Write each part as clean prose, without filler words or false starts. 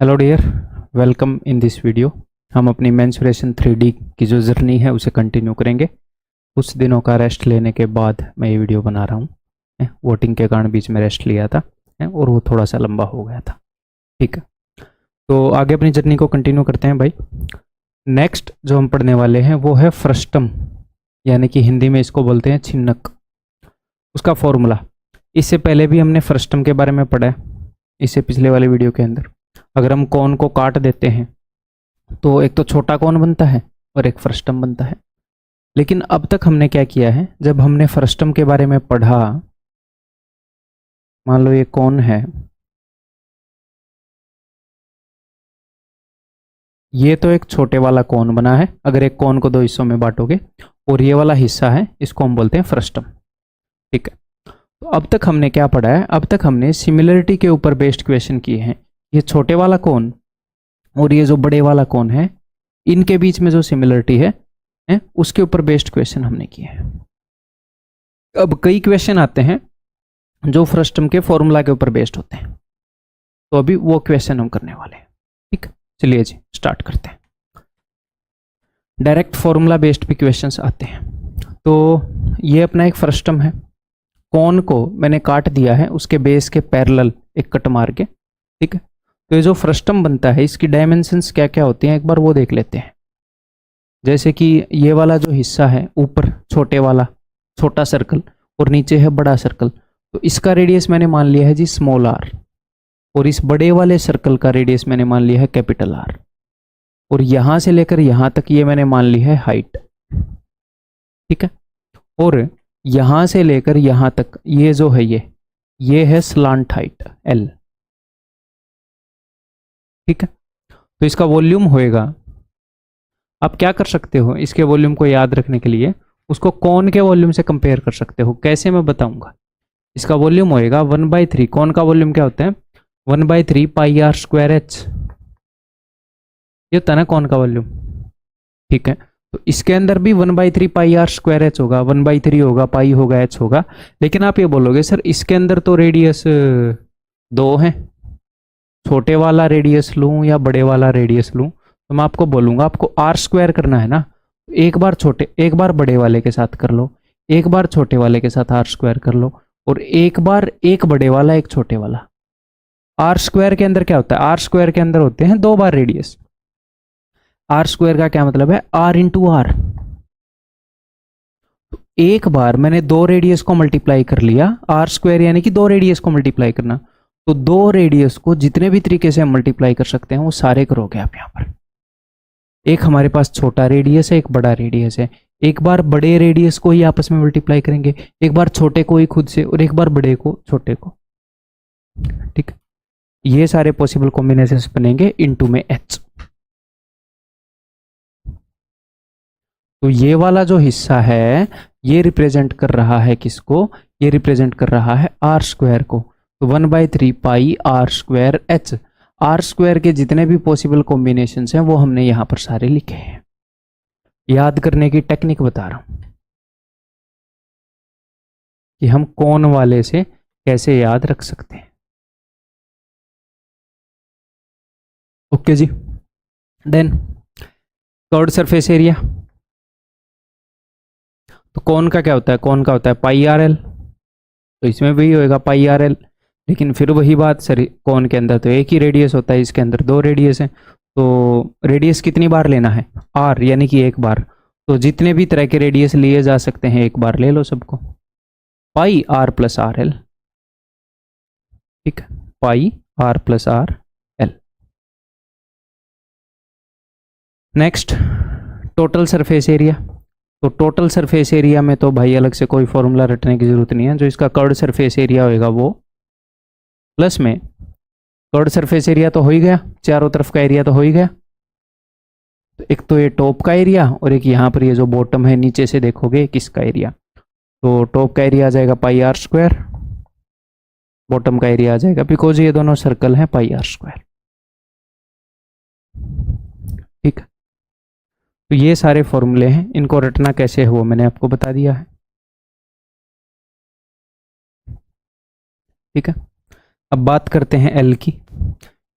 Hello dear, welcome in this video. हम अपनी mensuration 3D की जो जर्नी है उसे कंटिन्यू करेंगे। कुछ दिनों का रेस्ट लेने के बाद मैं ये वीडियो बना रहा हूँ। वोटिंग के कारण बीच में रेस्ट लिया था और वो थोड़ा सा लंबा हो गया था। ठीक है, तो आगे अपनी जर्नी को कंटिन्यू करते हैं भाई। नेक्स्ट जो हम पढ़ने वाले हैं वो है फ्रस्टम, यानी कि हिंदी में इसको बोलते हैं छिन्नक। उसका फॉर्मूला इससे पहले भी हमने फ्रस्टम के बारे में पढ़ा है, इससे पिछले वाले वीडियो के अंदर। अगर हम कोन को काट देते हैं तो एक तो छोटा कोन बनता है और एक फ्रस्टम बनता है। लेकिन अब तक हमने क्या किया है, जब हमने फ्रस्टम के बारे में पढ़ा, मान लो ये कोन है, ये तो एक छोटे वाला कोन बना है अगर एक कोन को दो हिस्सों में बांटोगे, और ये वाला हिस्सा है, इसको हम बोलते हैं फ्रस्टम। ठीक है, तो अब तक हमने क्या पढ़ा है, अब तक हमने सिमिलरिटी के ऊपर बेस्ड क्वेश्चन किए हैं। ये छोटे वाला कोन और ये जो बड़े वाला कोन है, इनके बीच में जो सिमिलरिटी है उसके ऊपर बेस्ड क्वेश्चन हमने किए हैं। अब कई क्वेश्चन आते हैं जो फ्रस्टम के फॉर्मूला के ऊपर बेस्ड होते हैं, तो अभी वो क्वेश्चन हम करने वाले हैं। ठीक, चलिए जी स्टार्ट करते हैं। डायरेक्ट फॉर्मूला बेस्ड भी क्वेश्चंस आते हैं। तो ये अपना एक फ्रस्टम है, कोन को मैंने काट दिया है, उसके बेस के पैरेलल एक कट मार के। ठीक है, तो ये जो फ्रस्टम बनता है इसकी डायमेंशंस क्या क्या होती हैं एक बार वो देख लेते हैं। जैसे कि ये वाला जो हिस्सा है, ऊपर छोटे वाला छोटा सर्कल और नीचे है बड़ा सर्कल, तो इसका रेडियस मैंने मान लिया है जी स्मॉल आर, और इस बड़े वाले सर्कल का रेडियस मैंने मान लिया है कैपिटल आर, और यहां से लेकर यहां तक ये मैंने मान ली है हाइट। ठीक है, और यहां से लेकर यहां तक ये जो है ये है स्लांट हाइट एल। ठीक है, तो इसका वॉल्यूम होएगा, आप क्या कर सकते हो इसके वॉल्यूम को याद रखने के लिए, उसको कोन के वॉल्यूम से कंपेयर कर सकते हो। कैसे मैं बताऊंगा। इसका वॉल्यूम होएगा 1/3, कोन का वॉल्यूम क्या होता है 1/3 पाई आर स्क्वायर एच, ये होता है ना कोन का वॉल्यूम। ठीक है, तो इसके अंदर भी 1/3 पाई आर स्क्वायर एच होगा, 1/3 होगा, पाई होगा, एच होगा। लेकिन आप ये बोलोगे सर इसके अंदर तो रेडियस दो है, छोटे वाला रेडियस लूं या बड़े वाला रेडियस लूं, तो मैं आपको बोलूंगा आपको आर स्क्वायर करना है ना, एक बार बड़े वाले के साथ कर लो, एक बार छोटे वाले के साथ आर स्क्वायर कर लो, और एक बार एक बड़े वाला एक छोटे वाला। आर स्क्वायर के अंदर क्या होता है, आर स्क्वायर के अंदर होते हैं दो बार रेडियस। आर स्क्वायर का क्या मतलब है, आर इंटू आर। एक बार मैंने दो रेडियस को मल्टीप्लाई कर लिया, आर स्क्वायर यानी कि दो रेडियस को मल्टीप्लाई करना, तो दो रेडियस को जितने भी तरीके से हम मल्टीप्लाई कर सकते हैं वो सारे करोगे आप यहां पर। एक हमारे पास छोटा रेडियस है, एक बड़ा रेडियस है, एक बार बड़े रेडियस को ही आपस में मल्टीप्लाई करेंगे, एक बार छोटे को ही खुद से, और एक बार बड़े को छोटे को। ठीक, ये सारे पॉसिबल कॉम्बिनेशंस बनेंगे इनटू में एच। तो ये वाला जो हिस्सा है ये रिप्रेजेंट कर रहा है किसको, ये रिप्रेजेंट कर रहा है आर स्क्वायर को। तो 1/3 pi r square h, r square के जितने भी पॉसिबल कॉम्बिनेशंस हैं वो हमने यहां पर सारे लिखे हैं। याद करने की टेक्निक बता रहा हूं कि हम कोन वाले से कैसे याद रख सकते हैं। ओके जी, देन कर्व्ड सरफेस एरिया। तो कोन का क्या होता है, कोन का होता है पाई आर एल, तो इसमें भी होएगा पाई आर एल। लेकिन फिर वही बात सर, कोन के अंदर तो एक ही रेडियस होता है, इसके अंदर दो रेडियस है, तो रेडियस कितनी बार लेना है आर, यानी कि एक बार। तो जितने भी तरह के रेडियस लिए जा सकते हैं एक बार ले लो सबको, pi r plus r l. ठीक, pi r plus r l. Next total surface area. तो टोटल सरफेस एरिया में तो भाई अलग से कोई फॉर्मूला रटने की जरूरत नहीं है, जो इसका कर्व्ड सरफेस एरिया होएगा वो प्लस में कर्व्ड सरफेस एरिया तो हो ही गया, चारों तरफ का एरिया तो हो ही गया। तो एक तो ये टॉप का एरिया, और एक यहाँ पर ये जो बॉटम है नीचे से देखोगे किसका एरिया, तो टॉप का एरिया आ जाएगा पाई आर स्क्वायर, बॉटम का एरिया आ जाएगा, बिकॉज ये दोनों सर्कल हैं, पाई आर स्क्वायर। ठीक, तो ये सारे फॉर्मूले हैं, इनको रटना कैसे है वो मैंने आपको बता दिया है। ठीक है, अब बात करते हैं एल की।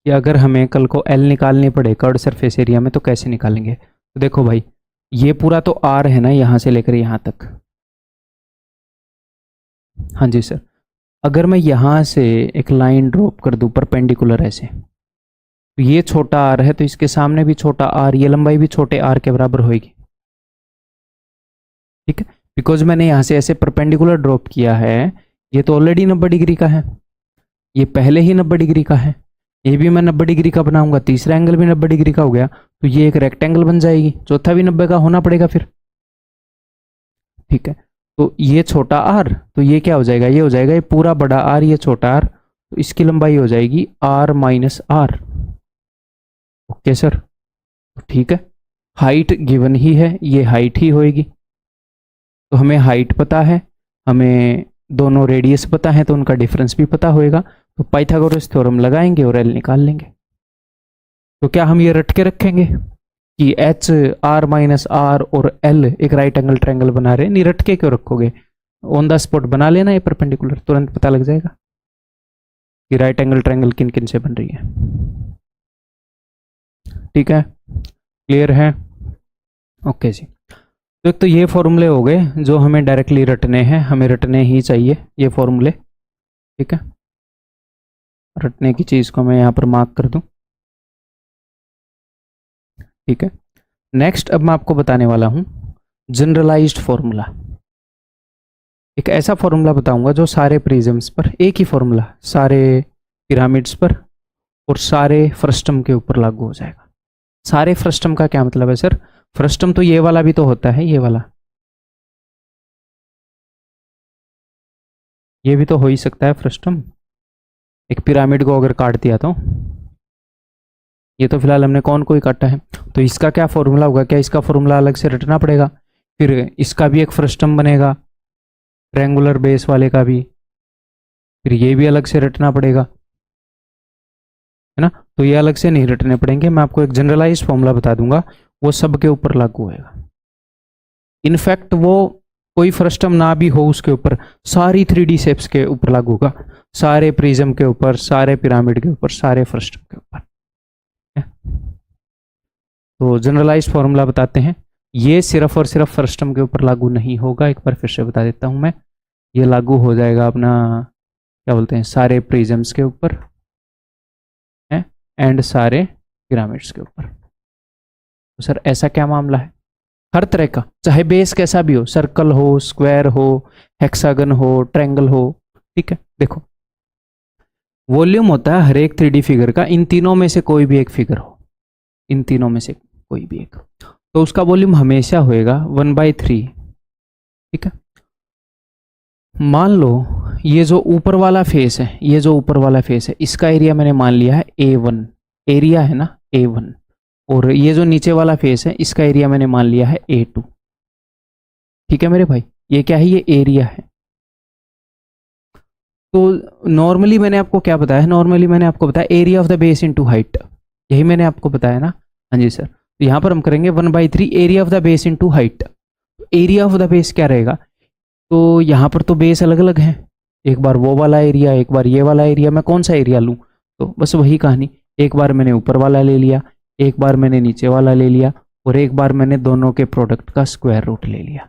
कि अगर हमें कल को एल निकालनी पड़े कर्ड सरफेस एरिया में तो कैसे निकालेंगे। तो देखो भाई, ये पूरा तो आर है ना, यहाँ से लेकर यहाँ तक। हाँ जी सर। अगर मैं यहाँ से एक लाइन ड्रॉप कर दूँ परपेंडिकुलर ऐसे, तो ये छोटा आर है तो इसके सामने भी छोटा आर, ये लंबाई भी छोटे आर के बराबर होगी। ठीक है, बिकॉज मैंने यहाँ से ऐसे परपेंडिकुलर ड्रॉप किया है, ये तो ऑलरेडी 90 डिग्री का है, ये पहले ही 90 डिग्री का है, ये भी मैं 90 डिग्री का बनाऊंगा, तीसरा एंगल भी 90 डिग्री का हो गया, तो ये एक रेक्टेंगल बन जाएगी, चौथा भी 90 का होना पड़ेगा फिर। ठीक है, तो ये छोटा आर, तो ये क्या हो जाएगा, ये हो जाएगा ये पूरा बड़ा आर, ये छोटा आर, तो इसकी लंबाई हो जाएगी R minus R. Okay sir, ठीक है। हाइट गिवन ही है, ये हाइट ही होएगी, तो हमें हाइट पता है, हमें दोनों रेडियस पता है, तो उनका डिफरेंस भी पता होएगा, तो पाइथागोरस थ्योरम लगाएंगे और एल निकाल लेंगे। तो क्या हम ये रट के रखेंगे कि एच आर माइनस आर और एल एक राइट एंगल ट्रायंगल बना रहे हैं? नहीं, रट के क्यों रखोगे, ऑन द स्पॉट बना लेना, ये परपेंडिकुलर तुरंत पता लग जाएगा कि राइट एंगल ट्रायंगल किन किन से बन रही है। ठीक है, क्लियर है? ओके जी। तो एक तो ये फॉर्मूले हो गए जो हमें डायरेक्टली रटने हैं, हमें रटने ही चाहिए ये फॉर्मूले। ठीक है, रटने की चीज़ को मैं यहाँ पर मार्क कर दूं। ठीक है, नेक्स्ट अब मैं आपको बताने वाला हूँ जनरलाइज्ड फॉर्मूला। एक ऐसा फॉर्मूला बताऊंगा जो सारे प्रिज्म्स पर, एक ही फॉर्मूला सारे पिरामिड्स पर और सारे फ्रस्टम के ऊपर लागू हो जाएगा। सारे फ्रस्टम का क्या मतलब है सर? फ्रस्टम तो ये वाला भी तो होता है, ये वाला, ये भी तो हो ही सकता है फ्रस्टम। एक पिरामिड को अगर काट दिया तो, ये तो फिलहाल हमने कौन को ही काटा है, तो इसका क्या फॉर्मूला होगा? क्या इसका फॉर्मूला अलग से रटना पड़ेगा? फिर इसका भी एक फ्रस्टम बनेगा ट्रायंगुलर बेस वाले का भी, फिर ये भी अलग से रटना पड़ेगा, है ना? तो ये अलग से नहीं रटने पड़ेंगे, मैं आपको एक जनरलाइज फॉर्मूला बता दूंगा, वो सब के ऊपर लागू होएगा। इनफैक्ट वो कोई फ्रस्टम ना भी हो उसके ऊपर, सारी 3D शेप्स के ऊपर लागू होगा, सारे प्रिज्म के ऊपर, सारे पिरामिड के ऊपर, सारे फ्रस्टम के ऊपर। तो जनरलाइज फॉर्मूला बताते हैं, ये सिर्फ और सिर्फ फ्रस्टम के ऊपर लागू नहीं होगा, एक बार फिर से बता देता हूं मैं, ये लागू हो जाएगा अपना क्या बोलते हैं सारे प्रिज्म्स के ऊपर है एंड सारे पिरामिड्स के ऊपर। तो सर ऐसा क्या मामला है? हर तरह का, चाहे बेस कैसा भी हो, सर्कल हो, स्क्वायर हो, हेक्सागन हो, ट्रायंगल हो। ठीक है, देखो वॉल्यूम होता है हर एक 3D फिगर का, इन तीनों में से कोई भी एक फिगर हो, इन तीनों में से कोई भी एक, तो उसका वॉल्यूम हमेशा होएगा 1/3। ठीक है, मान लो ये जो ऊपर वाला फेस है, ये जो ऊपर वाला फेस है, इसका एरिया मैंने मान लिया है A1, एरिया है ना A1, और ये जो नीचे वाला फेस है इसका एरिया मैंने मान लिया है A2। ठीक है मेरे भाई, ये क्या है? ये एरिया है। तो नॉर्मली मैंने आपको क्या बताया? नॉर्मली मैंने आपको बताया area of the base into height, यही मैंने आपको बताया ना। हाँ जी सर, तो यहाँ पर हम करेंगे 1/3 area of the base into height. Area of the base क्या रहेगा? तो यहाँ पर तो बेस अलग अलग है, एक बार वो वाला एरिया, एक बार ये वाला एरिया, मैं कौन सा एरिया लूँ? तो बस वही कहानी, एक बार मैंने ऊपर वाला ले लिया, एक बार मैंने नीचे वाला ले लिया, और एक बार मैंने दोनों के प्रोडक्ट का स्क्वायर रूट ले लिया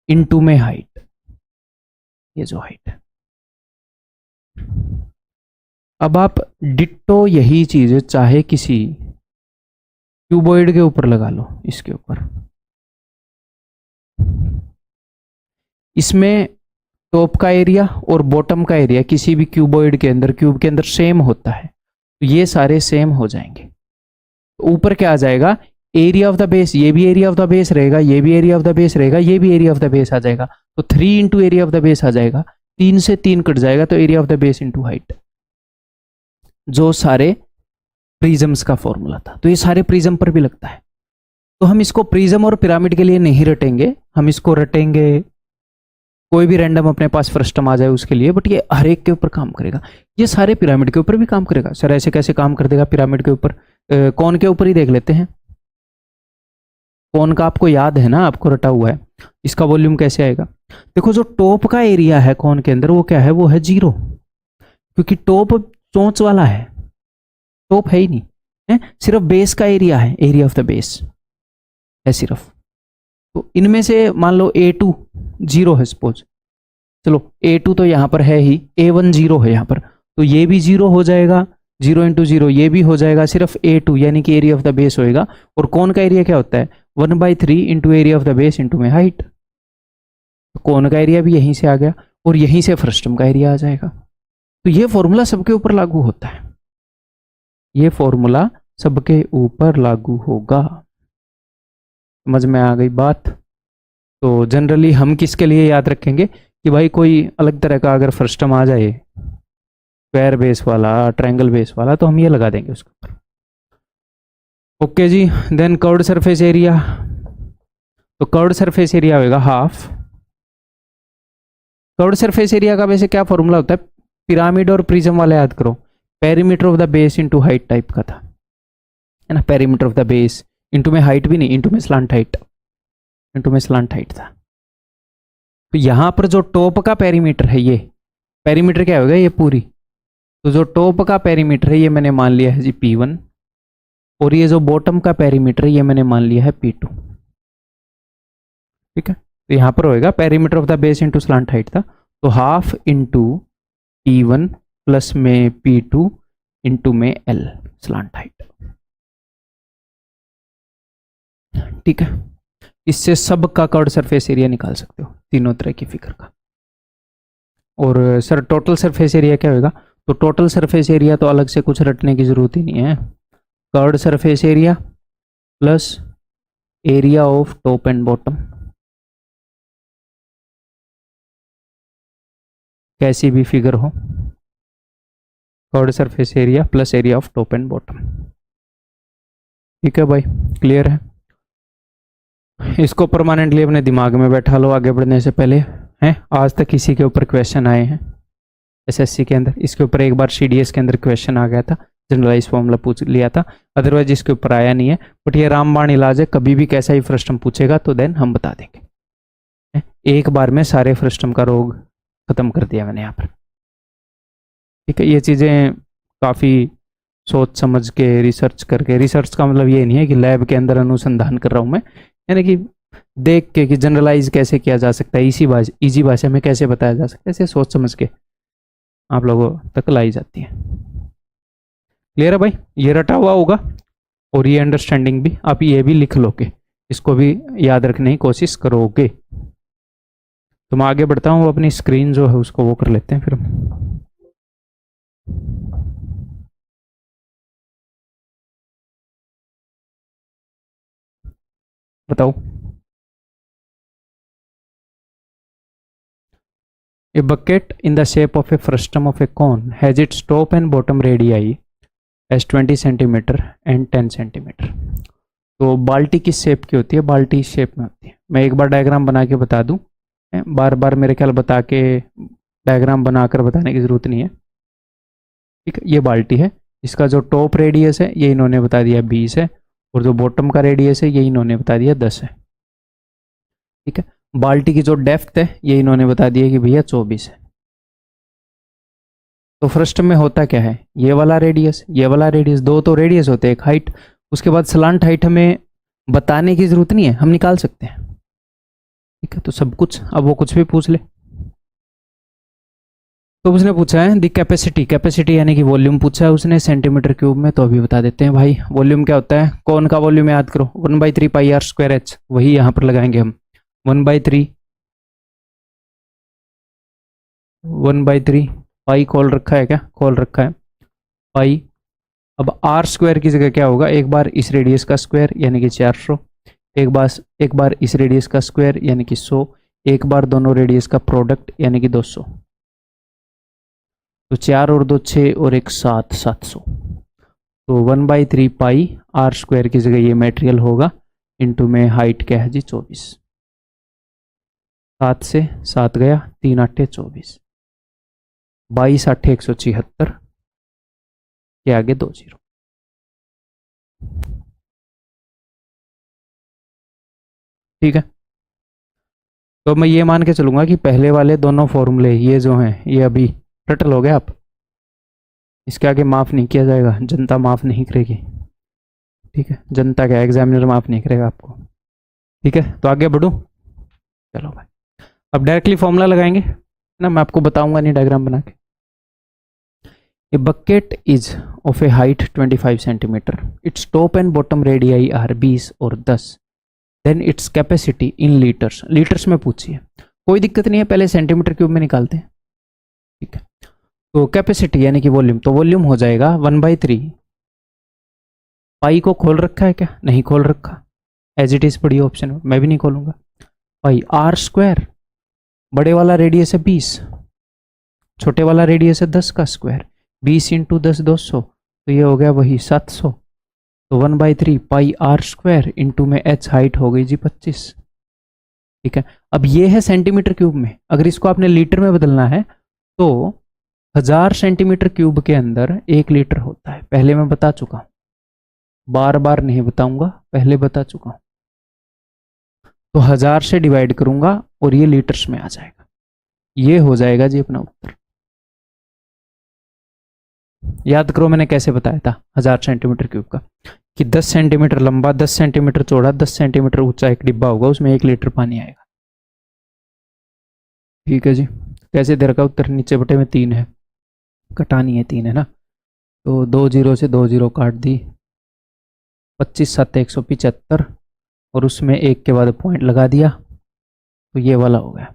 इनटू में हाइट, ये जो हाइट है। अब आप डिट्टो यही चीज चाहे किसी क्यूबॉइड के ऊपर लगा लो, इसके ऊपर, इसमें टॉप का एरिया और बॉटम का एरिया किसी भी क्यूबॉइड के अंदर, क्यूब के अंदर सेम होता है, तो ये सारे सेम हो जाएंगे। तो ऊपर क्या आ जाएगा? एरिया ऑफ द बेस, ये भी एरिया ऑफ द बेस रहेगा, ये भी एरिया ऑफ द बेस रहेगा, ये भी एरिया ऑफ द बेस आ जाएगा, तो 3 into area of the base आ जाएगा, 3 से 3 कट जाएगा, तो area of the base into height, जो सारे प्रिज्म्स का फॉर्मूला था। तो ये सारे प्रिज्म पर भी लगता है। तो हम इसको प्रिज्म और पिरामिड के लिए नहीं रटेंगे, हम इसको रटेंगे कोई भी रैंडम अपने पास फ्रस्टम आ जाए उसके लिए, बट ये हर एक के ऊपर काम करेगा। ये सारे पिरामिड के ऊपर भी काम करेगा। सर ऐसे कैसे काम कर देगा पिरामिड के ऊपर? कौन के ऊपर ही देख लेते हैं। कौन का आपको याद है ना, आपको रटा हुआ है, इसका वॉल्यूम कैसे आएगा? देखो जो टॉप का एरिया है कौन के अंदर, वो क्या है? वो है 0, क्योंकि टॉप चोंच वाला है, टॉप है ही नहीं है, सिर्फ बेस का एरिया है, एरिया ऑफ द बेस है सिर्फ। तो इनमें से मान लो A2 जीरो है सपोज, चलो A2 तो यहाँ पर है ही, A1 जीरो है यहाँ पर, तो ये भी जीरो हो जाएगा, 0 × 0 ये भी हो जाएगा, सिर्फ A2 यानी कि एरिया ऑफ द बेस होएगा। और कौन का एरिया क्या होता है, 1/3 into area of the base into में हाइट। तो कौन का एरिया भी यहीं से आ गया और यहीं से फ्रस्टम का एरिया आ जाएगा। तो ये फॉर्मूला सबके ऊपर लागू होता है, ये फॉर्मूला सबके ऊपर लागू होगा। समझ में आ गई बात। तो जनरली हम किसके लिए याद रखेंगे कि भाई कोई अलग तरह का अगर फ्रस्टम आ जाए, स्क्वायर बेस वाला, ट्रायंगल बेस वाला, तो हम ये लगा देंगे उसके ऊपर। ओके जी, देन कर्व्ड सरफेस एरिया। तो कर्व्ड सरफेस एरिया होगा हाफ। कर्व्ड सरफेस एरिया का वैसे क्या फॉर्मूला होता है, पिरामिड और प्रिज्म वाला याद करो, perimeter of the base into height type का था, है ना, perimeter of the base into में हाइट भी नहीं, इंटू में स्लांट हाइट, इंटू में स्लांट हाइट था। तो यहां पर जो टॉप का पेरीमीटर है, ये पेरीमीटर क्या होगा, ये पूरी, तो जो टॉप का पेरीमीटर है ये मैंने मान लिया है जी P1, और ये जो बॉटम का पेरीमीटर है ये मैंने मान लिया है P2। ठीक है, तो यहां पर होएगा perimeter of the base into slant height था, तो हाफ इंटू P1 प्लस में P2 इंटू में L स्लांट हाइट। ठीक है, इससे सब का कर्व्ड सरफेस एरिया निकाल सकते हो, तीनों तरह की फिगर का। और सर टोटल सरफेस एरिया क्या होगा, तो टोटल सरफेस एरिया तो अलग से कुछ रटने की जरूरत ही नहीं है, curved surface area plus area of top and bottom, कैसी भी फिगर हो, curved surface area plus area of top and bottom. ठीक है भाई, क्लियर है। इसको परमानेंटली अपने दिमाग में बैठा लो आगे बढ़ने से पहले। हैं, आज तक इसी के ऊपर क्वेश्चन आए हैं एसएससी के अंदर, इसके ऊपर एक बार सीडीएस के अंदर क्वेश्चन आ गया था, जनरलाइज फॉर्मूला पूछ लिया था, अदरवाइज इसके ऊपर आया नहीं है। बट ये रामबाण इलाज है, कभी भी कैसा ही फ्रस्टम पूछेगा तो देन हम बता देंगे। एक बार में सारे फ्रस्टम का रोग खत्म कर दिया मैंने यहाँ पर। ठीक है, ये चीज़ें काफ़ी सोच समझ के रिसर्च करके, रिसर्च का मतलब ये नहीं है कि लैब के अंदर अनुसंधान कर रहा हूँ मैं, यानी कि देख के कि जनरलाइज कैसे किया जा सकता है, इजी भाषा में कैसे बताया जा सकता है, ऐसे सोच समझ के आप लोगों तक लाई जाती है। क्लियर है भाई, ये रटा हुआ होगा और ये अंडरस्टैंडिंग भी आप ये भी लिख लोगे, इसको भी याद रखने की कोशिश करोगे। तो मैं आगे बढ़ता हूँ, अपनी स्क्रीन जो है उसको वो कर लेते हैं फिर बताओ। A bucket in the shape of a frustum of a cone has its top and bottom radii as 20 cm and 10 cm। तो बाल्टी किस शेप की होती है, बाल्टी शेप में होती है। मैं एक बार डायग्राम बना के बता दूं, बार बार मेरे ख्याल बता के डायग्राम बनाकर बताने की जरूरत नहीं है। ठीक है, ये बाल्टी है, इसका जो टॉप रेडियस है ये इन्होंने बता दिया 20 है, और जो बॉटम का रेडियस है ये इन्होंने बता दिया 10 है। ठीक है, बाल्टी की जो डेप्थ है ये इन्होंने बता दिया कि भैया 24 है। तो फ्रस्टम में होता क्या है, ये वाला रेडियस, ये वाला रेडियस, दो तो रेडियस होते हैं, एक हाइट, उसके बाद स्लांट हाइट हमें बताने की जरूरत नहीं है, हम निकाल सकते हैं। ठीक है, तो सब कुछ, अब वो कुछ भी पूछ ले। तो उसने पूछा है दी कैपेसिटी, कैपेसिटी यानी कि वॉल्यूम पूछा है उसने सेंटीमीटर क्यूब में, तो अभी बता देते हैं भाई। वॉल्यूम क्या होता है, कौन का वॉल्यूम याद करो, 1/3 पाई आर स्क्वायर एच, वही यहाँ पर लगाएंगे हम, 1/3 पाई कॉल रखा है, क्या कॉल रखा है पाई। अब आर स्क्वायर की जगह क्या होगा, एक बार इस रेडियस का स्क्वायर यानी कि 400, एक बार इस रेडियस का स्क्वायर यानी कि 100, एक बार दोनों रेडियस का प्रोडक्ट यानी कि 200। तो 4 और 2 6 और 1 7, 700। तो 1/3 पाई आर स्क्वायर की जगह ये मटेरियल होगा, इंटू में हाइट क्या है जी 24, 7 से 7 गया, 3 8 24, 22 8 176 के आगे 2 0। ठीक है, तो मैं ये मान के चलूंगा कि पहले वाले दोनों फॉर्मूले ये जो हैं ये अभी टटल हो गए आप, इसके आगे माफ़ नहीं किया जाएगा, जनता माफ़ नहीं करेगी। ठीक है, जनता क्या, एग्जामिनर माफ़ नहीं करेगा आपको। ठीक है, तो आगे बढ़ूँ। चलो भाई, अब डायरेक्टली फॉर्मूला लगाएंगे ना, मैं आपको बताऊंगा नहीं डायग्राम बना के। A bucket is of a height 25 centimeter. Its top and bottom radii are 20 और 10. Then its capacity in liters. Litres में पूछिए, कोई दिक्कत नहीं है, पहले सेंटीमीटर क्यूब में निकालते हैं। ठीक है, तो कैपेसिटी यानी कि वॉल्यूम, तो वॉल्यूम हो जाएगा 1/3। पाई को खोल रखा है क्या? नहीं खोल रखा, एज इट इज पड़ी ऑप्शन, मैं भी नहीं खोलूंगा। पाई आर स्क्वायर, बड़े वाला रेडियस है 20, छोटे वाला रेडियस है 10 का स्क्वायर, 20 इंटू 10 200, तो ये हो गया वही 700। तो 1/3 पाई आर स्क्वायर इंटू में एच हाइट हो गई जी 25। ठीक है, अब ये है सेंटीमीटर क्यूब में, अगर इसको आपने लीटर में बदलना है तो 1000 सेंटीमीटर क्यूब के अंदर 1 लीटर होता है। पहले मैं बता चुका हूं, बार बार नहीं बताऊंगा, पहले बता चुका हूं। तो 1000 से डिवाइड करूंगा और ये लीटर्स में आ जाएगा, ये हो जाएगा जी अपना उत्तर। याद करो मैंने कैसे बताया था 1000 सेंटीमीटर क्यूब का, कि 10 सेंटीमीटर लंबा, 10 सेंटीमीटर चौड़ा, 10 सेंटीमीटर ऊंचा एक डिब्बा होगा, उसमें 1 लीटर पानी आएगा। ठीक है जी, कैसे दे रखा उत्तर, नीचे बटे में 3 है, कटानी है 3 है ना, तो 2 जीरो से 2 जीरो काट दी, 25 7 175 और उसमें 1 के बाद पॉइंट लगा दिया, तो ये वाला हो गया।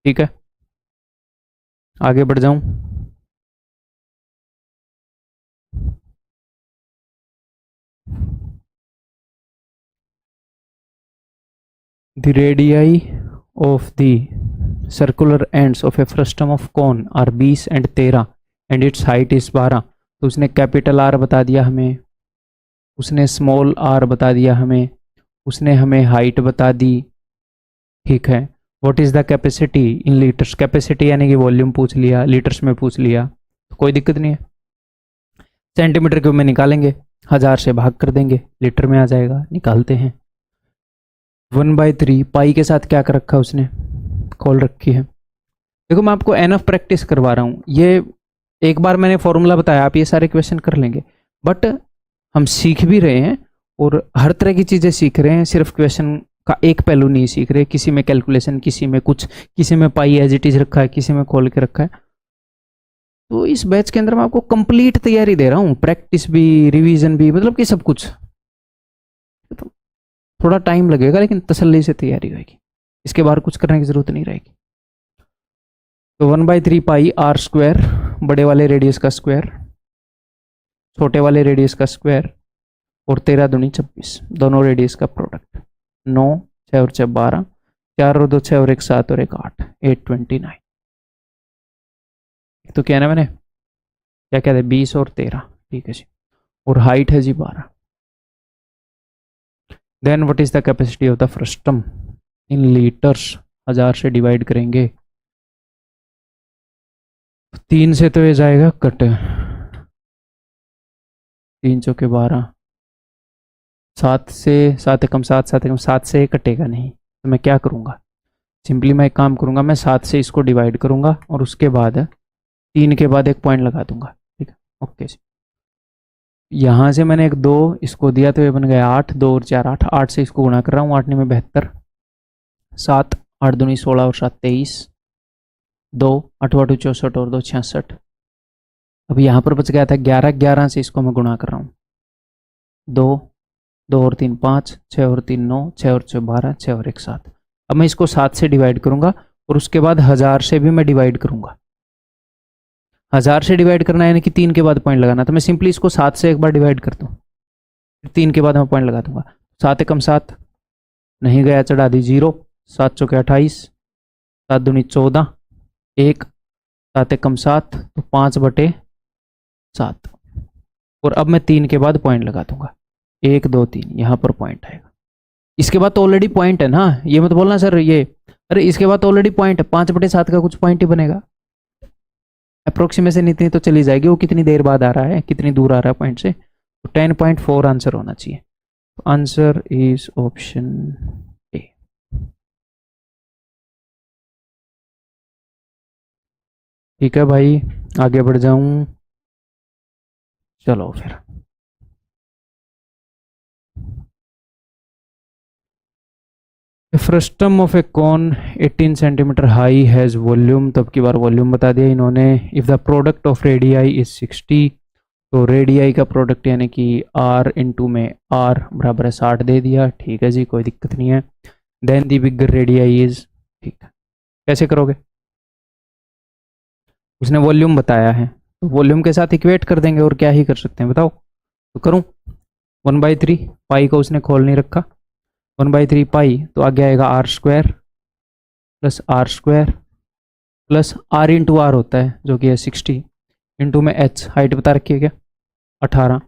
ठीक है, आगे बढ़ जाऊं। The radii of the circular ends of a frustum of cone are 20 and 13 and its height is 12। तो उसने कैपिटल आर बता दिया हमें, उसने स्मॉल आर बता दिया हमें, उसने हमें हाइट बता दी। ठीक है, what is the capacity in litres, capacity यानी कि वॉल्यूम पूछ लिया, लीटर्स में पूछ लिया, तो कोई दिक्कत नहीं है। सेंटीमीटर क्यूब में निकालेंगे, 1000 से भाग कर देंगे, लीटर में आ जाएगा, निकालते हैं। 1/3 पाई के साथ क्या कर रखा है उसने, खोल रखी है। देखो मैं आपको एनफ प्रैक्टिस करवा रहा हूँ, ये एक बार मैंने फॉर्मूला बताया, आप ये सारे क्वेश्चन कर लेंगे, बट हम सीख भी रहे हैं और हर तरह की चीज़ें सीख रहे हैं, सिर्फ क्वेश्चन का एक पहलू नहीं सीख रहे, किसी में कैलकुलेशन, किसी में कुछ, किसी में पाई एज इट इज रखा है, किसी में खोल के रखा है। तो इस बैच के अंदर मैं आपको कंप्लीट तैयारी दे रहा हूँ, प्रैक्टिस भी, रिवीजन भी, मतलब कि सब कुछ। तो थोड़ा टाइम लगेगा लेकिन तसल्ली से तैयारी होगी, इसके बाहर कुछ करने की जरूरत नहीं रहेगी। तो 1/3 पाई आर स्क्वायर, बड़े वाले रेडियस का स्क्वायर, छोटे वाले रेडियस का स्क्वायर, और 13 दूनी 26, दोनों रेडियस का प्रोडक्ट, 9 6 और 6 12, 4 और 2 6 और 1 7 और 1 8, 829। तो क्या ना मैंने क्या कहते हैं, 20 और 13। ठीक है जी, और हाइट है जी 12। Then what is the capacity of the frustum in litres, 1000 से डिवाइड करेंगे, 3 से तो ये जाएगा कट, 3 चौके 12, 7 से 7 एकम 7, 7 एकम 7 से कटेगा नहीं, तो मैं क्या करूँगा, सिंपली मैं एक काम करूँगा, मैं 7 से इसको डिवाइड करूँगा और उसके बाद 3 के बाद एक पॉइंट लगा दूंगा। ठीक है, ओके जी। यहाँ से मैंने एक 2 इसको दिया तो ये बन गया 8, 2 और 4 8, 8 से इसको गुणा कर रहा हूँ, 8 में 72, 7 8 दूनी 16 और 7 23, 2 8 8 64 और 2 66। अब यहाँ पर बच गया था 11, 11 से इसको मैं गुणा कर रहा हूँ, 2 2 और 3 5, 6 और 3 9, 6 और 6 12, 6 और 1 7। अब मैं इसको 7 से डिवाइड करूंगा और उसके बाद 1000 से भी मैं डिवाइड करूंगा। 1000 से डिवाइड करना है यानी कि 3 के बाद पॉइंट लगाना, तो मैं सिंपली इसको 7 से एक बार डिवाइड कर दूँ, फिर 3 के बाद मैं पॉइंट लगा दूंगा। 7 एकम 7, नहीं गया चढ़ा दी 0, 7 चौके 28, 7 दूनी 14, 1, 7 एकम 7, तो 5/7। और अब मैं 3 के बाद पॉइंट लगा दूंगा, 1 2 3, यहाँ पर पॉइंट आएगा। इसके बाद तो ऑलरेडी पॉइंट है ना, ये मत बोलना सर ये, अरे इसके बाद तो ऑलरेडी पॉइंट है, 5/7 का कुछ पॉइंट ही बनेगा। अप्रोक्सीमेशन इतनी तो चली जाएगी, वो कितनी देर बाद आ रहा है, कितनी दूर आ रहा है पॉइंट से, तो 10.4 आंसर होना चाहिए। आंसर इज ऑप्शन ठीक है भाई, आगे बढ़ जाऊं, चलो फिर। Frustum of a cone 18 centimetre high has volume, तब की बार वॉल्यूम बता दिया इन्होंने। If the product of radii is 60, तो रेडियाई का प्रोडक्ट यानी कि आर इंटू में आर बराबर है 60 दे दिया। ठीक है जी, कोई दिक्कत नहीं है। Then the bigger radii is, ठीक है, कैसे करोगे? उसने वॉल्यूम बताया है तो वॉल्यूम के साथ इक्वेट कर देंगे, और क्या ही कर सकते हैं बताओ। तो करूं 1/3, पाई को उसने खोल नहीं रखा, 1/3 पाई, तो आगे आएगा R square plus are into R होता है जो कि है 60, इंटू में एच हाइट बता रखी है क्या 18,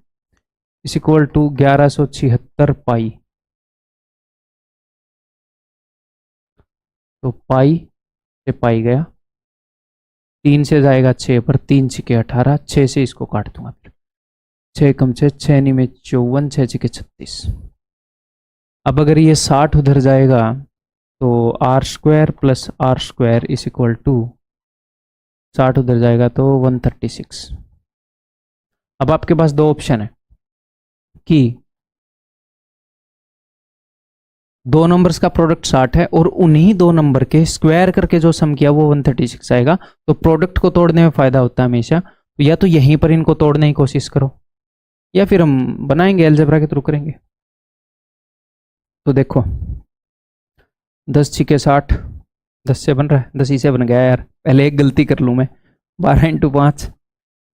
इस इक्वल टू 1176 पाई। तो पाई से पाई गया, 3 से जाएगा 6 पर, 3 छिके 18, 6 से इसको काट दूंगा फिर, 6 कम 6, 6 नी में 54, 6 छिके 36। अब अगर ये 60 उधर जाएगा तो R square plus R square is equal to 60 उधर जाएगा तो 136। अब आपके पास दो ऑप्शन है कि दो नंबर्स का प्रोडक्ट 60 है और उन्हीं दो नंबर के स्क्वायर करके जो सम किया वो 136 आएगा। तो प्रोडक्ट को तोड़ने में फायदा होता है हमेशा, तो या तो यहीं पर इनको तोड़ने की कोशिश करो या फिर हम बनाएंगे अलजेब्रा के थ्रू करेंगे। तो देखो 10 छिके 60, 10 से बन रहा है, 10 ही से बन गया यार, पहले एक गलती कर लूँ मैं। 12 इंटू 5,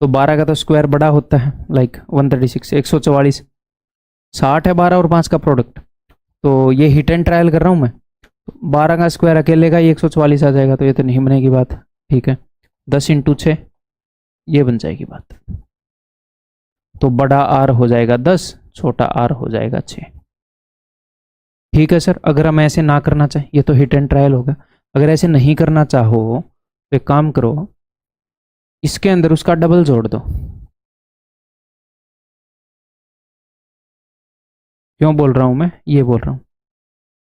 तो 12 का तो स्क्वायर बड़ा होता है, लाइक 136, 144। 60 है 12 और 5 का प्रोडक्ट, तो ये हिट एंड ट्रायल कर रहा हूँ मैं, 12 का स्क्वायर अकेले का ही 144 आ जाएगा, तो ये तो नहीं बनेगी बात। ठीक है, 10 इंटू 6 ये बन जाएगी बात। तो बड़ा आर हो जाएगा 10, छोटा आर हो जाएगा 6। ठीक है सर, अगर हम ऐसे ना करना चाहें, ये तो हिट एंड ट्रायल होगा, अगर ऐसे नहीं करना चाहो तो एक काम करो, इसके अंदर उसका डबल जोड़ दो। क्यों बोल रहा हूं मैं ये बोल रहा हूं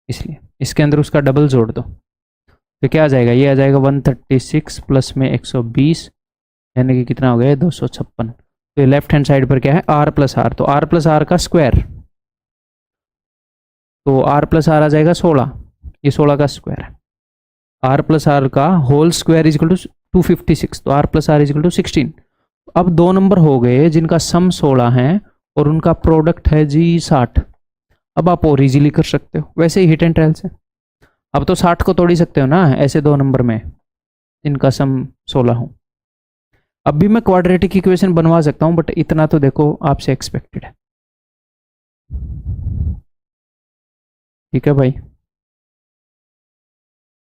इसलिए, इसके अंदर उसका डबल जोड़ दो तो क्या आ जाएगा, ये आ जाएगा 136 प्लस में 120, यानी कि कितना हो गया 256। तो लेफ्ट हैंड साइड पर क्या है आर प्लस आर, तो आर प्लस आर का स्क्वायर, तो आर प्लस आर आ जाएगा 16, ये 16 का स्क्वायर है। आर प्लस आर का whole square is equal to 256, तो r plus r is equal to 16। अब दो नंबर हो गए जिनका सम 16 है और उनका प्रोडक्ट है जी 60। अब आप और इजीली कर सकते हो वैसे ही हिट एंड ट्रायल से। अब तो 60 को तोड़ ही सकते हो ना ऐसे दो नंबर में, इनका सम 16 हो। अब भी मैं क्वाड्रेटिक इक्वेशन बनवा सकता हूं, बट इतना तो देखो आपसे एक्सपेक्टेड है। ठीक है भाई,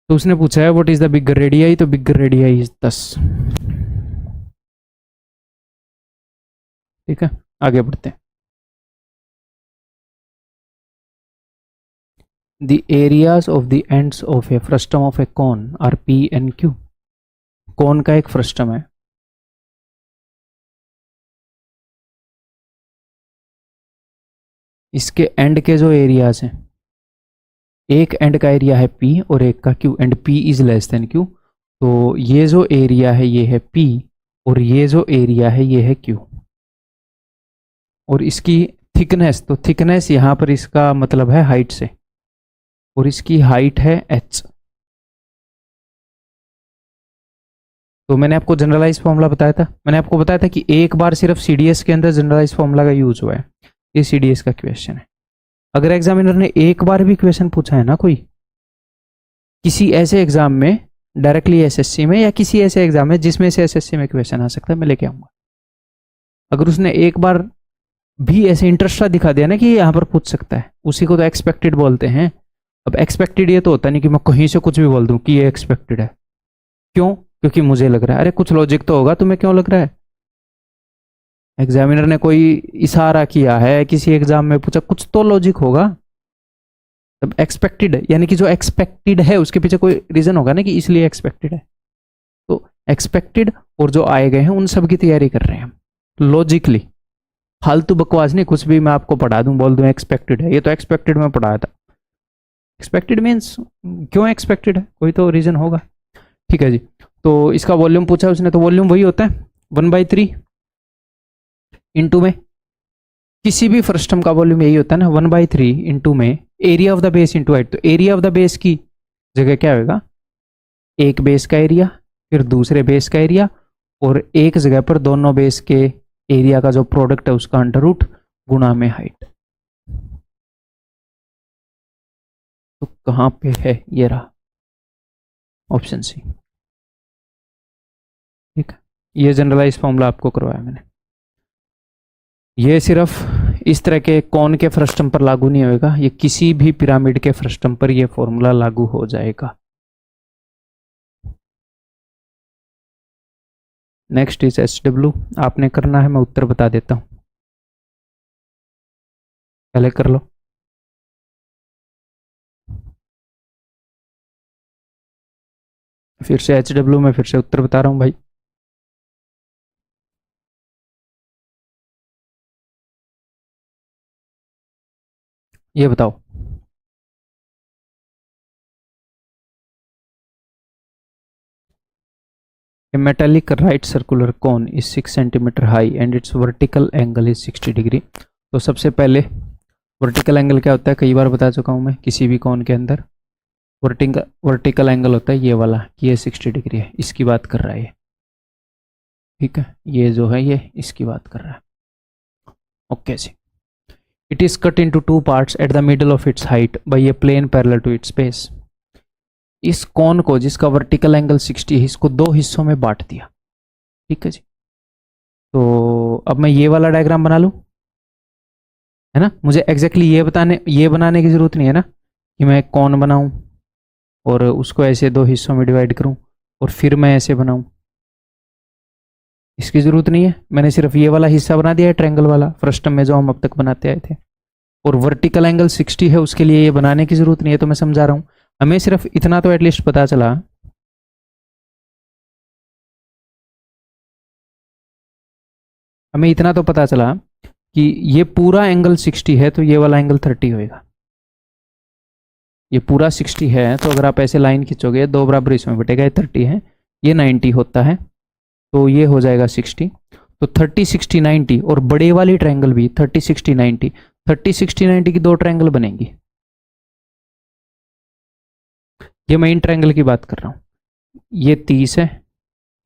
तो उसने पूछा है what is the bigger radii, तो बिगर रेडियाई इज 10। ठीक है, आगे बढ़ते हैं। The areas of the ends of a frustum of a cone are P and Q. कौन का एक फ्रस्टम है, इसके एंड के जो एरियाज हैं, एक एंड का एरिया है P और एक का Q, and P is less than Q। तो ये जो एरिया है ये है P और ये जो एरिया है ये है Q। और इसकी थिकनेस, तो थिकनेस यहाँ पर इसका मतलब है हाइट से, और इसकी हाइट है h। तो मैंने आपको जनरलाइज फॉर्मूला बताया था, मैंने आपको बताया था कि एक बार सिर्फ सीडीएस के अंदर जनरलाइज फॉर्मूला का यूज हुआ है, ये सीडीएस का क्वेश्चन है। अगर एग्जामिनर ने एक बार भी क्वेश्चन पूछा है ना कोई किसी ऐसे एग्जाम में, डायरेक्टली एसएससी में या किसी ऐसे एग्जाम में जिसमें से एसएससी में क्वेश्चन आ सकता है, मैं लेके आऊंगा। अगर उसने एक बार भी ऐसे इंटरेस्ट दिखा दिया ना कि यहाँ पर पूछ सकता है, उसी को तो एक्सपेक्टेड बोलते हैं। अब एक्सपेक्टेड ये तो होता नहीं कि मैं कहीं से कुछ भी बोल दूं कि ये एक्सपेक्टेड है, क्यों, क्योंकि मुझे लग रहा है। अरे कुछ लॉजिक तो होगा, तुम्हें क्यों लग रहा है? एग्जामिनर ने कोई इशारा किया है, किसी एग्जाम में पूछा, कुछ तो लॉजिक होगा। तब एक्सपेक्टेड यानी कि जो एक्सपेक्टेड है उसके पीछे कोई रीजन होगा ना कि इसलिए एक्सपेक्टेड है। तो एक्सपेक्टेड और जो आए गए हैं उन सब की तैयारी कर रहे हैं हम लॉजिकली, फालतू बकवास नहीं। कुछ भी मैं आपको पढ़ा दूं, बोल दूं एक्सपेक्टेड है, ये तो एक्सपेक्टेड में पढ़ाया था। एक्सपेक्टेड मीन्स क्यों एक्सपेक्टेड है, कोई तो रीजन होगा। ठीक है जी। तो इसका वॉल्यूम पूछा उसने, तो वॉल्यूम वही होता है 1/3 इंटू में, किसी भी फ्रस्टम का वॉल्यूम यही होता है ना 1/3 इंटू में area of the base into height. तो एरिया ऑफ द बेस की जगह क्या होगा, एक बेस का एरिया फिर दूसरे बेस का एरिया, और एक जगह पर दोनों बेस के एरिया का जो प्रोडक्ट है उसका अंडर रूट गुणा में हाइट। तो कहां पे है, ये रहा ऑप्शन सी। ठीक है, ये जनरलाइज फॉर्मूला आपको करवाया मैंने। ये सिर्फ इस तरह के कौन के फ्रस्टम पर लागू नहीं होगा, ये किसी भी पिरामिड के फ्रस्टम पर ये फॉर्मूला लागू हो जाएगा। नेक्स्ट इज SW, आपने करना है, मैं उत्तर बता देता हूं, पहले कर लो। फिर से HW में फिर से उत्तर बता रहा हूं भाई। ये बताओ, A metallic right circular cone is 6 centimeter high and its vertical angle is 60 degree. तो सबसे पहले वर्टिकल एंगल क्या होता है, कई बार बता चुका हूं मैं, किसी भी कॉन के अंदर वर्टिकल एंगल होता है ये वाला, कि ये 60 डिग्री है, इसकी बात कर रहा है ये। ठीक है, ये जो है ये इसकी बात कर रहा है। ओके जी। It is cut into 2 parts at the middle of its height by a plane parallel to its base. इस कॉन को जिसका वर्टिकल एंगल 60 है, इसको दो हिस्सों में बांट दिया। ठीक है जी। तो अब मैं ये वाला डायग्राम बना लूं, है ना, मुझे एग्जैक्टली ये बनाने की जरूरत नहीं है ना, कि मैं कौन बनाऊं और उसको ऐसे दो हिस्सों में डिवाइड करूं और फिर मैं ऐसे बनाऊं, इसकी जरूरत नहीं है। मैंने सिर्फ ये वाला हिस्सा बना दिया है, ट्रायंगल वाला फ्रस्टम में जो हम अब तक बनाते आए थे, और वर्टिकल एंगल 60 है, उसके लिए ये बनाने की जरूरत नहीं है। तो मैं समझा रहा हूं, हमें सिर्फ इतना तो एटलीस्ट पता चला, हमें इतना तो पता चला कि ये पूरा एंगल 60 है तो ये वाला एंगल 30 होएगा। ये पूरा 60 है तो अगर आप ऐसे लाइन खींचोगे, दो बराबर इसमें बटेगा, ये 30 है, ये 90 होता है, तो ये हो जाएगा 60। तो 30 60 90, और बड़े वाली ट्रायंगल भी 30 60 90, 30 60 90 की दो ट्रायंगल बनेंगी। ये मैं इन ट्रायंगल की बात कर रहा हूँ। ये 30 है,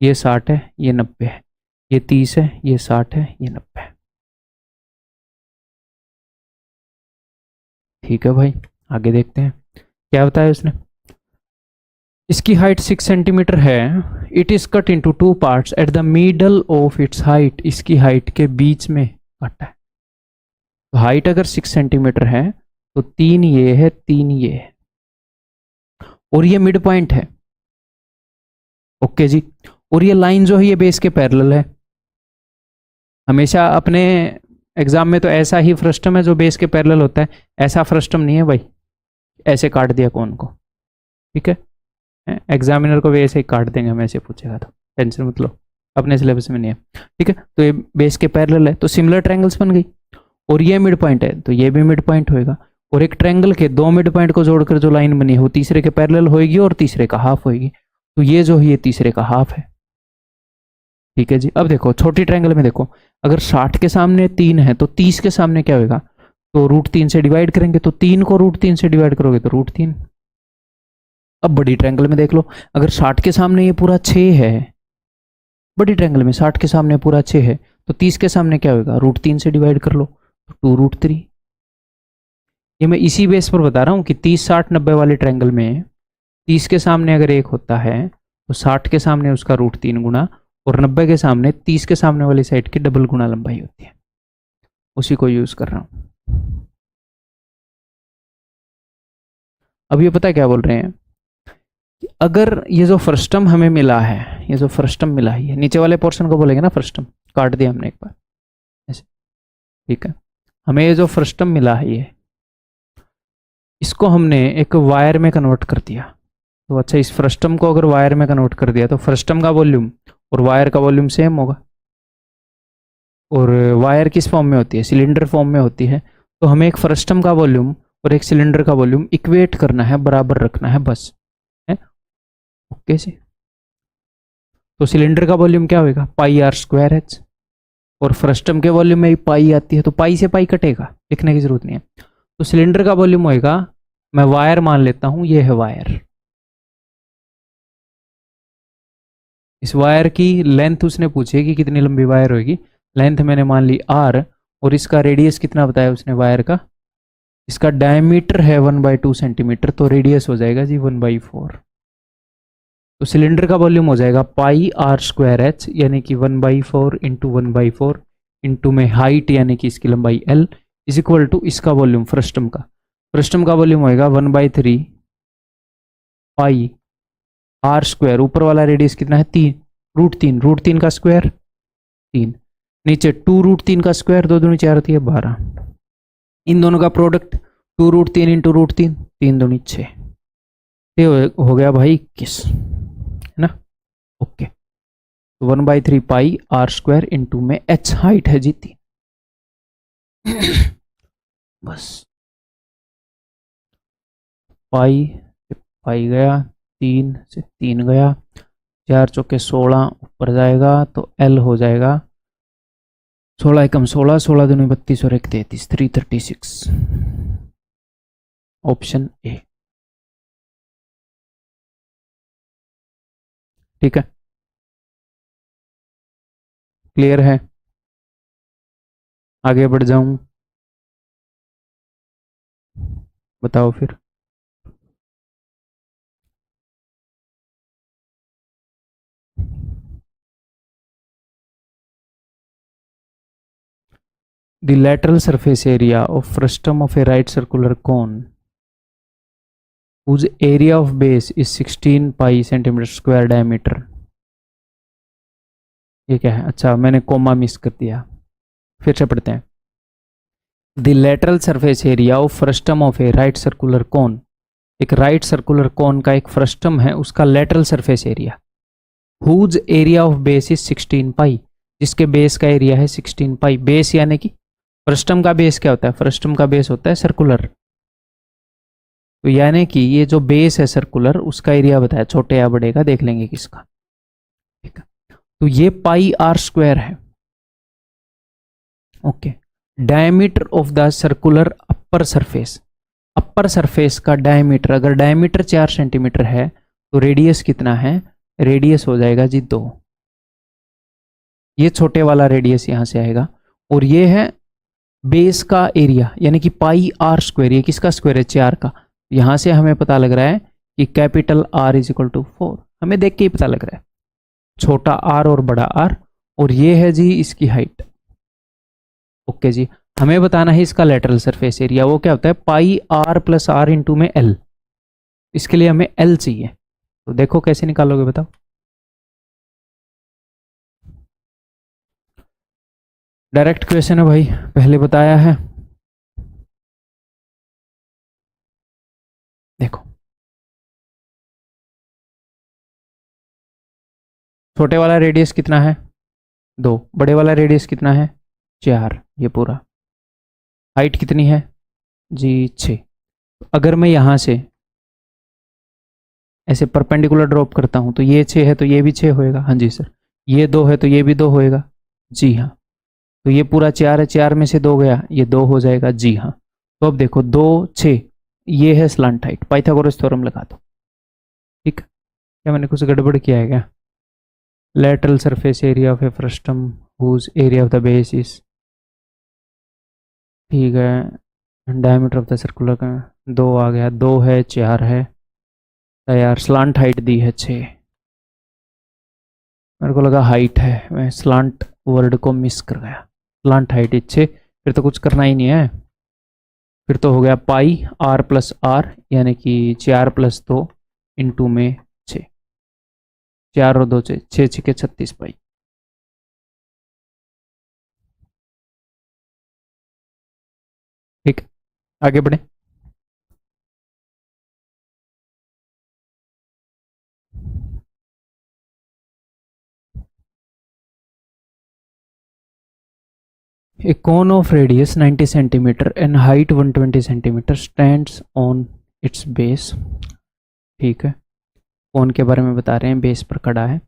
ये 60 है, ये 90 है, ये 30 है, ये 60 है, ये 90 है। ठीक है भाई, आगे देखते हैं क्या बताया उसने। इसकी हाइट 6 सेंटीमीटर है। It is cut into 2 parts at the middle of its height. इसकी हाइट के बीच में कटा है। तो हाइट अगर 6 सेंटीमीटर है तो 3 ये है, 3 ये है, और ये मिड पॉइंट है। ओके जी। और ये लाइन जो है ये बेस के पैरेलल है। हमेशा अपने एग्जाम में तो ऐसा ही फ्रस्टम है जो बेस के पैरेलल होता है, ऐसा फ्रस्टम नहीं है भाई, ऐसे काट दिया कौन को। ठीक है, एग्जामिनर को भी ऐसे ही काट देंगे, हम ऐसे पूछेगा तो टेंशन मत लो, अपने सिलेबस में नहीं है। ठीक है, तो ये बेस के पैरेलल है तो सिमिलर ट्रायंगल्स बन गई, और ये मिड पॉइंट है तो ये भी मिड पॉइंट होएगा, और एक ट्रायंगल के दो मिड पॉइंट को जोड़कर जो लाइन बनी है वो तीसरे के पैरेलल होएगी और तीसरे का हाफ होएगी। तो ये जो है ये तीसरे का हाफ है। ठीक है जी। अब देखो छोटी ट्रायंगल में देखो, अगर 60 के सामने 3 है तो 30 के सामने क्या होगा, तो √3 से डिवाइड करेंगे, तो 3 को √3 से डिवाइड करोगे तो √3। अब बड़ी ट्रायंगल में देख लो, अगर 60 के सामने ये पूरा 6 है, बड़ी ट्रायंगल में 60 के सामने पूरा 6 है, तो 30 के सामने क्या होगा, √3 से डिवाइड कर लो तो 2√3। ये मैं इसी बेस पर बता रहा हूँ कि 30 60 90 वाले ट्रायंगल में 30 के सामने अगर 1 होता है तो 60 के सामने उसका √3 गुना, और 90 के सामने 30 के सामने वाली साइड की डबल गुना लंबाई होती है। उसी को यूज कर रहा हूँ। अब ये पता क्या बोल रहे हैं, अगर ये जो फ्रस्टम हमें मिला है, ये जो फ्रस्टम मिला है, ये नीचे वाले पोर्शन को बोलेंगे ना फ्रस्टम, काट दिया हमने एक बार ऐसे। ठीक है, हमें ये जो फ्रस्टम मिला है ये, इसको हमने एक वायर में कन्वर्ट कर दिया। तो अच्छा, इस फ्रस्टम को अगर वायर में कन्वर्ट कर दिया तो फ्रस्टम का वॉल्यूम और वायर का वॉल्यूम सेम होगा। और वायर किस फॉर्म में होती है, सिलेंडर फॉर्म में होती है। तो हमें एक फ्रस्टम का वॉल्यूम और एक सिलेंडर का वॉल्यूम इक्वेट करना है, बराबर रखना है बस, है। ओके जी। तो सिलेंडर का वॉल्यूम क्या होगा, पाई आर स्क्वायर एच, और फ्रस्टम के वॉल्यूम में भी पाई आती है, तो पाई से पाई कटेगा, लिखने की जरूरत नहीं है। तो सिलेंडर का वॉल्यूम होएगा, मैं वायर मान लेता हूं, ये है वायर, इस वायर की लेंथ उसने पूछी है कि कितनी लंबी वायर होगी, लेंथ मैंने मान ली आर, और इसका रेडियस कितना बताया उसने वायर का, इसका डायमीटर है 1/2 सेंटीमीटर, तो रेडियस हो जाएगा जी 1/4। तो सिलेंडर का वॉल्यूम हो जाएगा पाई आर स्क्वायर एच, यानी कि 1/4 इंटू 1/4 इंटू में हाइट यानी कि इसकी लंबाई एल, इज इक्वल टू इसका वॉल्यूम फ्रस्टम का, फ्रस्टम का वॉल्यूम होएगा 1/3 पाई आर स्क्वायर, ऊपर वाला रेडियस कितना है 3, √3 का स्क्वायर 3, नीचे 2√3 का स्क्वायर, 2 दूनी 4 होती है 12, इन दोनों का प्रोडक्ट 2√3 इंटू √3, 3 दूनी 6, ये हो गया भाई 21, है ना। ओके, तो 1/3 पाई आर स्क्वायर इंटू में एच हाइट है जी 3, बस पाई से पाई गया, 3 से 3 गया, 4 चौके 16 ऊपर जाएगा, तो एल हो जाएगा 16 एकम 16, 16 दूनी 32 और 1 33, 336, ऑप्शन ए। ठीक है, क्लियर है, आगे बढ़ जाऊं, बताओ फिर। The lateral surface area of frustum of a right circular cone whose area of base is 16 pi centimeter square diameter, ये क्या है, अच्छा मैंने कोमा मिस कर दिया, फिर से पढ़ते हैं। The lateral surface area of frustum of a right circular cone, एक राइट सर्कुलर कोन का एक फ्रस्टम है, उसका lateral surface area, whose area of base is 16 पाई, जिसके बेस का एरिया है 16 पाई, बेस यानी कि फ्रस्टम का बेस क्या होता है, फ्रस्टम का बेस होता है सर्कुलर, तो यानी कि ये जो बेस है सर्कुलर, उसका एरिया बताया, छोटे या बड़े का देख लेंगे किसका, ठीक है। तो ये पाई आर स्क्वायर है, okay. Diameter of the circular upper surface, upper surface का डायमीटर, अगर डायमीटर 4 सेंटीमीटर है तो रेडियस कितना है, रेडियस हो जाएगा जी 2, ये छोटे वाला रेडियस यहां से आएगा, और ये है बेस का एरिया यानी कि पाई आर स्क्वायर, ये किसका स्क्वायर है, 4 का, यहां से हमें पता लग रहा है कि capital R is equal to 4, हमें देख के ही पता लग रहा है, छोटा आर और बड़ा आर, और ये है जी इसकी हाइट, ओके जी। हमें बताना है इसका लेटरल सरफेस एरिया, वो क्या होता है pi r plus are into में एल, इसके लिए हमें एल चाहिए, तो देखो कैसे निकालोगे बताओ। डायरेक्ट क्वेश्चन है भाई, पहले बताया है, देखो छोटे वाला रेडियस कितना है 2, बड़े वाला रेडियस कितना है 4, ये पूरा, हाइट कितनी है जी 6, अगर मैं यहां से ऐसे परपेंडिकुलर ड्रॉप करता हूं तो ये 6 है तो ये भी 6 होएगा, हाँ जी सर, ये 2 है तो ये भी 2 होएगा, जी हाँ, तो ये पूरा 4 है, 4 में से 2 गया, ये 2 हो जाएगा, जी हाँ। तो अब देखो 2 6, ये है स्लांट हाइट, पाइथागोरस थ्योरम लगा दो, ठीक। क्या मैंने कुछ गड़बड़ किया है क्या, lateral surface area of a frustum whose area of the base is, ठीक है, डायमीटर ऑफ द सर्कुलर का 2 आ गया, 2 है 4 है, तो यार स्लांट हाइट दी है 6, मेरे को लगा हाइट है, मैं स्लांट वर्ड को मिस कर गया, स्लांट हाइट 6, फिर तो कुछ करना ही नहीं है, फिर तो हो गया पाई आर प्लस आर, यानी कि 4 + 2 इंटू में 6, 4 और 2 6 6 के 36 पाई, ठीक, आगे बढ़े। A cone of radius 90 centimeter and height 120 centimeter stands on its base, ठीक है, कोन के बारे में बता रहे हैं, बेस पर खड़ा है,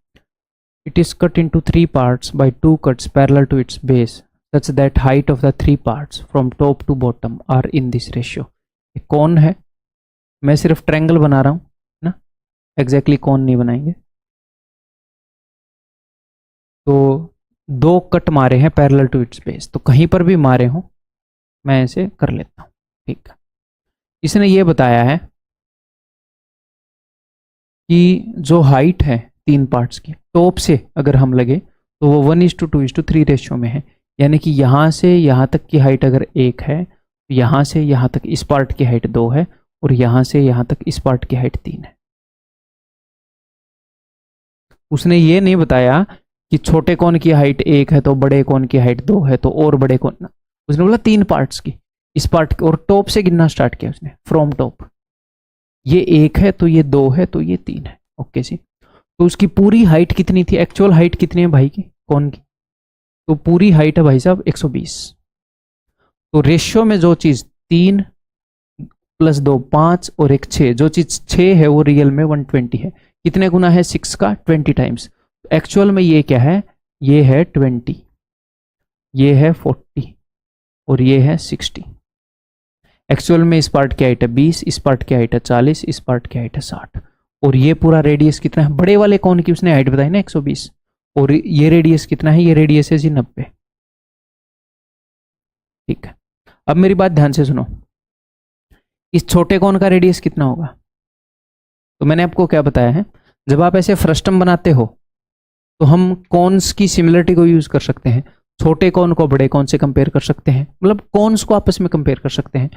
it is cut into 3 parts by 2 cuts parallel to its base such that height of the 3 parts from top to bottom are in this ratio. कौन है, मैं सिर्फ ट्रायंगल बना रहा हूँ ना, एग्जैक्टली कौन नहीं बनाएंगे। तो 2 कट मारे हैं पैरेलल टू इट्स बेस, तो कहीं पर भी मारे हों मैं ऐसे कर लेता हूँ। ठीक है, इसने ये बताया है कि जो हाइट है 3 पार्ट्स की टॉप से अगर हम लगे तो वो 1:2:3 रेशियो में है, यानी कि यहाँ से यहाँ तक की हाइट अगर 1 है तो यहाँ से यहाँ तक इस पार्ट की हाइट 2 है और यहाँ से यहाँ तक इस पार्ट की हाइट 3 है। उसने ये नहीं बताया कि छोटे कोण की हाइट 1 है तो बड़े कोण की हाइट 2 है तो और बड़े कोण, उसने बोला 3 पार्ट्स की, इस पार्ट और टॉप से गिनना स्टार्ट किया उसने, फ्रॉम टॉप। ये 1 है तो ये 2 है तो ये 3 है। ओके जी, तो उसकी पूरी हाइट कितनी थी, एक्चुअल हाइट कितनी है भाई की, कोण की, तो पूरी हाइट है भाई साहब 120। तो रेशियो में जो चीज 3 + 2 5 और 1 6, जो चीज 6 है वो रियल में 120 है। कितने गुना है 6 का, 20 टाइम्स। एक्चुअल में ये क्या है, ये है 20, ये है 40 और ये है 60। एक्चुअल में इस पार्ट की हाइट है 20, इस पार्ट की हाइट है 40, इस पार्ट की हाइट है 60 और ये पूरा रेडियस कितना है, बड़े वाले कोण की उसने हाइट बताई ना 120 और ये रेडियस कितना है, ये रेडियस है जी 90। ठीक है, अब मेरी बात ध्यान से सुनो, इस छोटे कोण का रेडियस कितना होगा। तो मैंने आपको क्या बताया है, जब आप ऐसे फ्रस्टम बनाते हो तो हम कॉन्स की सिमिलरिटी को यूज कर सकते हैं, छोटे कोण को बड़े कोण से कंपेयर कर सकते हैं, मतलब कॉन्स को आपस में कंपेयर कर सकते हैं।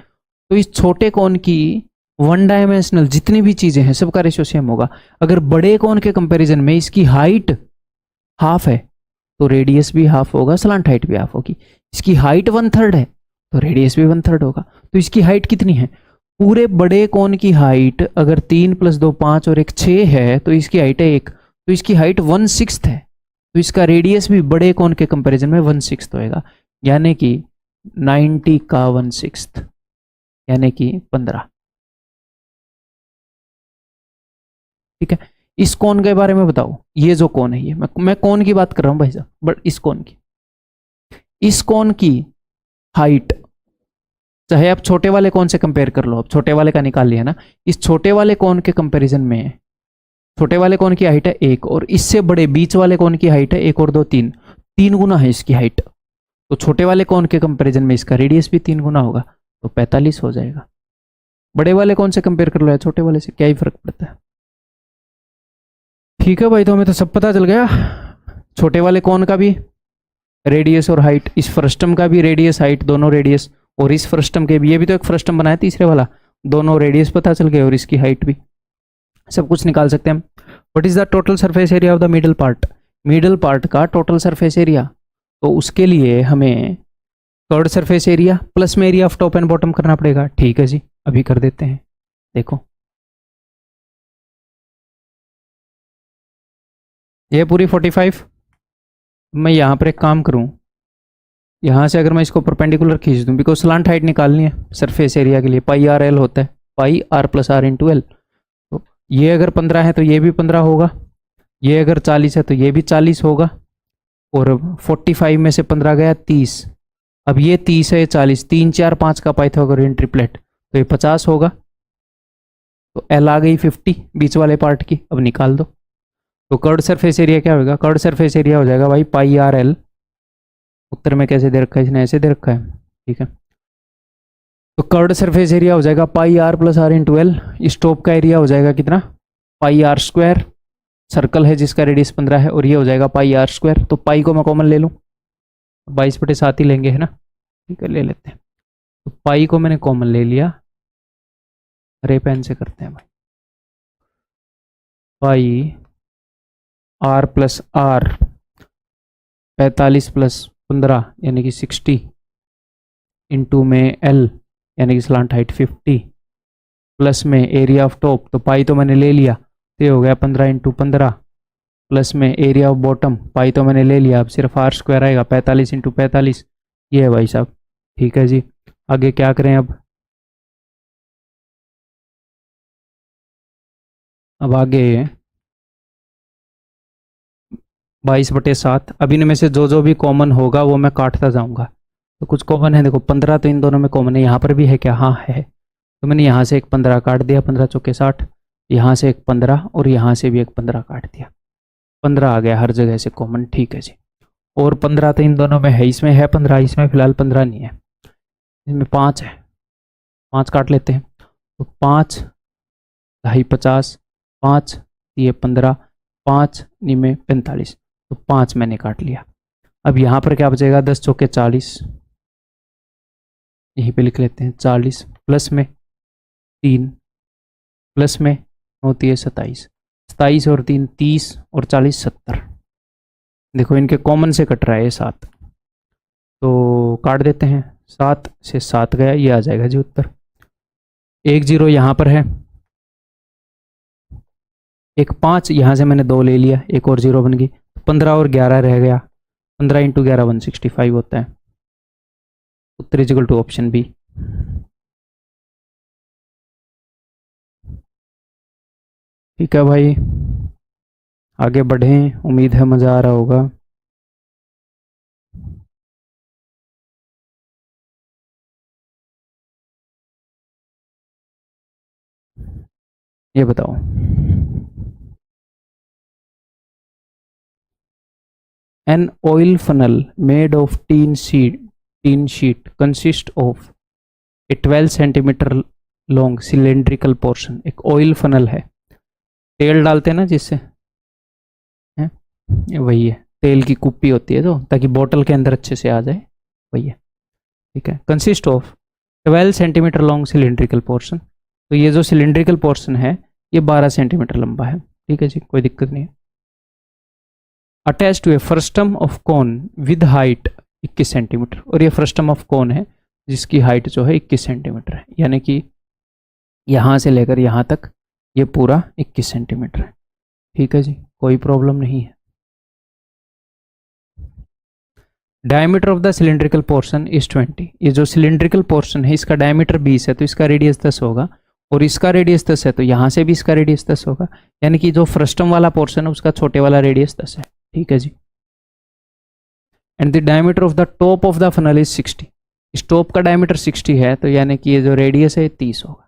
तो इस छोटे कोण की 1 डायमेंशनल जितनी भी चीजें हैं सबका रेशियो सेम होगा। अगर बड़े कोण के कंपैरिजन में इसकी हाइट हाफ है तो रेडियस भी हाफ होगा, स्लांट हाइट भी हाफ होगी। इसकी हाइट 1/3 है तो रेडियस भी 1/3 होगा। तो इसकी हाइट कितनी है, पूरे बड़े कोण की हाइट अगर 3 + 2 5 और 1 6 है तो इसकी हाइट है 1, तो इसकी हाइट 1/6 है, तो इसका रेडियस भी बड़े कोण के कंपैरिजन में 1/6 होएगा, यानी कि 90 का 1/6 यानी कि 15। ठीक है, इस कोण के बारे में बताओ, ये जो कोण है, ये मैं कोण की बात कर रहा हूं भाई साहब, बट इस कोण की, इस कोण की हाइट चाहे आप छोटे वाले कोण से कंपेयर कर लो, अब छोटे वाले का निकाल लिया ना, इस छोटे वाले कोण के कंपैरिजन में छोटे वाले कोण की हाइट है 1 और इससे बड़े बीच वाले कोण की हाइट है 1 और 2 3, 3 गुना है इसकी हाइट। तो छोटे वाले कोण के कंपैरिजन में इसका रेडियस भी 3 गुना होगा, तो 45 हो जाएगा। बड़े वाले कोण से कंपेयर कर लो या छोटे वाले से, क्या ही फर्क पड़ता है। ठीक है भाई, तो हमें तो सब पता चल गया, छोटे वाले कोण का भी रेडियस और हाइट, इस फ्रस्टम का भी रेडियस हाइट दोनों रेडियस, और इस फ्रस्टम के भी, ये भी तो एक फ्रस्टम बनाया तीसरे वाला, दोनों रेडियस पता चल गए और इसकी हाइट भी, सब कुछ निकाल सकते हैं हम। What is the total surface area of the middle part, middle part का टोटल सरफेस एरिया, तो उसके लिए हमें कर्ड सरफेस एरिया प्लस में area of top and bottom करना पड़ेगा। ठीक है जी, अभी कर देते हैं। देखो ये पूरी 45, मैं यहाँ पर एक काम करूँ, यहाँ से अगर मैं इसको परपेंडिकुलर खींच दूँ, बिकॉज स्लांट हाइट निकालनी है सरफेस एरिया के लिए, πr/l होता है, πr+r×l। तो ये अगर 15 है तो ये भी 15 होगा, ये अगर 40 है तो ये भी 40 होगा, और 45 में से 15 गया 30, अब ये 30 है, ये 40, 3 4 5 का पाइथागोरियन ट्रिपलेट, तो ये 50 होगा। तो एल आ गई 50 बीच वाले पार्ट की, अब निकाल दो। तो कर्ड सरफेस एरिया क्या होगा, कर्ड सरफेस एरिया हो जाएगा भाई πr/l, उत्तर में कैसे दे रखा है इसने, ऐसे दे रखा है। ठीक है, तो कर्ड सरफेस एरिया हो जाएगा πr+r×l, इस टॉप का एरिया हो जाएगा कितना, πr², सर्कल है जिसका रेडियस 15 है, और ये हो जाएगा πr²। तो पाई को मैं कॉमन ले लूँ, 22/7 ही लेंगे है ना, ठीक है ले लेते हैं। तो पाई को मैंने कॉमन ले लिया, हरे पेन से करते हैं भाई, पाई r+r 45 + 15 यानी कि 60 इंटू में l यानी कि स्लांट हाइट 50 प्लस में एरिया ऑफ टॉप, तो पाई तो मैंने ले लिया, तो ये हो गया 15 × 15 प्लस में एरिया ऑफ बॉटम, पाई तो मैंने ले लिया, अब सिर्फ r² आएगा, 45 × 45, ये है भाई साहब। ठीक है जी, आगे क्या करें अब आगे 22/7। अब इनमें से जो जो भी कॉमन होगा वो मैं काटता जाऊंगा। तो कुछ कॉमन है, देखो 15 तो इन दोनों में कॉमन है, यहाँ पर भी है क्या, हाँ है। तो मैंने यहाँ से एक 15 काट दिया, 15 चौके 60, यहाँ से एक 15 और यहाँ से भी एक 15 काट दिया, 15 आ गया हर जगह से कॉमन। ठीक है जी। और 15 तो इन दोनों में है, इसमें है 15, इसमें फिलहाल 15 नहीं है, इसमें 5 है, 5 काट लेते हैं। तो 5 ढाई 50, 5 ये 15, 5 में 45, तो 5 मैंने काट लिया। अब यहाँ पर क्या बचेगा, 10 चौके 40, यहीं पे लिख लेते हैं 40, प्लस में 3, प्लस में होती है 27, 27 और 3 30 और 40 70। देखो इनके कॉमन से कट रहा है ये 7, तो काट देते हैं, 7 से 7 गया, ये आ जाएगा जी उत्तर। एक 0 यहाँ पर है, एक 5 यहाँ से मैंने 2 ले लिया, एक और 0 बन गई, 15 और 11 रह गया, 15 इंटू 11 165 होता है। उत्तर is equal to option B. ठीक है भाई, आगे बढ़ें, उम्मीद है मज़ा आ रहा होगा। ये बताओ, an oil funnel made of tin sheet consist of a 12 centimetre long cylindrical portion. एक ऑयल फनल है, तेल डालते हैं ना जिससे, है ये वही है, तेल की कुप्पी होती है तो, ताकि बोतल के अंदर अच्छे से आ जाए, वही है। ठीक है, consist of 12 centimetre long cylindrical portion. तो ये जो सिलेंड्रिकल पोर्शन है ये 12 सेंटीमीटर लंबा है। ठीक है जी, कोई दिक्कत नहीं है। Attach to a frustum of cone with height 21 centimetre, और ये फ्रस्टम ऑफ कोन है जिसकी हाइट जो है 21 सेंटीमीटर है, यानी कि यहाँ से लेकर यहाँ तक ये पूरा 21 सेंटीमीटर है। ठीक है जी, कोई प्रॉब्लम नहीं है। Diameter of the cylindrical portion is 20। ये जो सिलेंड्रिकल पोर्शन है इसका डायमीटर 20 है, तो इसका रेडियस 10 होगा, और इसका रेडियस 10 है तो यहाँ से भी इसका रेडियस 10 होगा, यानी कि जो फ्रस्टम वाला पोर्शन है उसका छोटे वाला रेडियस 10 है। ठीक है जी। And the diameter of the top of the funnel is 60। इस टॉप का डायमीटर 60 है, तो यानी कि ये जो रेडियस है 30 होगा।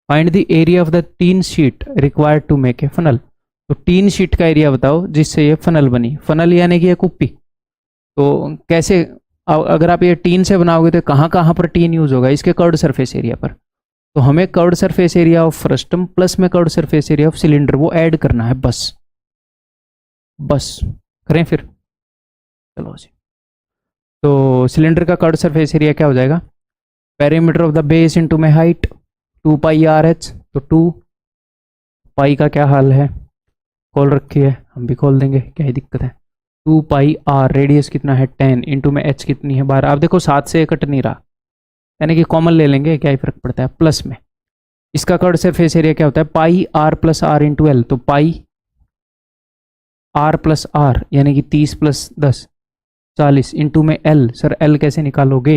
Find the area of the tin sheet required to make a funnel. तो टीन शीट का एरिया बताओ जिससे ये फनल बनी। फनल यानी कि ये कुप्पी, तो कैसे, अगर आप ये टीन से बनाओगे तो कहाँ कहाँ पर टीन यूज होगा, इसके कर्व्ड सरफेस एरिया पर। तो हमें curved surface area of frustum plus में curved surface area of cylinder वो ऐड करना है, बस बस करें फिर। चलो जी, तो सिलेंडर का कर्व्ड सरफेस एरिया क्या हो जाएगा, perimeter of the base into में हाइट 2 पाई आर एच। तो 2 पाई का क्या हाल है, खोल रखी है, हम भी खोल देंगे, क्या ही दिक्कत है। 2 पाई आर, रेडियस कितना है 10, इंटू में एच कितनी है 12। आप देखो 7 से कट नहीं रहा, यानी कि कॉमन ले लेंगे, क्या ही फर्क पड़ता है। प्लस में इसका कर्व्ड सरफेस एरिया क्या होता है, pi r plus are into l. तो पाई आर प्लस आर यानी कि 30 प्लस 10 40 इंटू में एल। सर एल कैसे निकालोगे,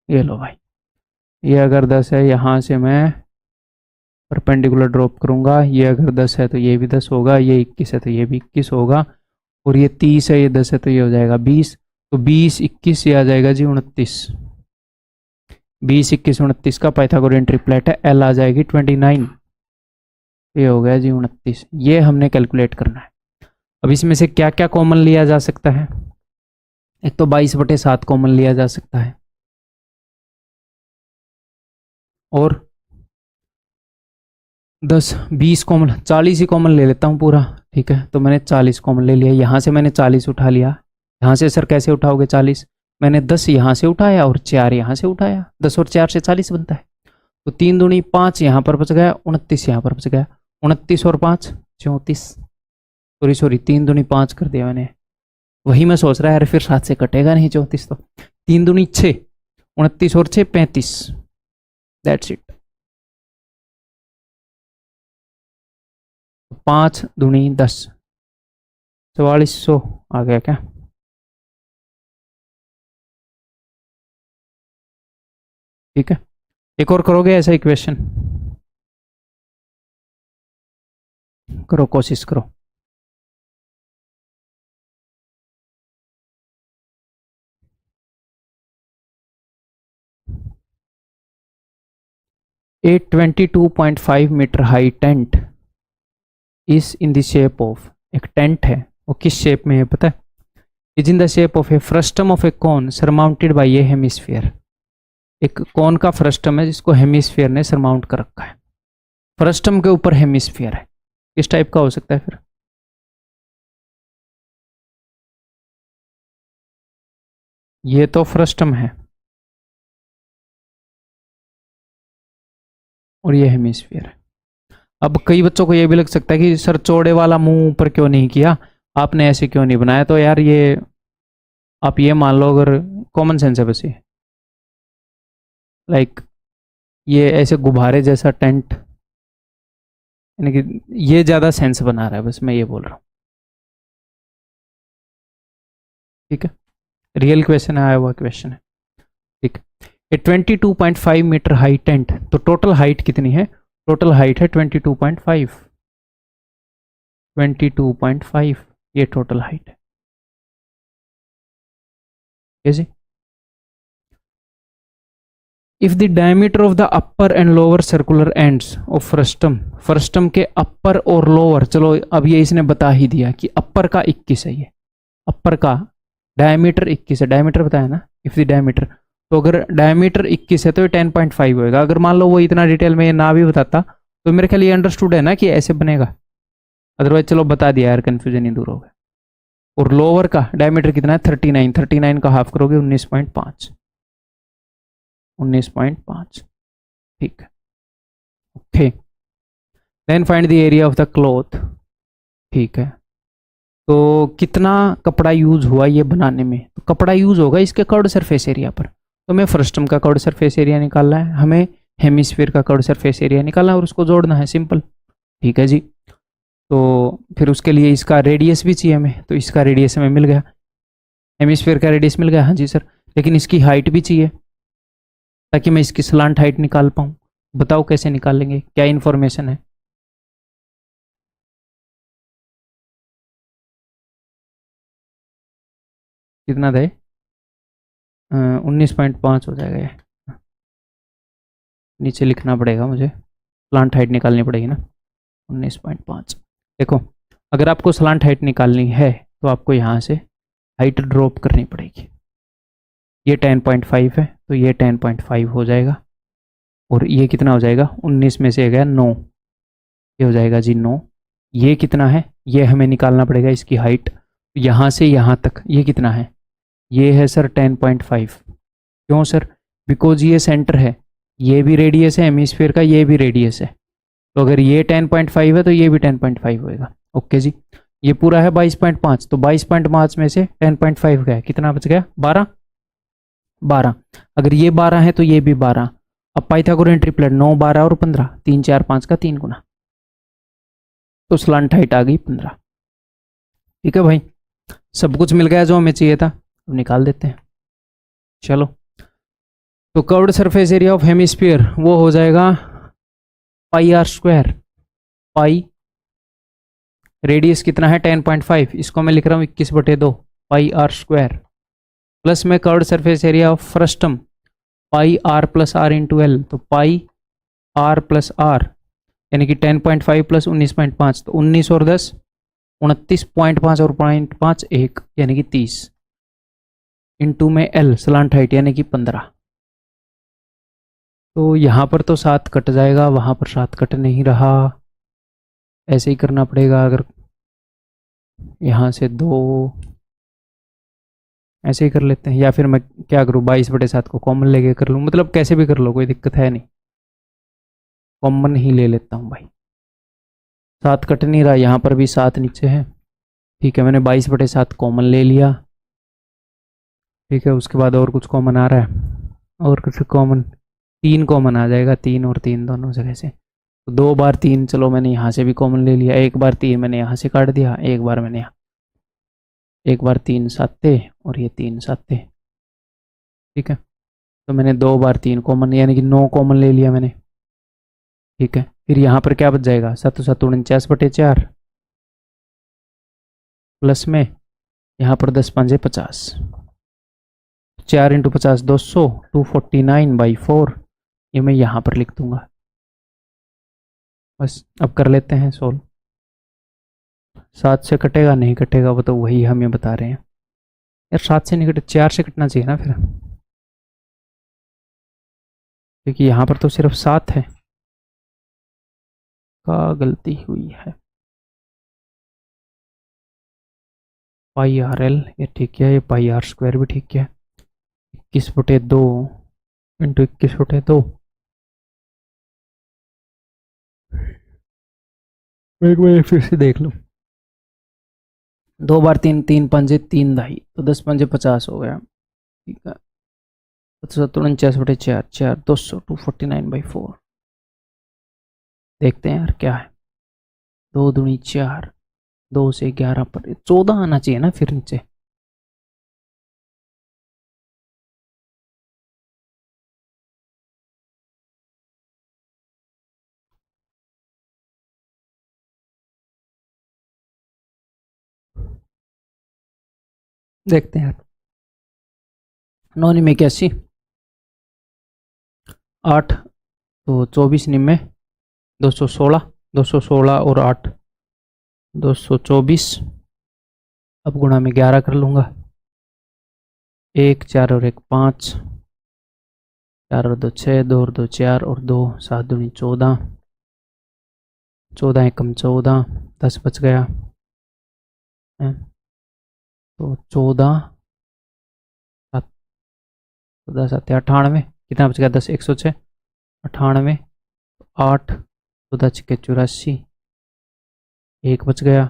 ये लो भाई, ये अगर 10 है यहाँ से मैं परपेंडिकुलर ड्रॉप करूँगा, ये अगर 10 है तो ये भी 10 होगा, ये 21 है तो ये भी 21 होगा, और ये 30 है, ये 10 है तो ये हो जाएगा 20। तो 20 21 ये आ जाएगा जी 29। 20 21 29 का पाइथागोरियन ट्रिपलेट है, एल आ जाएगी 29, ये हो गया जी 29। ये हमने कैलकुलेट करना है। अब इसमें से क्या क्या कॉमन लिया जा सकता है, एक तो 22/7 कॉमन लिया जा सकता है, और 10 20 कॉमन, 40 ही कॉमन ले लेता हूँ पूरा। ठीक है, तो मैंने 40 कॉमन ले लिया, यहाँ से मैंने 40 उठा लिया। यहाँ से सर कैसे उठाओगे 40, मैंने 10 यहाँ से उठाया और 4 यहाँ से उठाया, 10 और 4 से 40 बनता है। तो 3 दूनी 5 यहाँ पर बच गया, 29 यहाँ पर बच गया, 29 और 5 34, सॉरी 3 दूनी 5 कर दिया मैंने, वही मैं सोच रहा है यार, फिर 7 से कटेगा नहीं 34, तो 3 दूनी 6, 29 और 6 35, दैट्स इट। 5 दूनी 10, 4400 आ गया क्या। ठीक है, एक और करोगे ऐसा ही क्वेश्चन, करो कोशिश करो। A 22.5 metre high tent is in the shape of, एक टेंट है वो किस शेप में है पता है? Is in the shape of a frustum of a cone surmounted by a hemisphere. एक कॉन का फ्रस्टम है जिसको हेमिस्फीयर ने सरमाउंट कर रखा है। फ्रस्टम के ऊपर हेमिस्फीयर है, किस टाइप का हो सकता है फिर? ये तो फ्रस्टम है और ये हेमिस्फीयर है। अब कई बच्चों को ये भी लग सकता है कि सर चौड़े वाला मुंह ऊपर क्यों नहीं किया, आपने ऐसे क्यों नहीं बनाया? तो यार ये आप ये मान लो, अगर कॉमन सेंस है बस ये, लाइक ये ऐसे गुब्बारे जैसा टेंट, यानी कि ये ज़्यादा सेंस बना रहा है, बस मैं ये बोल रहा हूँ। ठीक है, रियल क्वेश्चन आया हुआ क्वेश्चन है। ठीक है, ये 22.5 मीटर हाई टेंट, तो टोटल हाइट कितनी है? टोटल हाइट है 22.5, 22.5 ये टोटल हाइट है। जी, if the diameter of the upper and lower circular ends of frustum, frustum के अपर और लोअर, चलो अब ये इसने बता ही दिया कि अपर का 21 है, ये अपर का डायमीटर 21 है, डायमीटर बताया ना, इफ द डायमीटर, तो अगर डायमीटर 21 है तो ये 10.5 होएगा। अगर मान लो वो इतना डिटेल में ये ना भी बताता तो मेरे ख्याल ये अंडरस्टूड है ना कि ऐसे बनेगा, अदरवाइज चलो बता दिया यार, कन्फ्यूजन ही दूर हो गया। और लोअर का डायमीटर कितना है? 39, 39 का हाफ करोगे 19.5, 19.5। ठीक है, okay. Then find the area of the cloth. ठीक है, तो कितना कपड़ा यूज हुआ ये बनाने में? तो कपड़ा यूज होगा इसके कर्व्ड सरफेस एरिया पर, तो हमें फ्रस्टम का कर्व्ड सरफेस एरिया निकालना है, हमें हेमिस्फीयर का कर्व्ड सरफेस एरिया निकालना है और उसको जोड़ना है, सिंपल। ठीक है जी, तो फिर उसके लिए इसका रेडियस भी चाहिए हमें, तो इसका रेडियस हमें मिल गया, हेमिस्फीयर का रेडियस मिल गया, हाँ जी सर, लेकिन इसकी हाइट भी चाहिए ताकि मैं इसकी स्लांट हाइट निकाल पाऊँ। बताओ कैसे निकालेंगे, क्या इन्फॉर्मेशन है? कितना दे? 19.5 हो जाएगा ये, नीचे लिखना पड़ेगा मुझे, स्लांट हाइट निकालनी पड़ेगी ना, 19.5। देखो, अगर आपको स्लांट हाइट निकालनी है तो आपको यहाँ से हाइट ड्रॉप करनी पड़ेगी। ये 10.5 है तो ये 10.5 हो जाएगा, और ये कितना हो जाएगा? 19 में से गया 9, ये हो जाएगा जी 9। ये कितना है? ये हमें निकालना पड़ेगा इसकी हाइट, यहाँ से यहाँ तक ये कितना है? ये है सर 10.5। क्यों सर? बिकॉज ये सेंटर है, ये भी रेडियस है हेमिस्फीयर का, ये भी रेडियस है, तो अगर ये 10.5 है तो ये भी 10.5 होएगा। ओके जी, ये पूरा है 22.5, तो 22.5 में से 10.5 गया, कितना बच गया? 12, 12। अगर ये 12 है तो ये भी 12। अब पाइथागोरन ट्रिपलेट 9, 12 और 15, 3, 4, 5 का 3 गुना, तो स्लांट हाइट आ गई 15। ठीक है भाई, सब कुछ मिल गया जो हमें चाहिए था, अब निकाल देते हैं। चलो, तो curved surface area of hemisphere वो हो जाएगा pi r square, pi radius कितना है? 10.5, इसको मैं लिख रहा हूँ 21/2 पाई आर स्क्वायर, प्लस में curved surface area of frustum pi r plus are into l, तो पाई आर प्लस आर, यानी कि 10.5 प्लस 19.5, तो 19 और 10 29.5 और 0.5 1, यानी कि 30 इंटू में एल स्लांट हाइट यानी कि 15। तो यहाँ पर तो 7 कट जाएगा, वहाँ पर 7 कट नहीं रहा, ऐसे ही करना पड़ेगा। अगर यहाँ से 2 ऐसे ही कर लेते हैं, या फिर मैं क्या करूँ 22/7 को कॉमन लेके कर लूँ, मतलब कैसे भी कर लो, कोई दिक्कत है नहीं, कॉमन ही ले लेता हूँ भाई। 7 कट नहीं रहा, यहाँ पर भी 7 नीचे है। ठीक है, मैंने 22/7 कॉमन ले लिया। ठीक है, उसके बाद और कुछ कॉमन आ रहा है, और कुछ कॉमन, 3 कॉमन आ जाएगा, 3 और 3 दोनों जगह से, तो 2 बार 3, चलो मैंने यहाँ से भी कॉमन ले लिया, 1 बार 3 मैंने यहाँ से काट दिया, 1 बार मैंने यहाँ, 1 बार 3 7 थे और ये 3 7 थे। ठीक है, तो मैंने 2 बार 3 कॉमन, यानी कि 9 कॉमन ले लिया मैंने। ठीक है, फिर यहाँ पर क्या बच जाएगा? 7 7 49/4, प्लस में यहाँ पर 10 5 50, 4 × 50 200, 249/4, ये मैं यहाँ पर लिख दूंगा। बस अब कर लेते हैं सोल्व। 7 से कटेगा नहीं कटेगा, वो तो वही हमें बता रहे हैं यार। 7 से नहीं कटे, 4 से कटना चाहिए ना फिर, क्योंकि यहाँ पर तो सिर्फ 7 है। का गलती हुई है। पाई आर एल ये ठीक है, ये पाई आर स्क्वायर भी ठीक है। 21/2 इंटू 21/2। एक बार फिर से देख लो। 2 बार 3, 3 पंजे 3 दाई, तो 10 पंजे 50 हो गया। ठीक है, 49/4, 4 200, 249/4। देखते हैं यार क्या है। 2 दूनी 4, 2 से 11 पर 14 आना चाहिए ना फिर नीचे। देखते हैं यार। 9 निमे 81, 8 तो 24 निमे 216, 216 और 8 224। अब गुणा में 11 कर लूँगा। 1 4 और 1 5, 4 और 2 6, 2 और 2 4 और 2 7 दूनी 14, 14 एकम 14, 10 बच गया है। तो 14 7, 14 7 98, कितना बच गया 10 106, 98, 8 14 6 84, 1 बच गया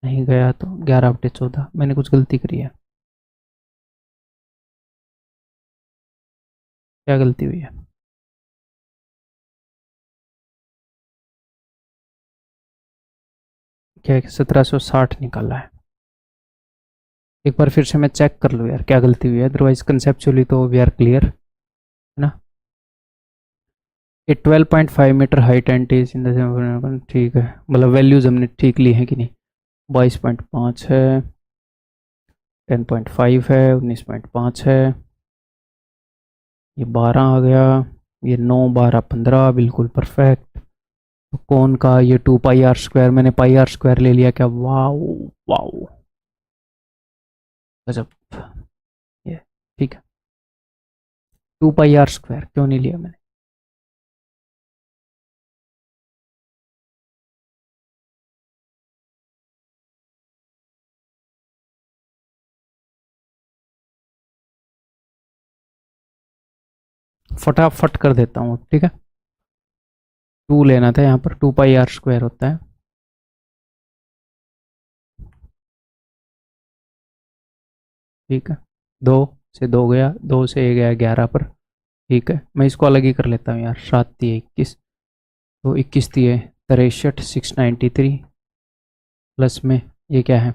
नहीं गया, तो 11/14। मैंने कुछ गलती करी है, क्या गलती हुई है? क्या 1760 निकाला है। एक बार फिर से मैं चेक कर लूँ यार क्या गलती हुई है, अदरवाइज कंसेप्चुअली तो वी आर क्लियर है ना। ये 12.5 मीटर हाइट एंड टीज इन द, ठीक है, मतलब वैल्यूज हमने ठीक ली है कि नहीं। 22.5 है, 10.5 है, 19.5 है, ये 12 आ गया, ये 9 12 15 बिल्कुल परफेक्ट। तो कौन का ये 2 पाई आर स्क्वायर, मैंने पाई आर स्क्वायर ले लिया क्या? वाओ वाओ गजब। ये ठीक है, 2 पाई आर स्क्वायर क्यों नहीं लिया मैंने? फटाफट कर देता हूँ, ठीक है। 2 लेना था यहाँ पर, 2 पाई आर स्क्वायर होता है। ठीक है, 2 से 2 गया, 2 से 1 गया 11 पर। ठीक है, मैं इसको अलग ही कर लेता हूँ यार। 7 दिए 21, तो 21 दिए 63, 693 प्लस में ये क्या है,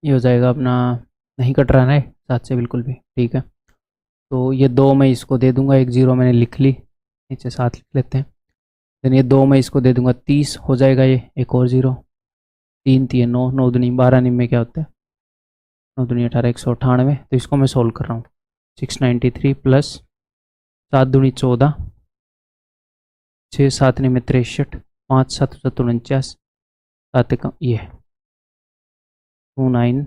ये हो जाएगा अपना, नहीं कट रहा है 7 से बिल्कुल भी। ठीक है, तो ये 2 मैं इसको दे दूंगा, एक जीरो मैंने लिख ली, नीचे 7 लिख लेते हैं। देन ये 2 मैं इसको दे दूंगा, 30 हो जाएगा ये, एक और जीरो। 3 3 9, 9 दूनी 12 निम में क्या होता है, 9 दूनी 18, 198। तो इसको मैं सोल्व कर रहा हूँ। 693 प्लस 7 दूनी 14, 6 7 निम 63, 5 7 49, 7 का ये 29।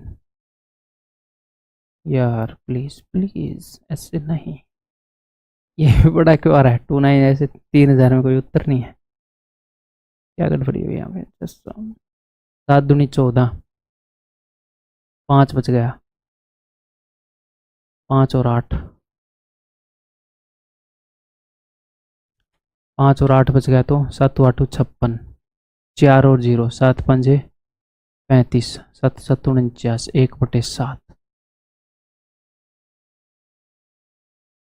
यार प्लीज़ प्लीज़ ऐसे नहीं, ये बड़ा क्यों आ रहा है 29? ऐसे 3000 में कोई उत्तर नहीं है, क्या गड़बड़ी हुई यहाँ पे? 7 दूनी 14, 5 बच गया, 5 और 8, 5 और 8 बच गया, तो 7 8 56, 4 और 0, 7 पंजे 35, 7 7 49, 1/7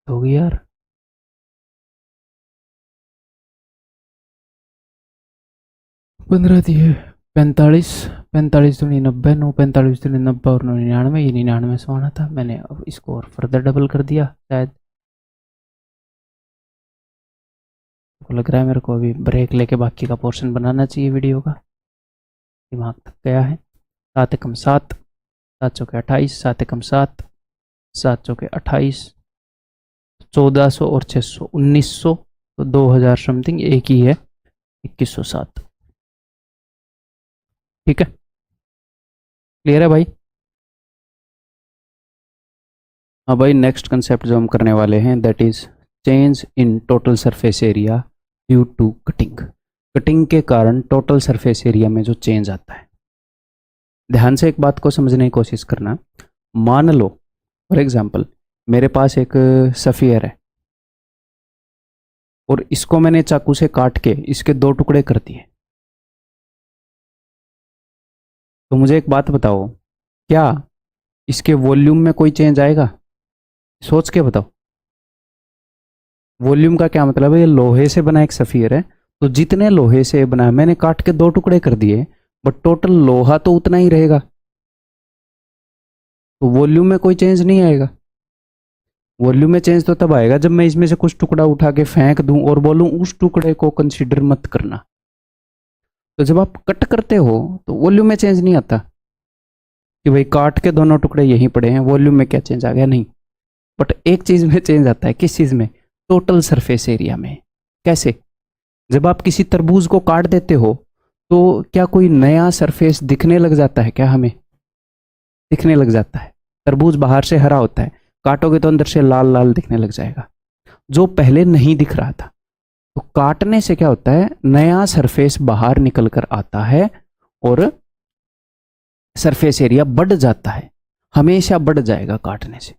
होगी यार। 15 दिए 45, 45 दूनी 90, 9 45 दूनी 90 और 99, ये 99 से आना था। मैंने अब इसको और फर्दर डबल कर दिया शायद, को लग रहा है मेरे को अभी ब्रेक लेके बाकी का पोर्शन बनाना चाहिए वीडियो का, दिमाग थक गया है। 7 एकम 7, 7 चौके 28, 7 एकम 7, 7 चौके 28, 1400 और 600 1900, तो 2000 समथिंग एक ही है, 2107। ठीक है, क्लियर है भाई? हाँ भाई, नेक्स्ट कंसेप्ट जो हम करने वाले हैं that is change in total surface area due to cutting. Cutting के कारण टोटल सरफेस एरिया में जो चेंज आता है, ध्यान से एक बात को समझने की कोशिश करना। मान लो फॉर एग्जांपल मेरे पास एक सफियर है और इसको मैंने चाकू से काट के इसके दो टुकड़े कर दिए, तो मुझे एक बात बताओ, क्या इसके वॉल्यूम में कोई चेंज आएगा? सोच के बताओ। वॉल्यूम का क्या मतलब है? ये लोहे से बना एक सफियर है, तो जितने लोहे से बना है मैंने काट के दो टुकड़े कर दिए, बट टोटल लोहा तो उतना ही रहेगा, तो वॉल्यूम में कोई चेंज नहीं आएगा। वॉल्यूम में चेंज तो तब आएगा जब मैं इसमें से कुछ टुकड़ा उठा के फेंक दूं और बोलूं उस टुकड़े को कंसीडर मत करना। तो जब आप कट करते हो तो वॉल्यूम में चेंज नहीं आता कि भाई काट के दोनों टुकड़े यहीं पड़े हैं, वॉल्यूम में क्या चेंज आ गया, नहीं। बट एक चीज में चेंज आता है। किस चीज में? टोटल सरफेस एरिया में। कैसे? जब आप किसी तरबूज को काट देते हो तो क्या कोई नया सरफेस दिखने लग जाता है? क्या हमें दिखने लग जाता है? तरबूज बाहर से हरा होता है, काटोगे तो अंदर से लाल लाल दिखने लग जाएगा, जो पहले नहीं दिख रहा था। तो काटने से क्या होता है? नया सरफेस बाहर निकल कर आता है और सरफेस एरिया बढ़ जाता है, हमेशा बढ़ जाएगा काटने से।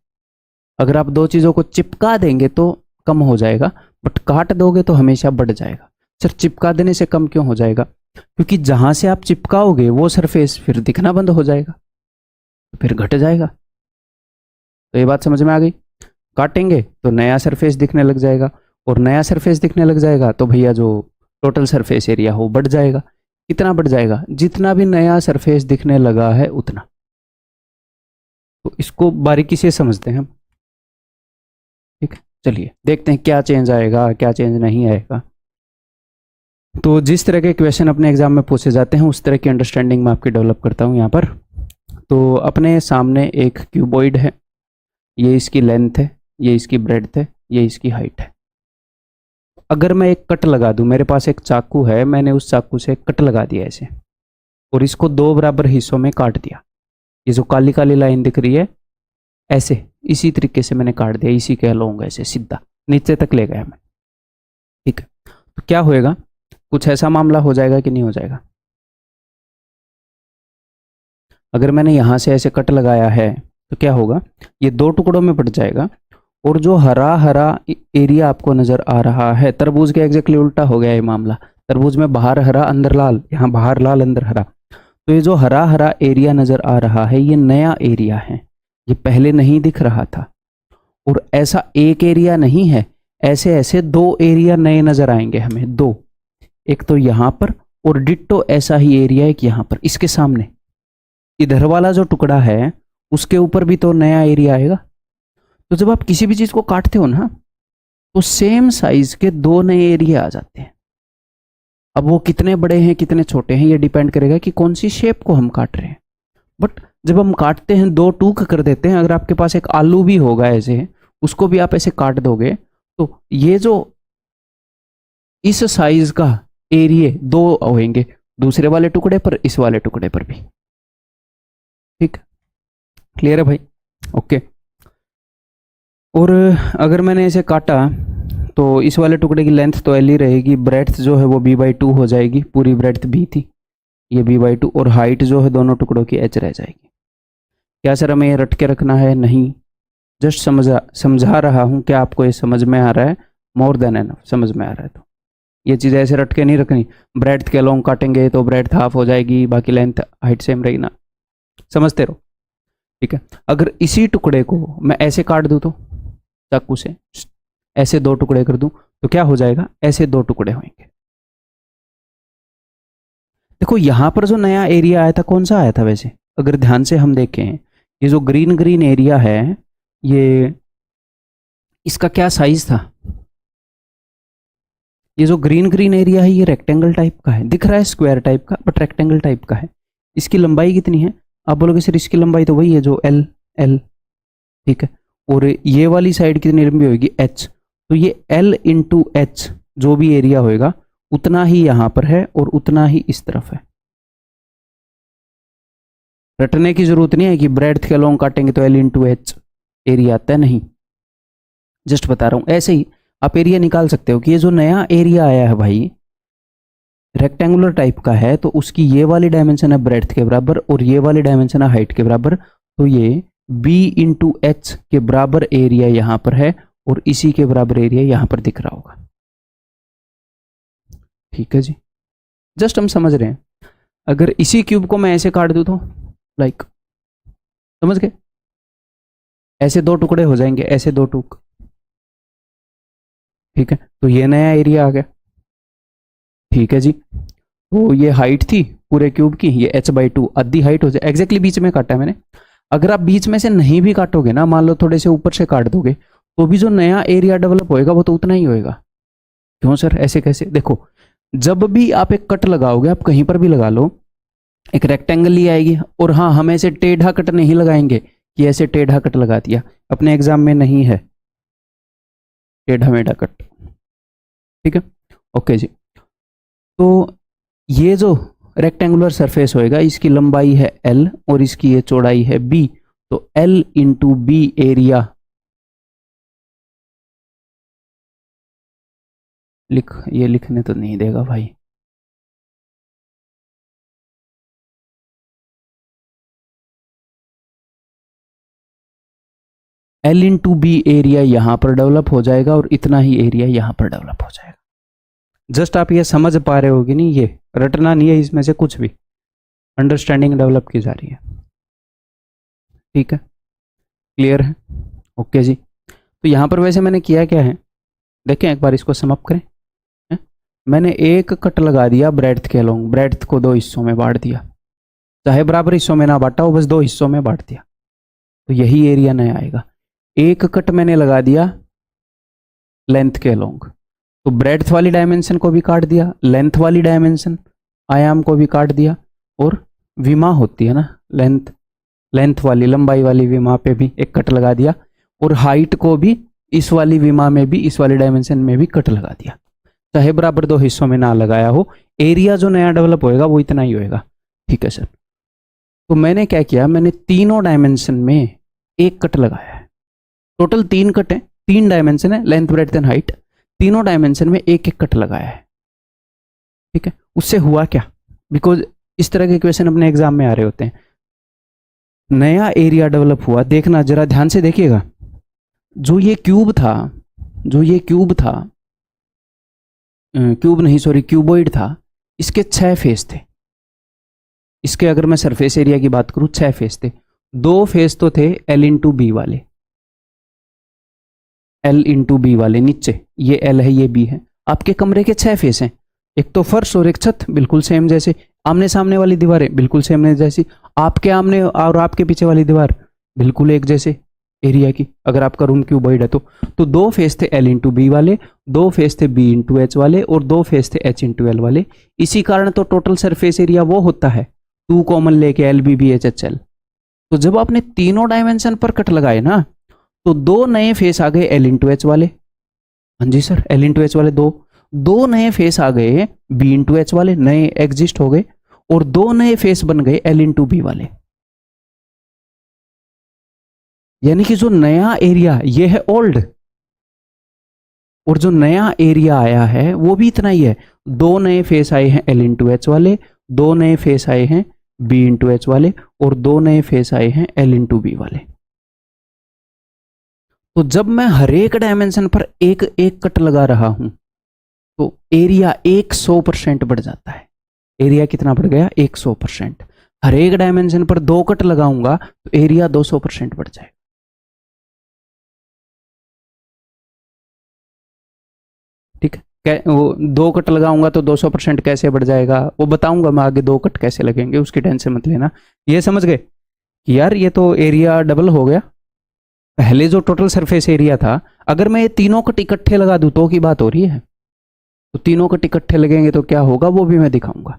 अगर आप दो चीजों को चिपका देंगे तो कम हो जाएगा, बट काट दोगे तो हमेशा बढ़ जाएगा। सर चिपका देने से कम क्यों हो जाएगा? क्योंकि जहां से आप चिपकाओगे वो सरफेस फिर दिखना बंद हो जाएगा, फिर घट जाएगा। तो ये बात समझ में आ गई? काटेंगे तो नया सरफेस दिखने लग जाएगा, और नया सरफेस दिखने लग जाएगा तो भैया जो टोटल सरफेस एरिया हो बढ़ जाएगा। कितना बढ़ जाएगा? जितना भी नया सरफेस दिखने लगा है उतना। तो इसको बारीकी से समझते हैं हम। ठीक है, चलिए देखते हैं क्या चेंज आएगा, क्या चेंज नहीं आएगा। तो जिस तरह के क्वेश्चन अपने एग्जाम में पूछे जाते हैं उस तरह की अंडरस्टैंडिंग मैं आपकी डेवलप करता हूँ यहाँ पर। तो अपने सामने एक क्यूबॉइड है, ये इसकी लेंथ है, ये इसकी ब्रेड्थ है, ये इसकी हाइट है। अगर मैं एक कट लगा दूं, मेरे पास एक चाकू है, मैंने उस चाकू से कट लगा दिया ऐसे, और इसको दो बराबर हिस्सों में काट दिया। ये जो काली काली लाइन दिख रही है ऐसे, इसी तरीके से मैंने काट दिया, इसी के अलोंग ऐसे सीधा नीचे तक ले गया मैं। ठीक है, तो क्या होएगा? कुछ ऐसा मामला हो जाएगा कि नहीं हो जाएगा? अगर मैंने यहां से ऐसे कट लगाया है तो क्या होगा? ये दो टुकड़ों में बढ़ जाएगा, और जो हरा हरा एरिया आपको नजर आ रहा है, तरबूज के एग्जैक्टली उल्टा हो गया ये मामला। तरबूज में बाहर हरा अंदर लाल, यहाँ बाहर लाल अंदर हरा। तो ये जो हरा हरा एरिया नजर आ रहा है ये नया एरिया है, ये पहले नहीं दिख रहा था। और ऐसा एक एरिया नहीं है, ऐसे ऐसे दो एरिया नए नजर आएंगे हमें, दो। एक तो यहाँ पर, और डिट्टो ऐसा ही एरिया एक यहाँ पर, इसके सामने इधर वाला जो टुकड़ा है उसके ऊपर भी तो नया एरिया आएगा। तो जब आप किसी भी चीज को काटते हो ना, तो सेम साइज के दो नए एरिया आ जाते हैं। अब वो कितने बड़े हैं कितने छोटे हैं ये डिपेंड करेगा कि कौन सी शेप को हम काट रहे हैं। बट जब हम काटते हैं दो टूक कर देते हैं। अगर आपके पास एक आलू भी होगा ऐसे, उसको भी आप ऐसे काट दोगे, तो ये जो इस साइज का एरिया दो होंगे, दूसरे वाले टुकड़े पर, इस वाले टुकड़े पर भी। ठीक, क्लियर है भाई? ओके। और अगर मैंने इसे काटा तो इस वाले टुकड़े की लेंथ तो एल ही रहेगी, ब्रेड्थ जो है वो b/2 हो जाएगी, पूरी ब्रेड्थ b थी, ये b/2, और हाइट जो है दोनों टुकड़ों की h रह जाएगी। क्या सर हमें ये रट के रखना है? नहीं, जस्ट समझा रहा हूँ। क्या आपको ये समझ में आ रहा है? मोर देन एनफ, समझ में आ रहा है तो ये चीज़ ऐसे रट के नहीं रखनी। ब्रेड्थ के अलोंग काटेंगे तो ब्रेड्थ हाफ हो जाएगी, बाकी लेंथ हाइट सेम रहेगी ना, समझते रहो। ठीक है, अगर इसी टुकड़े को मैं ऐसे काट दूँ तो चाकू से ऐसे दो टुकड़े कर दूं तो क्या हो जाएगा? ऐसे दो टुकड़े होंगे। देखो यहां पर जो नया एरिया आया था कौन सा आया था वैसे? अगर ध्यान से हम देखें, ये जो ग्रीन ग्रीन एरिया है, ये इसका क्या साइज था? ये जो ग्रीन ग्रीन एरिया है ये रेक्टेंगल टाइप का है, दिख रहा है स्क्वायर टाइप का, बट रेक्टेंगल टाइप का है। इसकी लंबाई कितनी है? आप बोलोगे सर इसकी लंबाई तो वही है जो एल एल। ठीक है, और ये वाली साइड कितनी लंबी होगी? एच। तो ये L इंटू एच जो भी एरिया होएगा उतना ही यहां पर है और उतना ही इस तरफ है। रटने की जरूरत नहीं है कि ब्रेड्थ के लॉन्ग काटेंगे तो L इंटू एच एरिया आता है, नहीं, जस्ट बता रहा हूं। ऐसे ही आप एरिया निकाल सकते हो कि ये जो नया एरिया आया है भाई रेक्टेंगुलर टाइप का है, तो उसकी ये वाली डायमेंशन है ब्रेड्थ के बराबर और ये वाली डायमेंशन है हाइट के बराबर, तो ये b इंटू एच के बराबर एरिया यहां पर है और इसी के बराबर एरिया यहां पर दिख रहा होगा। ठीक है जी, जस्ट हम समझ रहे हैं। अगर इसी क्यूब को मैं ऐसे काट दूं तो लाइक, समझ गए, ऐसे दो टुकड़े हो जाएंगे, ऐसे दो टुक, ठीक है, तो ये नया एरिया आ गया। ठीक है जी, तो ये हाइट थी पूरे क्यूब की, ये h/2 आधी हाइट हो जाए, एग्जैक्टली बीच में काटा है मैंने। अगर आप बीच में से नहीं भी काटोगे ना, मान लो थोड़े से ऊपर से काट दोगे, तो भी जो नया एरिया डेवलप होएगा वो तो उतना ही होएगा। क्यों सर, ऐसे कैसे? देखो, जब भी आप एक कट लगाओगे, आप कहीं पर भी लगा लो, एक रेक्टेंगल ही आएगी। और हाँ, हम ऐसे टेढ़ा कट नहीं लगाएंगे कि ऐसे टेढ़ा कट लगा दिया, अपने एग्जाम में नहीं है टेढ़ा मेढ़ा कट। ठीक है, ओके जी। तो ये जो रेक्टेंगुलर सरफेस होएगा, इसकी लंबाई है L और इसकी ये चौड़ाई है B, तो L इंटू बी एरिया ये लिखने तो नहीं देगा भाई, L इंटू बी एरिया यहां पर डेवलप हो जाएगा और इतना ही एरिया यहां पर डेवलप हो जाएगा। जस्ट आप ये समझ पा रहे होगे नहीं, ये रटना नहीं है इसमें से कुछ भी, अंडरस्टैंडिंग डेवलप की जा रही है। ठीक है, क्लियर है, ओके जी। तो यहां पर वैसे मैंने किया क्या है, देखें एक बार इसको समअप करें। मैंने एक कट लगा दिया ब्रेड्थ के अलोंग, ब्रेड्थ को दो हिस्सों में बांट दिया, चाहे बराबर हिस्सों में ना बांटा हो, बस दो हिस्सों में बांट दिया, तो यही एरिया नया आएगा। एक कट मैंने लगा दिया लेंथ के अलोंग, तो ब्रेड्थ वाली डायमेंशन को भी काट दिया, लेंथ वाली डायमेंशन आयाम को भी काट दिया, और विमा होती है ना लेंथ वाली, लंबाई वाली विमा पे भी एक कट लगा दिया, और हाइट को भी इस वाली विमा में भी, इस वाली डायमेंशन में भी कट लगा दिया। चाहे बराबर दो हिस्सों में ना लगाया हो, एरिया जो नया डेवलप होएगा वो इतना ही होएगा। ठीक है सर, तो मैंने क्या किया, मैंने तीनों डायमेंशन में एक कट लगाया है। टोटल 3 कट है, 3 डायमेंशन है, लेंथ ब्रेड्थ एंड हाइट, तीनों डायमेंशन में एक एक कट लगाया है। ठीक है, उससे हुआ क्या, बिकॉज इस तरह के क्वेश्चन अपने एग्जाम में आ रहे होते हैं। नया एरिया डेवलप हुआ, देखना जरा ध्यान से देखिएगा, जो ये क्यूब था, क्यूब नहीं सॉरी क्यूबॉइड था, इसके 6 फेस थे। इसके अगर मैं सरफेस एरिया की बात करूं, 6 फेस थे। 2 फेस तो थे L इंटू बी वाले, L इंटू बी वाले नीचे, ये L है ये B है। आपके कमरे के 6 फेस हैं, एक तो फर्श और एक छत बिल्कुल सेम जैसे, आमने सामने वाली दीवारें बिल्कुल सेम जैसी, आपके आमने और आपके पीछे वाली दीवार बिल्कुल एक जैसे एरिया की, अगर आपका रूम क्यूबॉइड है तो 2 फेस थे L इंटू बी वाले, 2 फेस थे B इंटू एच वाले, और 2 फेस थे H इंटू एल वाले। इसी कारण तो टोटल सरफेस एरिया वो होता है 2 कॉमन लेके L B B H H L। तो जब आपने तीनों डायमेंशन पर कट लगाए ना, तो 2 नए फेस आ गए L इंटू एच वाले, हाँ जी सर, L इंटू एच वाले, 2 नए फेस आ गए B इंटू एच वाले, नए एग्जिस्ट हो गए, और 2 नए फेस बन गए L इंटू बी वाले। यानी कि जो नया एरिया ये है ओल्ड, और जो नया एरिया आया है वो भी इतना ही है। 2 नए फेस आए हैं L इंटू एच वाले, 2 नए फेस आए हैं B इंटू एच वाले, और 2 नए फेस आए हैं L इंटू बी वाले। तो जब मैं हर एक डायमेंशन पर एक एक कट लगा रहा हूं, तो एरिया 100% बढ़ जाता है। एरिया कितना बढ़ गया, 100%। हर एक डायमेंशन पर 2 कट लगाऊंगा तो एरिया 200% बढ़ जाएगा। ठीक है, वो 2 कट लगाऊंगा तो 200% कैसे बढ़ जाएगा वो बताऊंगा मैं आगे, 2 कट कैसे लगेंगे उसकी टेंशन मत लेना। ये समझ गए कि यार ये तो एरिया डबल हो गया। पहले जो टोटल सरफेस एरिया था, अगर मैं ये तीनों कट इकट्ठे लगा दूं तो की बात हो रही है, तो तीनों कट इकट्ठे लगेंगे तो क्या होगा वो भी मैं दिखाऊंगा।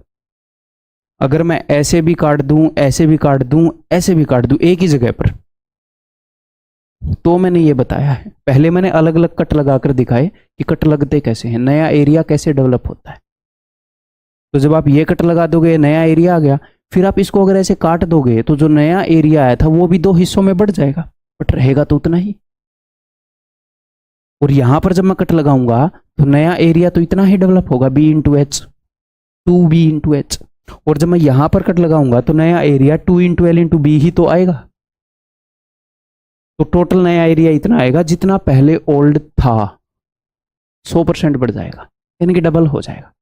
अगर मैं ऐसे भी काट दूं, ऐसे भी काट दूं, ऐसे भी काट दूं एक ही जगह पर, तो मैंने ये बताया है। पहले मैंने अलग अलग कट लगाकर दिखाए कि कट लगते कैसे हैं, नया एरिया कैसे डेवलप होता है। तो जब आप ये कट लगा दोगे नया एरिया आ गया, फिर आप इसको अगर ऐसे काट दोगे तो जो नया एरिया आया था वो भी दो हिस्सों में बढ़ जाएगा, बट रहेगा तो उतना ही। और यहां पर जब मैं कट लगाऊंगा तो नया एरिया तो इतना ही डेवलप होगा, b into h, two b into h. और जब मैं यहां पर कट लगाऊंगा तो नया area two into l into b ही तो आएगा। तो टोटल नया एरिया इतना आएगा जितना पहले ओल्ड था, 100% बढ़ जाएगा, यानी कि डबल हो जाएगा।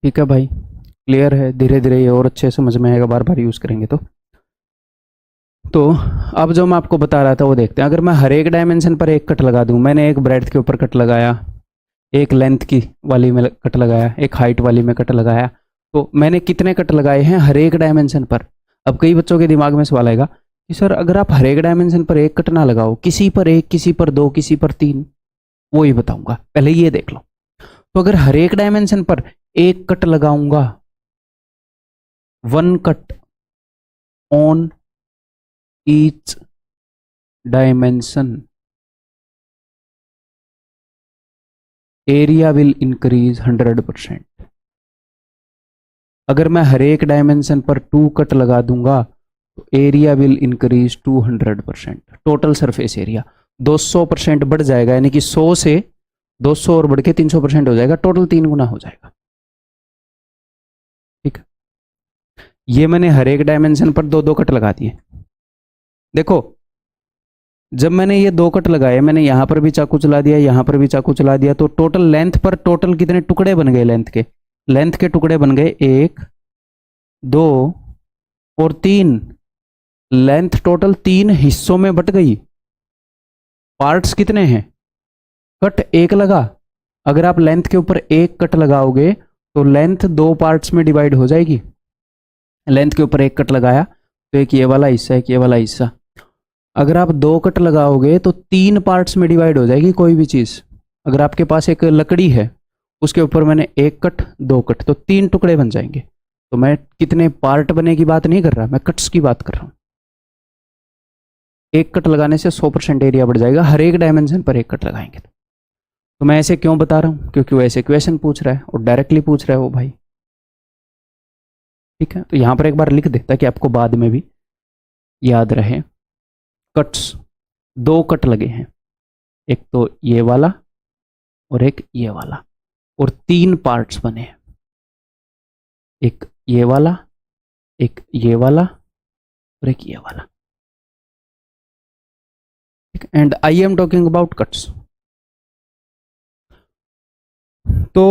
ठीक है भाई, क्लियर है? धीरे धीरे ये और अच्छे समझ में आएगा बार बार यूज करेंगे तो अब जो मैं आपको बता रहा था वो देखते हैं। अगर मैं हर एक डायमेंशन पर एक कट लगा दूं, मैंने एक ब्रेड्थ के ऊपर कट लगाया, एक लेंथ की वाली में कट लगाया, एक हाइट वाली में कट लगाया, तो मैंने कितने कट लगाए हैं हर एक डायमेंशन पर। अब कई बच्चों के दिमाग में सवाल आएगा कि सर अगर आप हर एक डायमेंशन पर एक कट ना लगाओ, किसी पर एक, किसी पर दो, किसी पर तीन, वो ही बताऊंगा, पहले ये देख लो। तो अगर हर एक डायमेंशन पर एक कट लगाऊंगा, one cut on each dimension, area will increase 100%। अगर मैं हर एक डायमेंशन पर टू कट लगा दूंगा तो area will increase 200%। Total surface area 200% बढ़ जाएगा, यानी कि 100 से 200 और बढ़ के 300% हो जाएगा, टोटल 3 गुना हो जाएगा। ठीक है, ये मैंने हर एक डायमेंशन पर दो दो कट लगा दिए। देखो जब मैंने ये दो कट लगाए, मैंने यहां पर भी चाकू चला दिया, यहां पर भी चाकू चला दिया, तो टोटल लेंथ पर टोटल कितने टुकड़े बन गए? लेंथ के टुकड़े बन गए 1, 2 और 3। लेंथ टोटल 3 हिस्सों में बट गई। पार्ट्स कितने हैं? कट एक लगा, अगर आप लेंथ के ऊपर एक कट लगाओगे तो लेंथ दो पार्ट्स में डिवाइड हो जाएगी। लेंथ के ऊपर एक कट लगाया तो एक ये वाला हिस्सा, एक ये वाला हिस्सा। अगर आप दो कट लगाओगे तो 3 पार्ट्स में डिवाइड हो जाएगी कोई भी चीज। अगर आपके पास एक लकड़ी है, उसके ऊपर मैंने एक कट, दो कट, तो 3 टुकड़े बन जाएंगे। तो मैं कितने पार्ट बने की बात नहीं कर रहा, मैं कट्स की बात कर रहा हूं। एक कट लगाने से 100% एरिया बढ़ जाएगा, हर एक डायमेंशन पर एक कट लगाएंगे तो मैं ऐसे क्यों बता रहा हूं? क्योंकि वो ऐसे क्वेश्चन पूछ रहा है और डायरेक्टली पूछ रहा है वो भाई। ठीक है, तो यहां पर एक बार लिख देता कि आपको बाद में भी याद रहे। कट्स, दो कट लगे हैं, एक तो ये वाला और एक ये वाला, और 3 पार्ट्स बने हैं, एक ये वाला, एक ये वाला और एक ये वाला। And I am talking about cuts. तो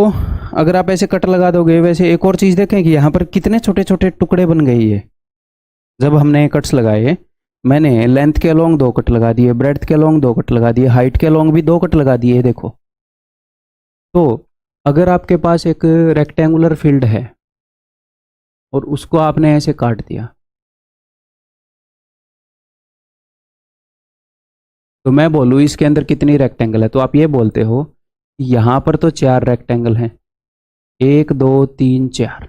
अगर आप ऐसे कट लगा दोगे, वैसे एक और चीज देखें कि यहां पर कितने छोटे छोटे टुकड़े बन गए। ये जब हमने कट्स लगाए, मैंने लेंथ के अलोंग दो कट लगा दिए, ब्रेड्थ के अलोंग दो कट लगा दिए, हाइट के अलोंग भी दो कट लगा दिए। देखो, तो अगर आपके पास एक रेक्टेंगुलर फील्ड है और उसको आपने ऐसे काट दिया, तो मैं बोलूँ इसके अंदर कितनी रेक्टेंगल है, तो आप ये बोलते हो यहां पर तो 4 रेक्टेंगल हैं, 1 2 3 4,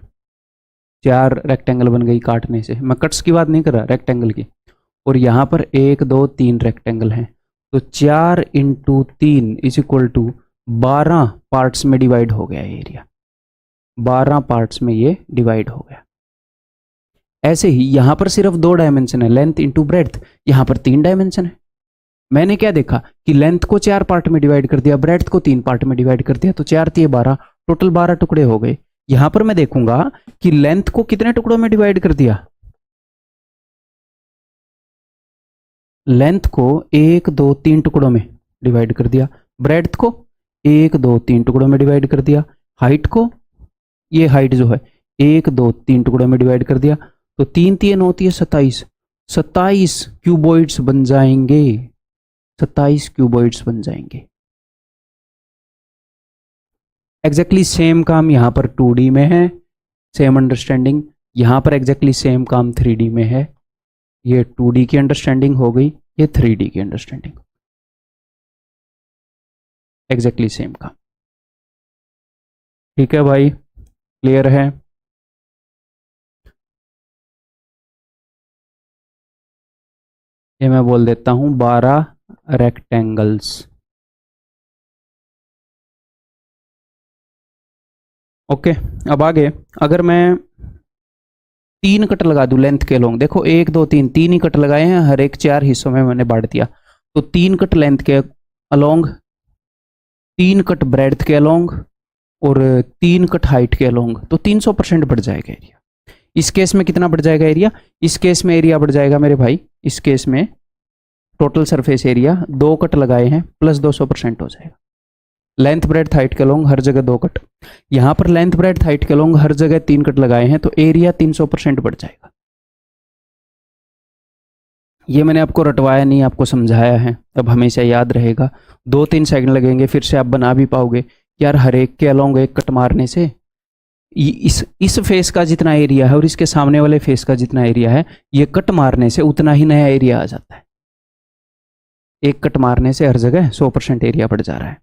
4 रेक्टेंगल बन गई काटने से। मैं कट्स की बात नहीं कर रहा, रेक्टेंगल की। और यहां पर 1 2 3 रेक्टेंगल हैं, तो 4 into 3 is equal to 12 parts में डिवाइड हो गया एरिया। 12 पार्ट्स में ये डिवाइड हो गया। ऐसे ही यहां पर सिर्फ 2 डायमेंशन है, लेंथ इंटू ब्रेड्थ, यहां पर 3 डायमेंशन है। मैंने क्या देखा कि लेंथ को 4 पार्ट में डिवाइड कर दिया, ब्रेड्थ को 3 पार्ट में डिवाइड कर दिया, तो 4 3 12, टोटल 12 टुकड़े हो गए। यहां पर मैं देखूंगा कि लेंथ को कितने टुकड़ों में डिवाइड कर दिया। लेंथ को 1 2 3 टुकड़ों में डिवाइड कर दिया, ब्रेड्थ को 1 2 3 टुकड़ों में डिवाइड कर दिया, हाइट को, ये हाइट जो है 1 2 3 टुकड़ों में डिवाइड कर दिया। तो 3 3 होती है 27, 27 क्यूबॉइड्स बन जाएंगे, 27 क्यूबॉइड्स बन जाएंगे। एग्जैक्टली सेम काम यहां पर 2D में है, सेम अंडरस्टैंडिंग। यहां पर एग्जैक्टली सेम काम 3D में है। ये 2D की अंडरस्टैंडिंग हो गई, ये 3D की अंडरस्टैंडिंग, एग्जैक्टली सेम काम। ठीक है भाई, क्लियर है? ये मैं बोल देता हूँ 12 रेक्टेंगल्स। ओके, अब आगे अगर मैं 3 कट लगा दूं लेंथ के लॉन्ग, देखो 1 2 3, 3 ही कट लगाए हैं, हर एक 4 हिस्सों में मैंने बांट दिया। तो 3 कट लेंथ के अलोंग, 3 कट ब्रेड्थ के अलोंग और 3 कट हाइट के अलोंग, तो 300% बढ़ जाएगा एरिया। इस केस में कितना बढ़ जाएगा एरिया? इस केस में एरिया बढ़ जाएगा मेरे भाई, इस केस में टोटल सरफेस एरिया 2 कट लगाए हैं प्लस 200% हो जाएगा। लेंथ ब्रेड्थ हाइट के अलोंग हर जगह 2 कट, यहां पर लेंथ ब्रेड्थ हाइट के अलोंग हर जगह 3 कट लगाए हैं, तो एरिया 300% बढ़ जाएगा। ये मैंने आपको रटवाया नहीं, आपको समझाया है, अब हमेशा याद रहेगा। 2-3 सेकंड लगेंगे, फिर से आप बना भी पाओगे। यार हर एक के अलोंग एक कट मारने से इस फेस का जितना एरिया है और इसके सामने वाले फेस का जितना एरिया है, ये कट मारने से उतना ही नया एरिया आ जाता है। एक कट मारने से हर जगह 100% एरिया बढ़ जा रहा है,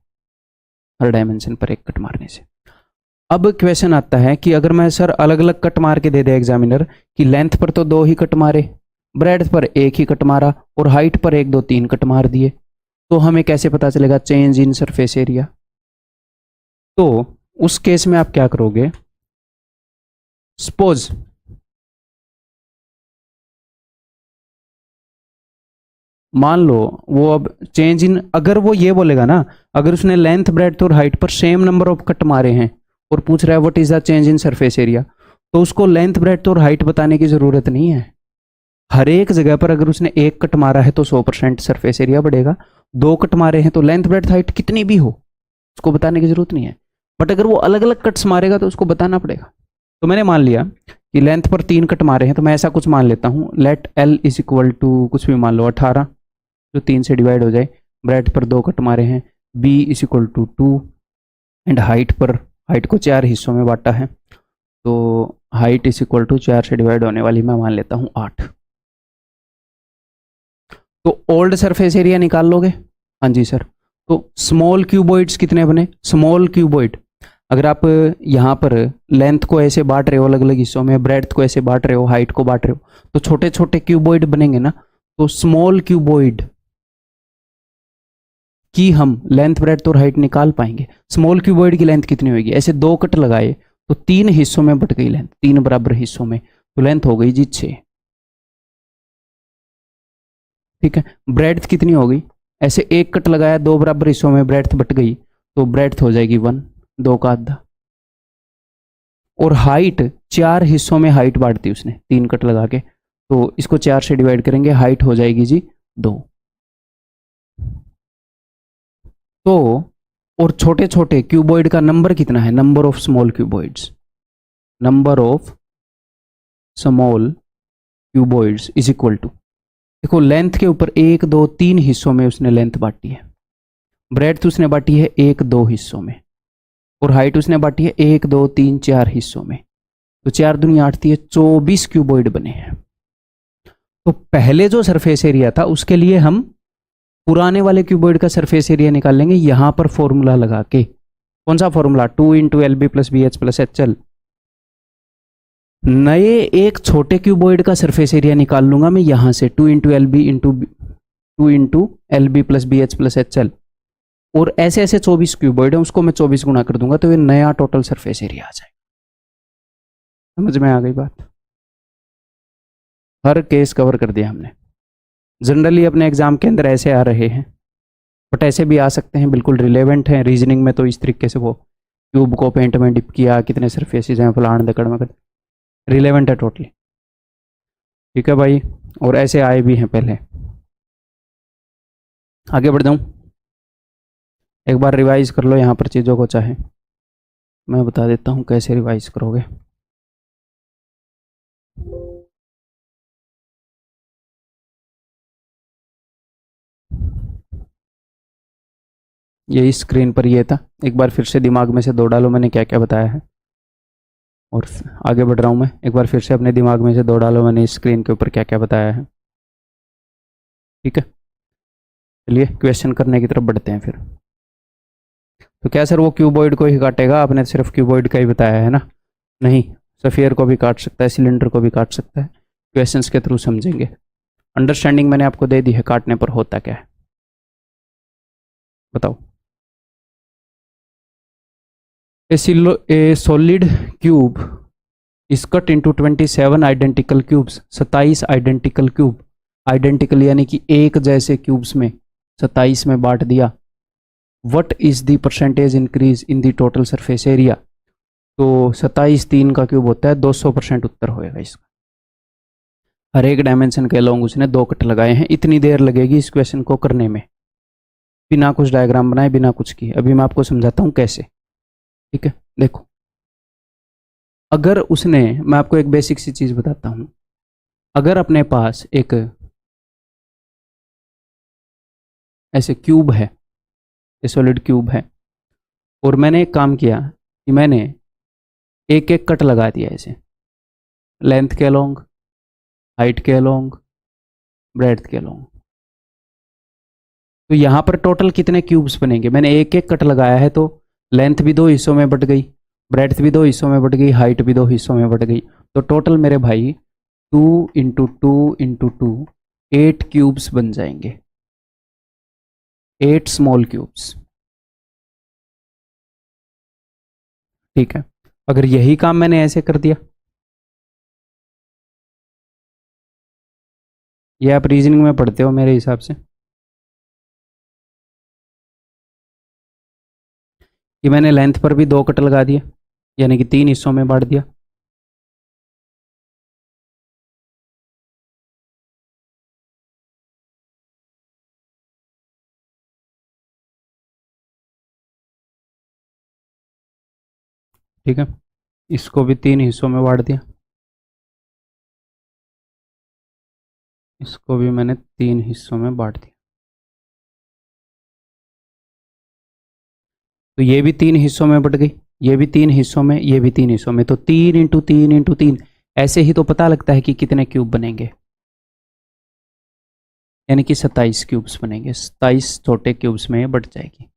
हर डायमेंशन पर एक कट मारने से। अब क्वेश्चन आता है कि अगर मैं सर अलग अलग कट मार के दे दे एग्जामिनर कि लेंथ पर तो 2 ही कट मारे, ब्रेड्थ पर 1 ही कट मारा और हाइट पर 1 2 3 कट मार दिए, तो हमें कैसे पता चलेगा चेंज इन सरफेस एरिया? तो उस केस में आप क्या करोगे, सपोज मान लो वो अब चेंज इन, अगर वो ये बोलेगा ना, अगर उसने लेंथ ब्रेड्थ और हाइट पर सेम नंबर ऑफ कट मारे हैं और पूछ रहा है what is the change in surface area, तो उसको लेंथ ब्रेड्थ और हाइट बताने की जरूरत नहीं है। हर एक जगह पर अगर उसने 1 कट मारा है तो 100% सरफेस एरिया बढ़ेगा, 2 कट मारे हैं तो लेंथ ब्रेड्थ हाइट कितनी भी हो उसको बताने की जरूरत नहीं है। बट अगर वो अलग अलग कट्स मारेगा तो उसको बताना पड़ेगा। तो मैंने मान लिया कि लेंथ पर 3 कट मारे हैं, तो मैं ऐसा कुछ मान लेता हूँ, let l is equal to कुछ भी मान लो 18, जो 3 से डिवाइड हो जाए। ब्रेड पर 2 कट मारे हैं, b is equal to 2 and height पर, हाइट को 4 हिस्सों में बांटा है, तो हाइट इज इक्वल टू 4 से डिवाइड होने वाली मैं मान लेता हूँ 8। तो ओल्ड सरफेस एरिया निकाल लोगे? हाँ जी सर। तो स्मॉल क्यूबॉइड्स कितने बने? स्मॉल क्यूबॉइड, अगर आप यहाँ पर लेंथ को ऐसे बांट रहे हो अलग अलग हिस्सों में, ब्रेड्थ को ऐसे बांट रहे हो, हाइट को बांट रहे हो, तो छोटे छोटे क्यूबॉइड बनेंगे ना। तो स्मॉल क्यूबॉइड की हम लेंथ ब्रेड्थ और हाइट निकाल पाएंगे। स्मॉल क्यूबॉइड की लेंथ कितनी होगी? ऐसे 2 कट लगाए तो 3 हिस्सों में बट गई लेंथ, 3 बराबर हिस्सों में, तो लेंथ हो गई जी 6। ठीक है, ब्रेड्थ कितनी होगी? ऐसे 1 कट लगाया 2 बराबर हिस्सों में, ब्रेड्थ बट गई, तो ब्रेड्थ हो जाएगी 1, 2 का आधा। और हाइट 4 हिस्सों में हाइट बांट दी उसने 3 कट लगा के, तो इसको 4 से डिवाइड करेंगे, हाइट हो जाएगी जी 2। तो और छोटे छोटे क्यूबॉइड का नंबर कितना है? Number of small cuboids, number of small cuboids is equal to, देखो लेंथ के ऊपर 1 2 3 हिस्सों में उसने लेंथ बांटी है, ब्रेड्थ उसने बांटी है 1 2 हिस्सों में, और हाइट उसने बांटी है 1 2 3 4 हिस्सों में, तो 4 दूनी 8 थी, 24 क्यूबॉइड बने हैं। तो पहले जो सरफेस एरिया था उसके लिए हम पुराने वाले क्यूबॉइड का सरफेस एरिया निकाल लेंगे यहां पर फॉर्मूला लगा के। कौन सा formula? 2 into l b plus b h plus h l. नए एक छोटे क्यूबॉइड का सरफेस एरिया निकाल लूंगा मैं यहां से, 2 into l b into 2 into l b plus b h plus h l, और ऐसे ऐसे 24 क्यूबॉइड है उसको मैं 24 गुना कर दूंगा, तो ये नया टोटल सरफेस एरिया आ जाएगा। समझ में आ गई बात? हर केस कवर कर दिया हमने। जनरली अपने एग्जाम के अंदर ऐसे आ रहे हैं, बट ऐसे भी आ सकते हैं, बिल्कुल रिलेवेंट हैं। रीजनिंग में तो इस तरीके से वो क्यूब को पेंट में डिप किया, कितने सरफेसेज हैं, फलान दकड़ मकड़, रिलेवेंट है टोटली। ठीक है भाई, और ऐसे आए भी हैं पहले। आगे बढ़ जाऊं, एक बार रिवाइज कर लो यहाँ पर चीज़ों को, चाहे मैं बता देता हूँ कैसे रिवाइज करोगे। ये स्क्रीन पर ये था, एक बार फिर से दिमाग में से दो डालो मैंने क्या क्या बताया है, और आगे बढ़ रहा हूँ मैं, एक बार फिर से अपने दिमाग में से दो डालो मैंने इस स्क्रीन के ऊपर क्या क्या बताया है। ठीक है, चलिए क्वेश्चन करने की तरफ बढ़ते हैं फिर। तो क्या सर वो क्यूबॉइड को ही काटेगा? आपने सिर्फ क्यूबॉइड का ही बताया है ना? नहीं, सफियर को भी काट सकता है, सिलेंडर को भी काट सकता है, क्वेश्चंस के थ्रू समझेंगे। अंडरस्टैंडिंग मैंने आपको दे दी है, काटने पर होता क्या है बताओ। ए solid cube is cut into 27 identical cubes, 27 identical cube, identical यानी कि एक जैसे क्यूब्स में 27 में बांट दिया। What is the percentage increase in the total surface area, तो 27 3 का क्यूब होता है, 200% उत्तर होएगा इसका। हर एक डायमेंशन के अलोंग उसने 2 कट लगाए हैं। इतनी देर लगेगी इस क्वेश्चन को करने में, बिना कुछ डायग्राम बनाए, बिना कुछ किए। अभी मैं आपको समझाता हूँ कैसे, ठीक है। देखो, अगर उसने, मैं आपको एक बेसिक सी चीज बताता हूँ, अगर अपने पास एक ऐसे क्यूब है, ये सॉलिड क्यूब है, और मैंने एक काम किया कि मैंने एक एक कट लगा दिया ऐसे, लेंथ के अलोंग, हाइट के अलोंग, ब्रेड्थ के अलोंग, तो यहाँ पर टोटल कितने क्यूब्स बनेंगे। मैंने एक एक कट लगाया है तो लेंथ भी 2 हिस्सों में बट गई, ब्रेड्थ भी 2 हिस्सों में बट गई, हाइट भी 2 हिस्सों में बट गई। तो टोटल मेरे भाई 2 इंटू 2 इंटू 2 8 क्यूब्स बन जाएंगे, 8 स्मॉल क्यूब्स, ठीक है। अगर यही काम मैंने ऐसे कर दिया, ये आप रीजनिंग में पढ़ते हो मेरे हिसाब से, कि मैंने लेंथ पर भी 2 कट लगा दिए, यानी कि 3 हिस्सों में बांट दिया। ठीक है, इसको भी 3 हिस्सों में बांट दिया, इसको भी मैंने 3 हिस्सों में बांट दिया। तो ये भी 3 हिस्सों में बट गई, ये भी 3 हिस्सों में, ये भी 3 हिस्सों में, तो 3 इंटू 3 इंटू 3, ऐसे ही तो पता लगता है कि कितने क्यूब बनेंगे, यानी कि 27 क्यूब्स बनेंगे। 27 छोटे क्यूब्स में बट जाएगी।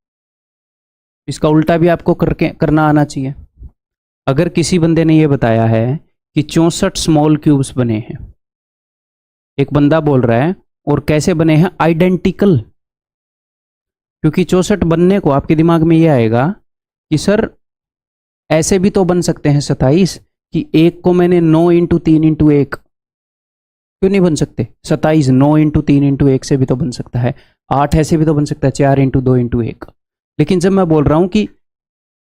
इसका उल्टा भी आपको करके करना आना चाहिए। अगर किसी बंदे ने यह बताया है कि 64 स्मॉल क्यूब्स बने हैं, एक बंदा बोल रहा है, और कैसे बने हैं, आइडेंटिकल, क्योंकि 64 बनने को आपके दिमाग में यह आएगा कि सर ऐसे भी तो बन सकते हैं 27, कि एक को मैंने 9 इंटू 3 इंटू 1, क्यों नहीं बन सकते 27, 9 इंटू 3 इंटू 1 से भी तो बन सकता है, 8 ऐसे भी तो बन सकता है, 4 इंटू 2 इंटू 1। लेकिन जब मैं बोल रहा हूं कि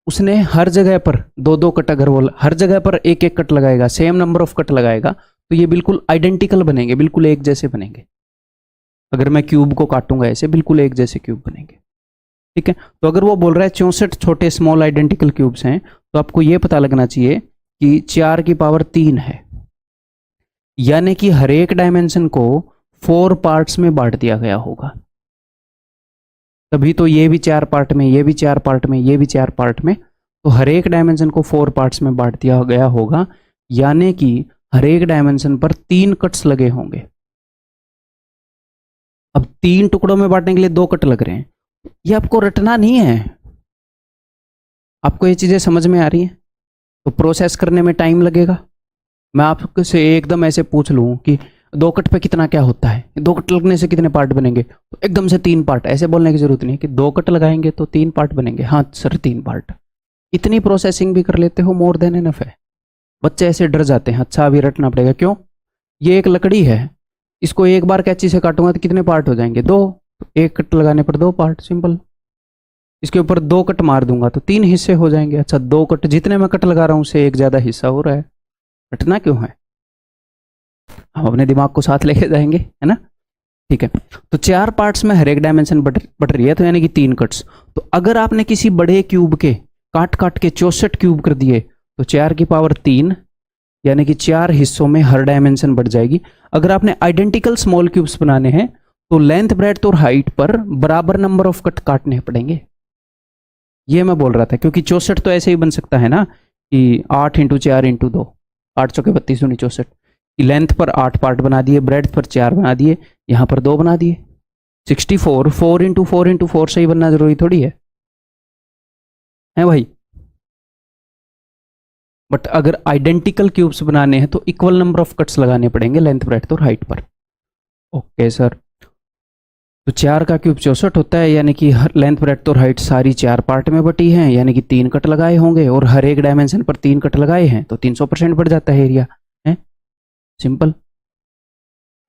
उसने हर जगह पर 2-2 कट, अगर वो हर जगह पर एक एक कट लगाएगा, सेम नंबर ऑफ कट लगाएगा, तो ये बिल्कुल आइडेंटिकल बनेंगे, बिल्कुल एक जैसे बनेंगे। अगर मैं क्यूब को काटूंगा ऐसे, बिल्कुल एक जैसे क्यूब बनेंगे, ठीक है। तो अगर वो बोल रहा है 64 छोटे स्मॉल आइडेंटिकल क्यूब्स हैं, तो आपको यह पता लगना चाहिए कि 4 की पावर 3 है, यानी कि हर एक डायमेंशन को 4 पार्ट्स में बांट दिया गया होगा। तभी तो ये भी 4 पार्ट में, ये भी 4 पार्ट में, ये भी 4 पार्ट में, तो हर एक डायमेंशन को 4 पार्ट्स में बांट दिया गया होगा, यानी कि हर एक डायमेंशन पर 3 कट्स लगे होंगे। अब 3 टुकड़ों में बांटने के लिए 2 कट लग रहे हैं, ये आपको रटना नहीं है। आपको ये चीजें समझ में आ रही हैं, तो प्रोसेस करने में टाइम लगेगा। मैं आपसे एकदम ऐसे पूछ लूं कि 2 कट पे कितना क्या होता है, 2 कट लगने से कितने पार्ट बनेंगे, तो एकदम से 3 पार्ट, ऐसे बोलने की जरूरत नहीं है कि 2 कट लगाएंगे तो 3 पार्ट बनेंगे। हाँ सर 3 पार्ट, इतनी प्रोसेसिंग भी कर लेते हो, मोर देन एनफ है। बच्चे ऐसे डर जाते हैं, अच्छा अभी रटना पड़ेगा, क्यों, ये एक लकड़ी है, इसको एक बार कैंची से काटूंगा तो कितने पार्ट हो जाएंगे, 2, एक कट लगाने पर 2 पार्ट, सिंपल। इसके ऊपर 2 कट मार दूंगा तो 3 हिस्से हो जाएंगे। अच्छा 2 कट, जितने मैं कट लगा रहा हूं उससे एक ज्यादा हिस्सा हो रहा है, रटना क्यों है, हम अपने दिमाग को साथ लेके जाएंगे, है ना। ठीक है, तो 4 पार्ट्स में हर एक डायमेंशन बट रही है, तो यानी कि 3 कट्स। तो अगर आपने किसी बड़े क्यूब के काट काट के 64 क्यूब कर दिए, तो 4 की पावर 3, यानी कि 4 हिस्सों में हर डायमेंशन बढ़ जाएगी। अगर आपने आइडेंटिकल स्मॉल क्यूब्स बनाने हैं, तो लेंथ, ब्रेड्थ और हाइट पर बराबर नंबर ऑफ कट काटने पड़ेंगे। ये मैं बोल रहा था, क्योंकि 64 तो ऐसे ही बन सकता है ना कि 8 इंटू 4 इंटू 2, 8 चौके 32 दूनी 64, कि लेंथ पर 8 पार्ट बना दिए, ब्रेड्थ पर 4 बना दिए, यहाँ पर 2 बना दिए, 64, 4 इंटू 4 इंटू 4 से ही बनना जरूरी थोड़ी है भाई। बट अगर आइडेंटिकल क्यूब्स बनाने हैं तो इक्वल नंबर ऑफ कट्स लगाने पड़ेंगे लेंथ, ब्रेड्थ और हाइट पर। ओके सर, तो 4 का क्यूब 64 होता है, यानी कि हर लेंथ ब्रेड्थ और हाइट सारी 4 पार्ट में बटी हैं, यानी कि 3 कट लगाए होंगे और हर एक डायमेंशन पर 3 कट लगाए हैं, तो 300% बढ़ जाता है एरिया। है सिंपल।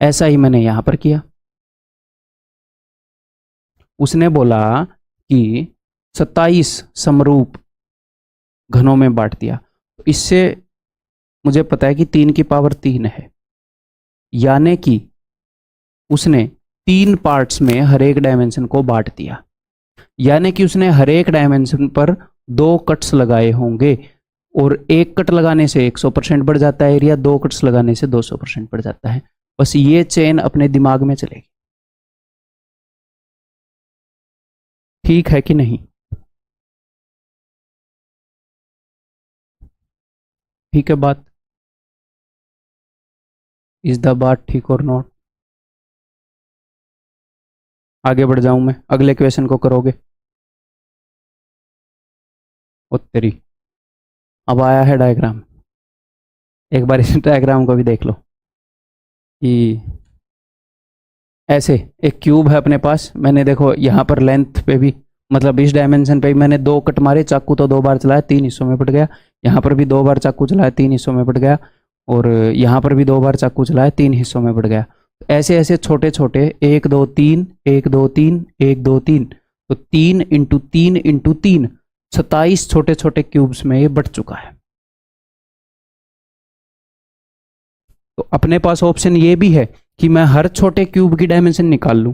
ऐसा ही मैंने यहाँ पर किया। उसने बोला कि 27 समरूप घनों में बांट दिया, तो इससे मुझे पता है कि 3 की पावर 3 है, यानी कि उसने 3 पार्ट्स में हर एक डायमेंशन को बांट दिया, यानी कि उसने हर एक डायमेंशन पर 2 कट्स लगाए होंगे, और एक कट लगाने से 100% बढ़ जाता है एरिया, 2 कट्स लगाने से 200% बढ़ जाता है। बस ये चेन अपने दिमाग में चलेगी। ठीक है कि नहीं? ठीक है बात? इज द बात ठीक और नॉट? आगे बढ़ जाऊं मैं, अगले क्वेश्चन को करोगे? उत्तरी। अब आया है डायग्राम, एक बार इस डायग्राम को भी देख लो कि ऐसे एक क्यूब है अपने पास। मैंने देखो यहाँ पर लेंथ पे भी, मतलब इस डायमेंशन पे भी मैंने 2 कट मारे, चाकू तो 2 बार चलाया, 3 हिस्सों में बट गया। यहाँ पर भी 2 बार चाकू चलाया, 3 हिस्सों में बट गया। और यहाँ पर भी 2 बार चाकू चलाया, 3 हिस्सों में बट गया। ऐसे ऐसे छोटे छोटे 1 2 3 1 2 3 1 2 3, तो 3 इंटू 3 इंटू 3, 27 छोटे छोटे क्यूब्स में ये बट चुका है। तो अपने पास ऑप्शन ये भी है कि मैं हर छोटे क्यूब की डायमेंशन निकाल लूं,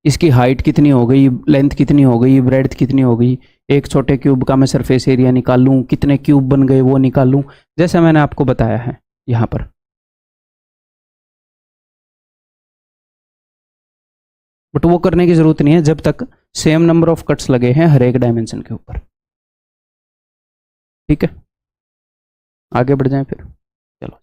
इसकी हाइट कितनी हो गई, लेंथ कितनी हो गई, ब्रेड्थ कितनी हो गई, एक छोटे क्यूब का मैं सरफेस एरिया निकाल लूं, कितने क्यूब बन गए वो निकाल लूं, जैसा मैंने आपको बताया है यहाँ पर। बट वो करने की जरूरत नहीं है जब तक सेम नंबर ऑफ कट्स लगे हैं हर एक डायमेंशन के ऊपर। ठीक है, आगे बढ़ जाएं फिर। चलो,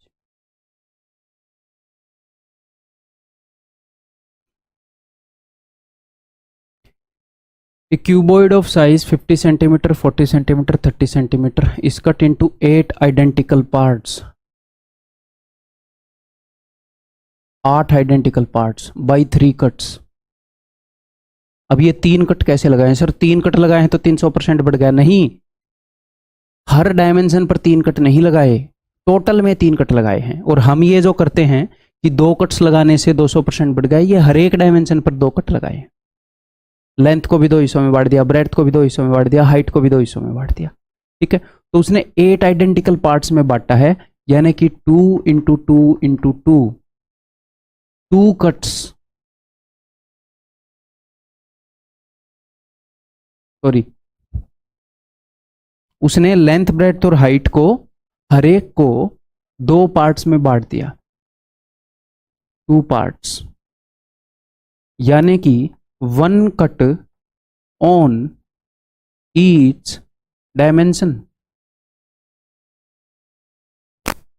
A cuboid of size 50 centimeter, 40 centimeter, 30 centimeter is cut into 8 identical parts. 8 identical parts by 3 cuts. अब ये 3 कट कैसे लगाए सर? 3 कट लगाए हैं तो 300% बढ़ गया? नहीं, हर डायमेंशन पर 3 कट नहीं लगाए, टोटल में 3 कट लगाए हैं। और हम ये जो करते हैं कि 2 कट्स लगाने से 200% बढ़ गया, ये हर एक डायमेंशन पर 2 कट लगाए हैं। लेंथ को भी 2 हिस्सों में बांट दिया, ब्रेड्थ को भी 2 हिस्सों में बांट दिया, हाइट को भी 2 हिस्सों में बांट दिया। ठीक है, तो उसने 8 आइडेंटिकल पार्ट्स में बांटा है, यानी कि 2 इंटू 2 इंटू 2, 2 कट्स, सॉरी, उसने लेंथ ब्रेड्थ और हाइट को हर एक को 2 पार्ट्स में बांट दिया, 2 पार्ट्स, यानी कि 1 cut on each dimension.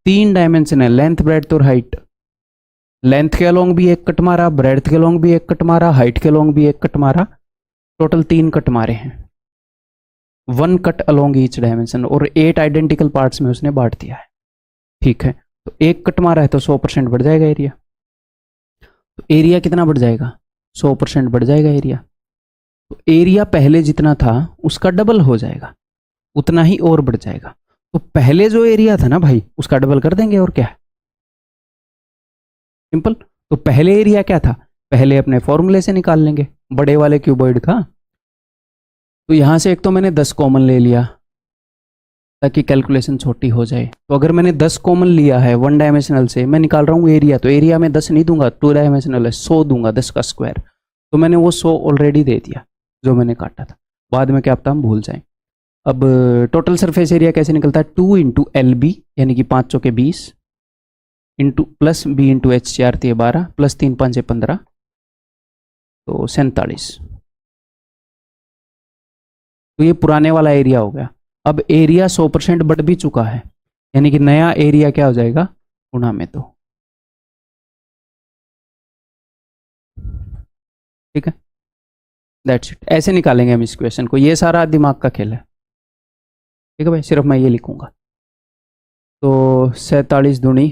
3 dimension है, लेंथ ब्रेड्थ और हाइट। लेंथ के अलोंग भी 1 कट मारा, ब्रेड्थ के अलोंग भी 1 कट मारा, हाइट के अलोंग भी 1 कट मारा, टोटल 3 कट मारे हैं, 1 कट अलोंग ईच डायमेंशन, और 8 आइडेंटिकल पार्ट्स में उसने बांट दिया है। ठीक है, तो 1 कट मारा है तो 100% बढ़ जाएगा एरिया। तो एरिया कितना बढ़ जाएगा? 100% बढ़ जाएगा एरिया। तो एरिया पहले जितना था उसका डबल हो जाएगा, उतना ही और बढ़ जाएगा। तो पहले जो एरिया था ना भाई, उसका डबल कर देंगे, और क्या है, सिंपल। तो पहले एरिया क्या था? पहले अपने फॉर्मूले से निकाल लेंगे बड़े वाले क्यूबॉइड का। तो यहां से एक तो मैंने 10 कॉमन ले लिया ताकि कैलकुलेशन छोटी हो जाए। तो अगर मैंने 10 कॉमन लिया है 1 डायमेंशनल से, मैं निकाल रहा हूँ एरिया, तो एरिया में 10 नहीं दूंगा, 2 डायमेंशनल है, 100 दूंगा, 10 का स्क्वायर। तो मैंने वो 100 ऑलरेडी दे दिया जो मैंने काटा था, बाद में क्या पता हम भूल जाएं। अब टोटल सरफेस एरिया कैसे निकलता है? 2 इंटू एल बी, यानी कि 5 चौके 20, into plus b into h, 4 3 12, plus 3 5 15, तो 47। तो ये पुराने वाला एरिया हो गया। अब एरिया 100% बढ़ भी चुका है, यानी कि नया एरिया क्या हो जाएगा? गुणा में 2। ठीक है, दैट्स इट। ऐसे निकालेंगे हम इस क्वेश्चन को, ये सारा दिमाग का खेल है। ठीक है भाई, सिर्फ मैं ये लिखूंगा। तो 47 दूनी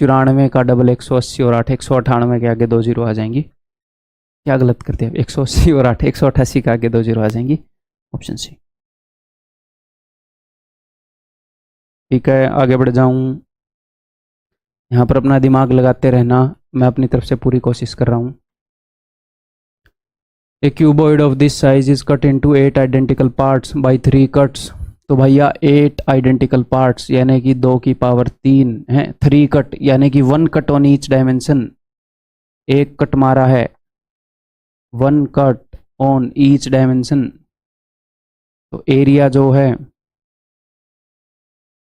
94 का डबल 180 और 8, 198 के आगे 2 जीरो आ जाएंगी। क्या गलत कर दिया? 180 और 8, 188 के आगे 2 जीरो आ जाएंगी। Option C. ठीक है, आगे बढ़ जाऊं। यहाँ पर अपना दिमाग लगाते रहना, मैं अपनी तरफ से पूरी कोशिश कर रहा हूँ। A cuboid of this size is cut into 8 identical parts by 3 cuts. तो भैया 8 आइडेंटिकल पार्ट्स यानी कि 2 की पावर 3 है, 3 कट यानी कि 1 कट ऑन ईच डायमेंशन। एक कट मारा है, 1 कट ऑन ईच डायमेंशन। तो एरिया जो है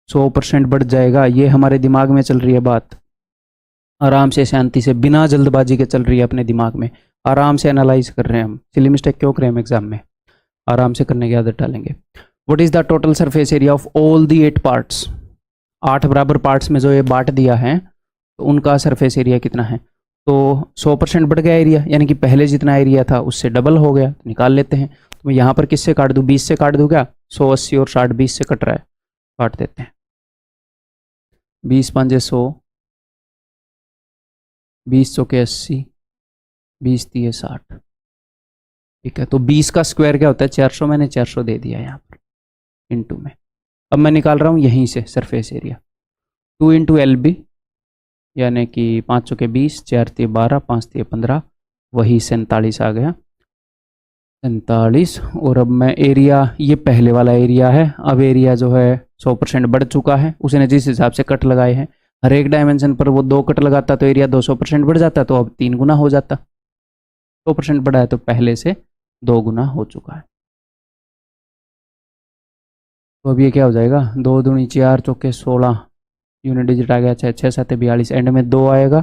100% बढ़ जाएगा। ये हमारे दिमाग में चल रही है बात, आराम से शांति से बिना जल्दबाजी के चल रही है अपने दिमाग में, आराम से एनालाइज कर रहे हैं हम। सिली मिस्टेक क्यों करें हम एग्जाम में, आराम से करने की आदत डालेंगे। What is the total surface area of all the 8 parts? 8 बराबर पार्ट्स में जो ये बांट दिया है तो उनका सरफेस एरिया कितना है? तो 100% बढ़ गया एरिया, यानी कि पहले जितना एरिया था उससे डबल हो गया। तो निकाल लेते हैं। तो मैं यहाँ पर किससे काट दूँ? 20 से काट दूँ क्या? 180 और 60 20 से कट रहा है, काट देते हैं। 20 पंजे 100, 20 चौके 80, 20 तिये 60। ठीक है, तो 20 का स्क्वायर क्या होता है? 400। मैंने 400 दे दिया यहाँ पर इनटू में। अब मैं निकाल रहा हूँ यहीं से surface area. 2 into l b यानी कि 5 चौके 20, 4 तिये 12, 5 तिये 15, वही 47 आ गया। 47। और अब मैं एरिया, ये पहले वाला एरिया है, अब एरिया जो है 100% बढ़ चुका है। उसने जिस हिसाब से कट लगाए हैं, हर एक डायमेंशन पर वो 2 कट लगाता तो एरिया 200% बढ़ जाता, तो अब 3 गुना हो जाता। 100% बढ़ा है तो पहले से 2 गुना हो चुका है। तो अब ये क्या हो जाएगा? 2 दूनी 4 चौके 16, यूनिट डिजिट आ गया 6, 6 7 42, एंड में 2 आएगा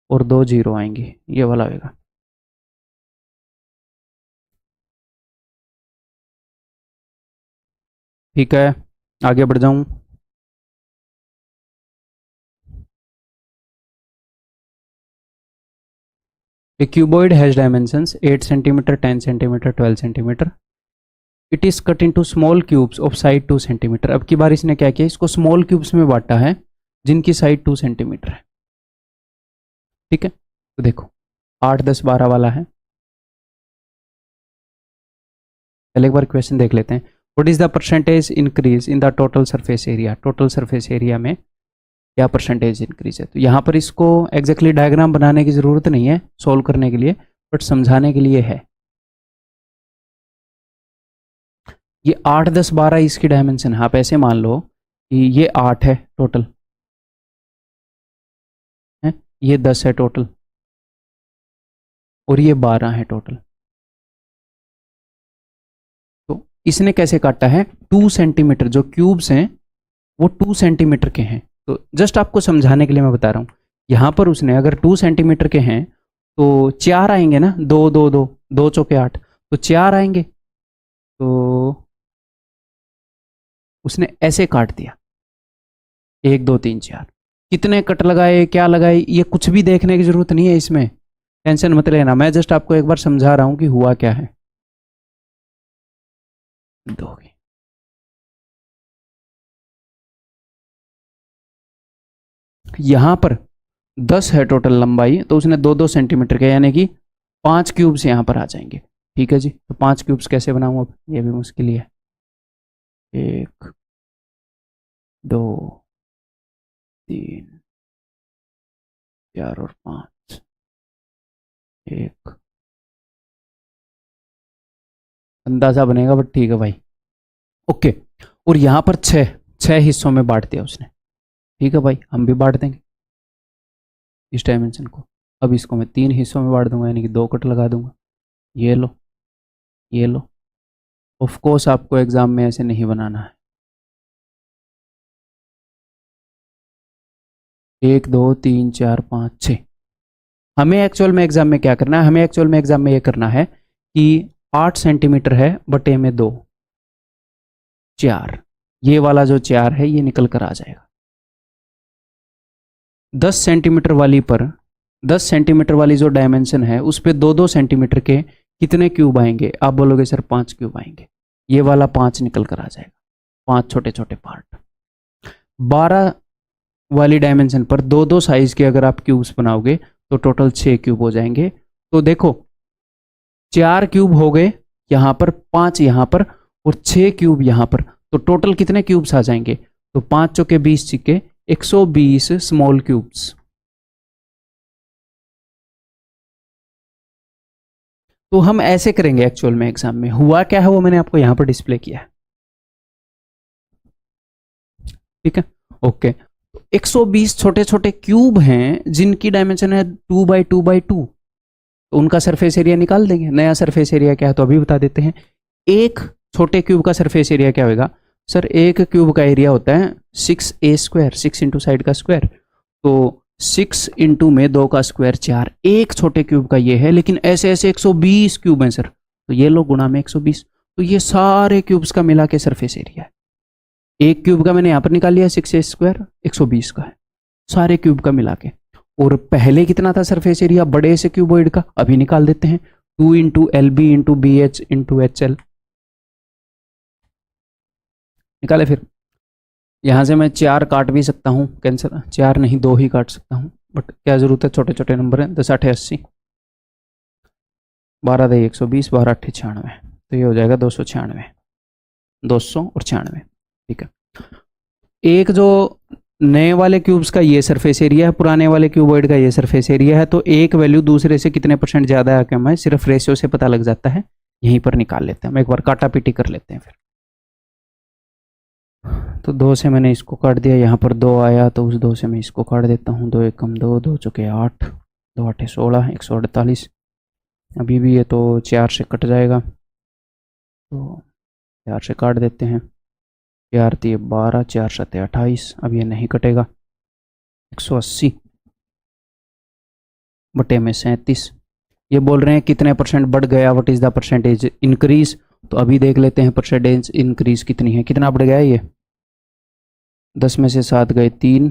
और 2 जीरो आएंगे, ये वाला आएगा। ठीक है, आगे बढ़ जाऊं। A cuboid has dimensions 8 centimeter, 10 centimeter, 12 centimeter. It is cut into small cubes of side 2 centimeter. अब की बार इसने क्या किया? इसको स्मॉल क्यूब्स में बांटा है जिनकी साइड 2 सेंटीमीटर है। ठीक है, तो देखो 8 10 12 वाला है। पहले एक बार क्वेश्चन देख लेते हैं। What is the percentage increase in the total surface area? Total surface area में क्या परसेंटेज इंक्रीज है? तो यहाँ पर इसको एग्जैक्टली डायग्राम बनाने की ज़रूरत नहीं है सोल्व करने के लिए, बट समझाने के लिए है। ये 8 10 12 इसकी डायमेंशन है। आप ऐसे मान लो कि ये 8 है टोटल, है ये 10 है टोटल, और ये 12 है टोटल। तो इसने कैसे काटा है? 2 सेंटीमीटर, जो क्यूब्स हैं वो 2 सेंटीमीटर के हैं। तो जस्ट आपको समझाने के लिए मैं बता रहा हूँ। यहाँ पर उसने अगर 2 सेंटीमीटर के हैं तो 4 आएंगे ना, 2 2 2 2 चौके 8, तो 4 आएंगे। तो उसने ऐसे काट दिया, 1 2 3 4। कितने कट लगाए, क्या लगाए, ये कुछ भी देखने की जरूरत नहीं है इसमें, टेंशन मत लेना। मैं जस्ट आपको एक बार समझा रहा हूं कि हुआ क्या है। दोगे यहां पर 10 है टोटल लंबाई, तो उसने 2 2 सेंटीमीटर के, यानी कि 5 क्यूब्स यहां पर आ जाएंगे। ठीक है जी, तो 5 क्यूब्स कैसे बनाऊं? अब ये भी मुश्किल ही है। 1 2 3 4 और 5, 1 अंदाजा बनेगा, बट ठीक है भाई, ओके। और यहाँ पर 6 हिस्सों में बांट दिया उसने। ठीक है भाई, हम भी बांट देंगे इस डायमेंशन को। अब इसको मैं 3 हिस्सों में बांट दूंगा, यानी कि 2 कट लगा दूंगा। ये लो, ये लो। ऑफ कोर्स आपको एग्जाम में ऐसे नहीं बनाना है। 1 2 3 4 5 6। हमें एक्चुअल में एग्जाम में क्या करना है? हमें एक्चुअल में एग्जाम में ये करना है कि 8 सेंटीमीटर है बटे में 2, 4। ये वाला जो 4 है ये निकल कर आ जाएगा। 10 सेंटीमीटर वाली पर, 10 सेंटीमीटर वाली जो डायमेंशन है उस पर 2 2 सेंटीमीटर के कितने क्यूब आएंगे? आप बोलोगे सर 5 क्यूब आएंगे। ये वाला 5 निकल कर आ जाएगा, 5 छोटे छोटे पार्ट। 12 वाली डायमेंशन पर दो दो साइज के अगर आप क्यूब्स बनाओगे तो टोटल 6 क्यूब हो जाएंगे। तो देखो 4 क्यूब हो गए यहाँ पर, 5 यहाँ पर और 6 क्यूब यहाँ पर, तो टोटल कितने क्यूब्स आ जाएंगे? तो 5 चौके 20 सिक्के 120 स्मॉल क्यूब्स। तो हम ऐसे करेंगे एक्चुअल में एग्जाम में, हुआ क्या है वो मैंने आपको यहाँ पर डिस्प्ले किया है। ठीक है, ओके। 120 छोटे छोटे क्यूब हैं जिनकी डायमेंशन है 2 बाई 2 बाई 2, तो उनका सरफेस एरिया निकाल देंगे। नया सरफेस एरिया क्या है तो अभी बता देते हैं। एक छोटे क्यूब का सरफेस एरिया क्या होगा? सर एक क्यूब का एरिया होता है 6a², 6 इंटू साइड का स्क्वायर, तो 6 इंटू में 2 का स्क्वायर 4, एक छोटे क्यूब का ये है। लेकिन ऐसे ऐसे 120 क्यूब हैं सर, तो ये लो गुणा में 120, तो ये सारे क्यूब्स का मिला के सरफेस एरिया है। एक क्यूब का मैंने यहाँ पर निकाल लिया 6a², 120 का है सारे क्यूब का मिला के। और पहले कितना था सरफेस एरिया बड़े से क्यूबॉइड का, अभी निकाल देते हैं। 2 into LB into BH into HL, निकाले। फिर यहाँ से मैं 4 काट भी सकता हूँ, कैंसर 4 नहीं 2 ही काट सकता हूँ, बट क्या जरूरत है, छोटे छोटे नंबर हैं। 10 8 80, 12 दे 120, 12 8 96, तो ये हो जाएगा 296, 200 और 96। ठीक है, एक जो नए वाले क्यूब्स का ये सरफेस एरिया है, पुराने वाले क्यूबॉइड का ये सरफेस एरिया है, तो एक वैल्यू दूसरे से कितने % ज़्यादा है कम है सिर्फ रेशियो से पता लग जाता है, यहीं पर निकाल लेते हैं। हम एक बार काटा पीटी कर लेते हैं फिर। तो 2 से मैंने इसको काट दिया, यहाँ पर 2 आया तो उस 2 से मैं इसको काट देता हूँ। 2 एक कम 2, 2 चौके 8, 2 8 16, 148। अभी भी ये तो 4 से कट जाएगा, तो 4 से काट देते हैं। 4 3 12, 4 7 28, अब ये नहीं कटेगा। 180 बटे में 37। ये बोल रहे हैं कितने % बढ़ गया, what is the percentage increase. तो अभी देख लेते हैं परसेंटेज इंक्रीज कितनी है, कितना बढ़ गया है ये। 10 में से 7 गए 3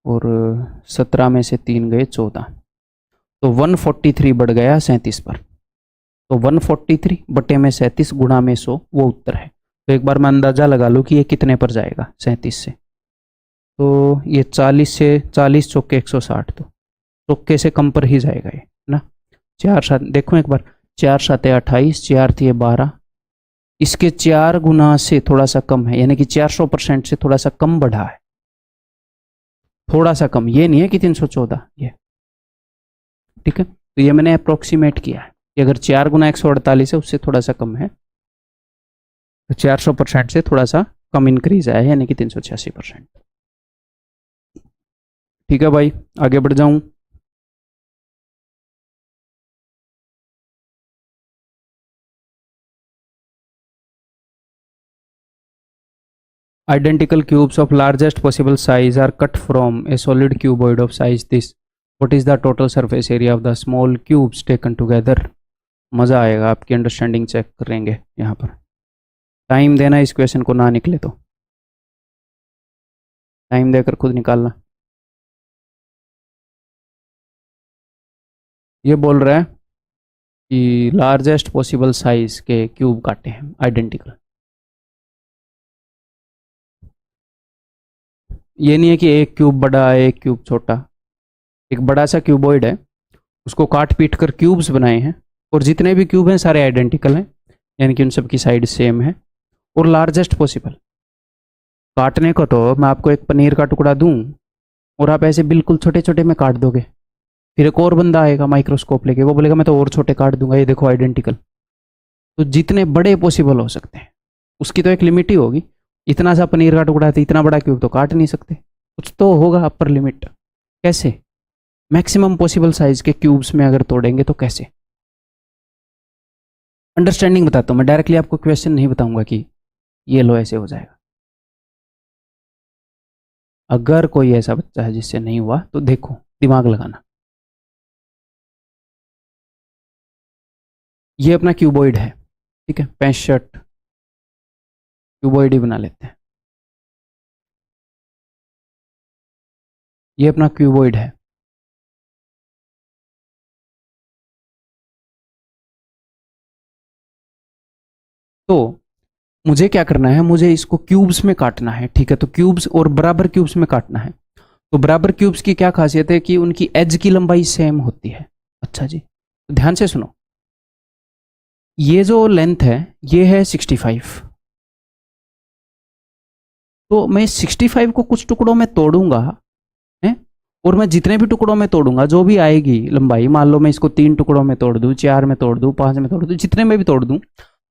और 17 में से 3 गए 14, तो 143 बढ़ गया 37 पर। तो 143 बटे में 37 गुणा में 100 वो उत्तर है। तो एक बार मैं अंदाज़ा लगा लूँ कि ये कितने पर जाएगा 37 से। तो ये 40 से 40 चौके 160, तो चौके से कम पर ही जाएगा ये ना। 4 7 देखो एक बार, 4 7 28, 4 3 12, इसके 4 गुना से थोड़ा सा कम है, यानी कि 400% से थोड़ा सा कम बढ़ा है, थोड़ा सा कम, ये नहीं है कि 314 ये। ठीक है, तो ये मैंने अप्रोक्सीमेट किया है कि अगर 4 गुना 148 है उससे थोड़ा सा कम है, तो 400% से थोड़ा सा कम इंक्रीज आया है, यानी कि 386%। ठीक है भाई, आगे बढ़ जाऊं। Identical cubes of largest possible size are cut from a solid cuboid of size this. What is the total surface area of the small cubes taken together? मज़ा आएगा, आपकी अंडरस्टैंडिंग चेक करेंगे यहाँ पर। टाइम देना इस क्वेश्चन को, ना निकले तो टाइम देकर खुद निकालना। ये बोल रहा है कि लार्जेस्ट पॉसिबल साइज के क्यूब काटे हैं आइडेंटिकल। ये नहीं है कि एक क्यूब बड़ा है एक क्यूब छोटा, एक बड़ा सा क्यूबॉइड है, उसको काट पीट कर क्यूब्स बनाए हैं, और जितने भी क्यूब हैं सारे आइडेंटिकल हैं, यानी कि उन सब की साइड सेम है। और लार्जेस्ट पॉसिबल काटने को तो मैं आपको एक पनीर का टुकड़ा दूं और आप ऐसे बिल्कुल छोटे छोटे में काट दोगे, फिर एक और बंदा आएगा माइक्रोस्कोप लेके, वो बोलेगा मैं तो और छोटे काट दूंगा, ये देखो आइडेंटिकल। तो जितने बड़े पॉसिबल हो सकते हैं उसकी तो एक लिमिट ही होगी। इतना सा पनीर का टुकड़ा है तो इतना बड़ा क्यूब तो काट नहीं सकते, कुछ तो होगा अपर लिमिट। कैसे? मैक्सिमम पॉसिबल साइज के क्यूब्स में अगर तोड़ेंगे तो कैसे? अंडरस्टैंडिंग बताता हूँ मैं, डायरेक्टली आपको क्वेश्चन नहीं बताऊंगा कि ये लो ऐसे हो जाएगा। अगर कोई ऐसा बच्चा है जिससे नहीं हुआ तो देखो, दिमाग लगाना। ये अपना क्यूबॉइड है, ठीक है, 65 क्यूबॉइड ही बना लेते हैं। ये अपना क्यूबॉइड है, तो मुझे क्या करना है, मुझे इसको क्यूब्स में काटना है, ठीक है। तो क्यूब्स और बराबर क्यूब्स में काटना है। तो बराबर क्यूब्स की क्या खासियत है कि उनकी एज की लंबाई सेम होती है। अच्छा जी, तो ध्यान से सुनो, ये जो लेंथ है ये है 65। तो मैं 65 को कुछ टुकड़ों में तोड़ूंगा, है, और मैं जितने भी टुकड़ों में तोड़ूंगा जो भी आएगी लंबाई, मान लो मैं इसको 3 टुकड़ों में तोड़ दूं, 4 में तोड़ दूं, 5 में तोड़ दूं, जितने में भी तोड़ दूं,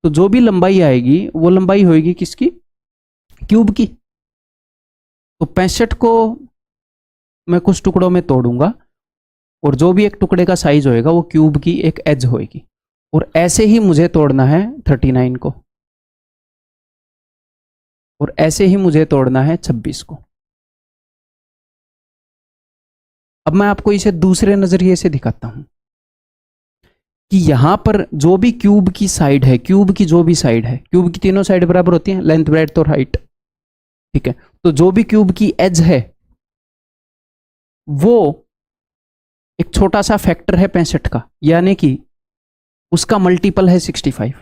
तो जो भी लंबाई आएगी वो लंबाई होगी किसकी, क्यूब की। तो 65 को मैं कुछ टुकड़ों में तोड़ूंगा और जो भी एक टुकड़े का साइज होएगा वो क्यूब की एक एज होएगी। और ऐसे ही मुझे तोड़ना है 39 को, और ऐसे ही मुझे तोड़ना है 26 को। अब मैं आपको इसे दूसरे नजरिए से दिखाता हूं कि यहां पर जो भी क्यूब की साइड है, क्यूब की जो भी साइड है, क्यूब की तीनों साइड बराबर होती हैं, लेंथ ब्रेड्थ और हाइट, ठीक है। तो जो भी क्यूब की एज है वो एक छोटा सा फैक्टर है 65 का, यानी कि उसका मल्टीपल है 65।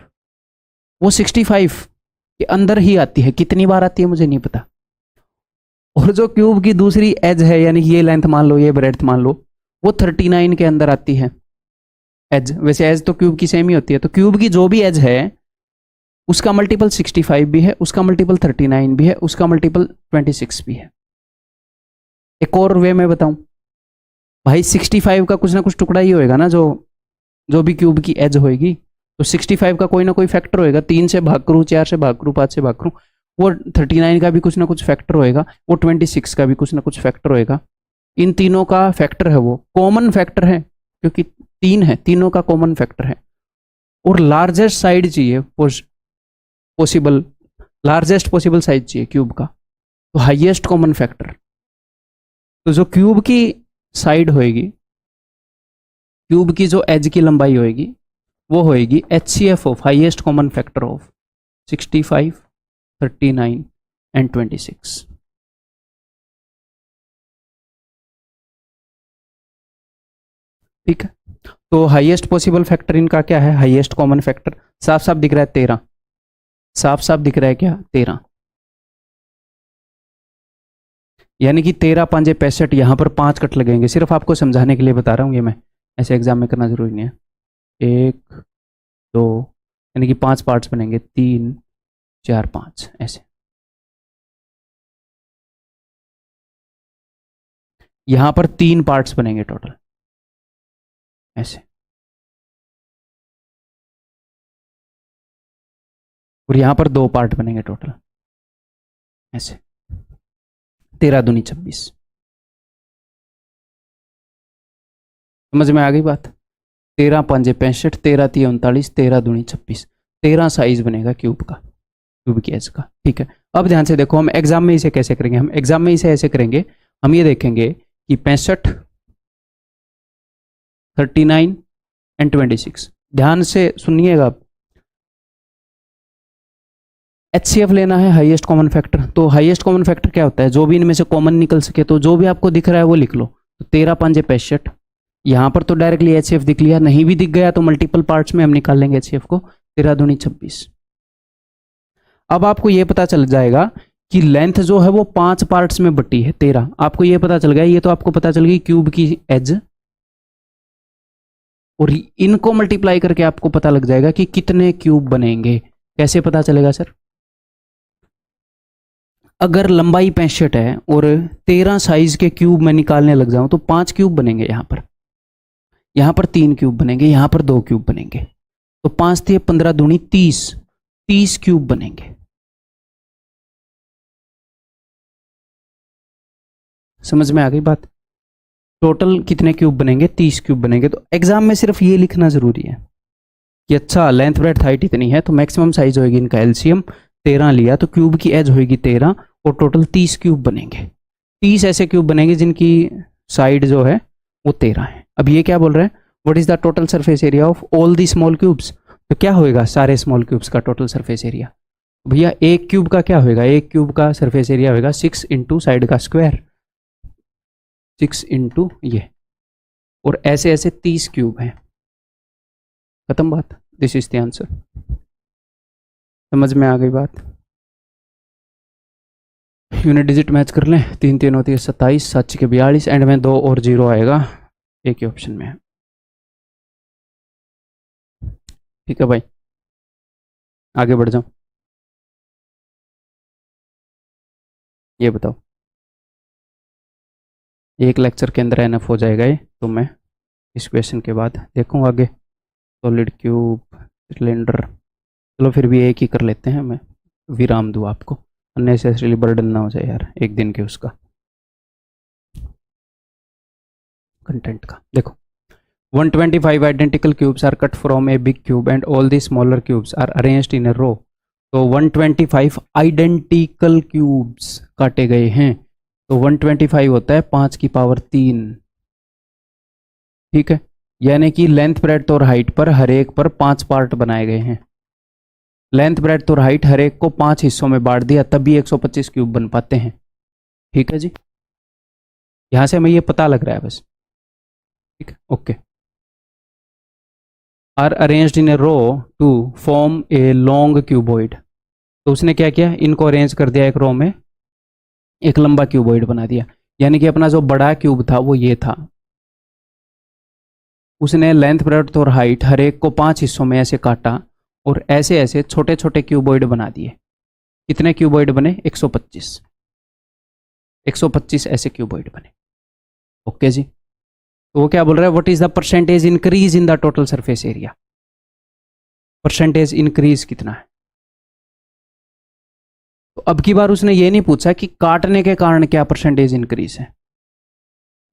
वो 65 के अंदर ही आती है, कितनी बार आती है मुझे नहीं पता। और जो क्यूब की दूसरी एज है, यानी कि ये लेंथ मान लो, ये ब्रेड्थ मान लो, वो 39 के अंदर आती है एज। वैसे एज तो क्यूब की सेम ही होती है। तो क्यूब की जो भी एज है उसका मल्टीपल 65 भी है, उसका मल्टीपल 39 भी है, उसका मल्टीपल 26 भी है। एक और वे में बताऊं, भाई 65 का कुछ ना कुछ टुकड़ा ही होएगा ना, जो जो भी क्यूब की एज होएगी। तो 65 का कोई ना कोई फैक्टर होएगा, 3 से भाग करूँ, 4 से भाग करूँ, 5 से भाग करूँ, वो 39 का भी कुछ ना कुछ फैक्टर होएगा, वो 26 का भी कुछ ना कुछ फैक्टर होएगा। इन तीनों का फैक्टर है, वो कॉमन फैक्टर है, क्योंकि 3 है, तीनों का कॉमन फैक्टर है। और लार्जेस्ट साइड चाहिए पॉसिबल, लार्जेस्ट पॉसिबल साइज चाहिए क्यूब का, तो हाईएस्ट कॉमन फैक्टर। तो जो क्यूब की साइड होएगी, क्यूब की जो एज की लंबाई होएगी वो होएगी HCF of highest common factor of 65, 39 and 26। ठीक है। तो हाईएस्ट पॉसिबल फैक्टर इनका क्या है, हाईएस्ट कॉमन फैक्टर साफ साफ दिख रहा है 13, साफ साफ दिख रहा है क्या 13, यानी कि 13 5 65, यहां पर 5 कट लगेंगे। सिर्फ आपको समझाने के लिए बता रहा हूं, ये मैं ऐसे एग्जाम में करना जरूरी नहीं है। 1 2, यानी कि 5 पार्ट्स बनेंगे, 3 4 5 ऐसे। यहां पर 3 पार्ट्स बनेंगे टोटल ऐसे, और यहां पर 2 पार्ट बनेंगे टोटल ऐसे। 13 दूनी 26। समझ में आ गई बात। 13 5 65, 13 3 39, 13 दूनी 26, 13 साइज बनेगा क्यूब का, क्यूब की एज का। ठीक है। अब ध्यान से देखो, हम एग्जाम में इसे कैसे करेंगे, हम एग्जाम में इसे ऐसे करेंगे, हम ये देखेंगे कि 65, 39 एंड 26। ध्यान से सुनिएगा, HCF लेना है, हाईएस्ट कॉमन फैक्टर। तो हाईएस्ट कॉमन फैक्टर क्या होता है, जो भी इनमें से कॉमन निकल सके। तो जो भी आपको दिख रहा है वो लिख लो। तो 13 5 65, यहाँ पर तो डायरेक्टली HCF दिख लिया, नहीं भी दिख गया तो मल्टीपल पार्ट्स में हम निकाल लेंगे HCF को। 13 दूनी 26। अब आपको ये पता चल जाएगा कि लेंथ जो है वो 5 पार्ट्स में बटी है 13। आपको ये पता चल गया, ये तो आपको पता चल गई क्यूब की एज, और इनको मल्टीप्लाई करके आपको पता लग जाएगा कि कितने क्यूब बनेंगे। कैसे पता चलेगा सर, अगर लंबाई 65 है और 13 साइज के क्यूब मैं निकालने लग जाऊं तो 5 क्यूब बनेंगे, यहां पर 3 क्यूब बनेंगे, यहां पर 2 क्यूब बनेंगे। तो 5 थे 15 दूनी 30, 30 क्यूब बनेंगे। समझ में आ गई बात। टोटल कितने क्यूब बनेंगे, 30 क्यूब बनेंगे। तो एग्जाम में सिर्फ ये लिखना जरूरी है कि अच्छा लेंथ ब्रेड्थ हाइट इतनी है, तो मैक्सिमम साइज होगी इनका LCM 13 लिया, तो क्यूब की एज होगी 13, और टोटल 30 क्यूब बनेंगे। 30 ऐसे क्यूब बनेंगे जिनकी साइड जो है वो 13 है। अब ये क्या बोल रहे हैं, what is the total surface area of all the small cubes. तो क्या होएगा सारे स्मॉल क्यूब्स का टोटल सरफेस एरिया। भैया एक क्यूब का क्या होएगा, एक क्यूब का सरफेस एरिया होएगा 6 इंटू साइड का स्क्वायर, 6 इंटू ये, और ऐसे ऐसे 30 क्यूब हैं। खत्म बात, दिस इज द आंसर। समझ में आ गई बात? यूनिट डिजिट मैच कर लें, 3 3 होती है 27, 7 के 42, एंड में 2 और 0 आएगा, एक ही ऑप्शन में है। ठीक है भाई, आगे बढ़ जाओ। ये बताओ, एक लेक्चर के अंदर एनएफ हो जाएगा ये, तो मैं इस क्वेश्चन के बाद देखूँ आगे। सॉलिड क्यूब, सिलेंडर, चलो फिर भी एक ही कर लेते हैं, मैं विराम दूँ आपको, अननेसेसरीली बर्डन ना हो जाए यार एक दिन के उसका कंटेंट का। देखो, 125 identical cubes are cut from a big cube and all the smaller cubes are arranged in a row. तो 125 आइडेंटिकल क्यूब्स काटे गए हैं, तो 125 होता है 5 की पावर 3। ठीक है, यानी कि लेंथ ब्रेड्थ और हाइट पर हर एक पर 5 पार्ट बनाए गए हैं। लेंथ ब्रेड्थ और हाइट हर एक को 5 हिस्सों में बांट दिया, तभी 125 क्यूब बन पाते हैं। ठीक है जी, यहां से हमें ये पता लग रहा है बस। ठीक है, okay. Are arranged in a row to form a long cuboid. तो उसने क्या किया, इनको अरेंज कर दिया एक रो में, एक लंबा क्यूबॉइड बना दिया। यानी कि अपना जो बड़ा क्यूब था वो ये था, उसने लेंथ ब्रेड्थ और हाइट हर एक को 5 हिस्सों में ऐसे काटा और ऐसे ऐसे छोटे छोटे क्यूबॉइड बना दिए। कितने क्यूबॉइड बने? 125। 125 ऐसे क्यूबॉइड बने। ओके जी, तो वो क्या बोल रहा है, what is the percentage increase in the total surface area? Percentage increase कितना है? तो अब की बार उसने ये नहीं पूछा कि काटने के कारण क्या परसेंटेज इंक्रीज है।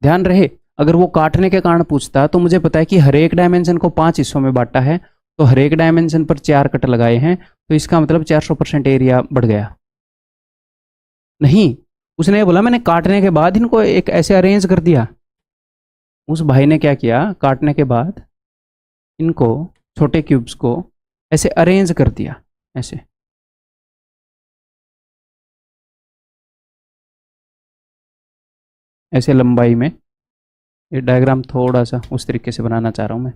ध्यान रहे, अगर वो काटने के कारण पूछता तो मुझे पता है कि हर एक डायमेंशन को 5 हिस्सों में बांटा है, तो हर एक डायमेंशन पर 4 कट लगाए हैं, तो इसका मतलब 400% एरिया बढ़ गया। नहीं, उसने ये बोला मैंने काटने के बाद इनको एक ऐसे अरेंज कर दिया। उस भाई ने क्या किया, काटने के बाद इनको छोटे क्यूब्स को ऐसे अरेंज कर दिया, ऐसे। ऐसे लंबाई में। ये डायग्राम थोड़ा सा उस तरीके से बनाना चाह रहा हूँ मैं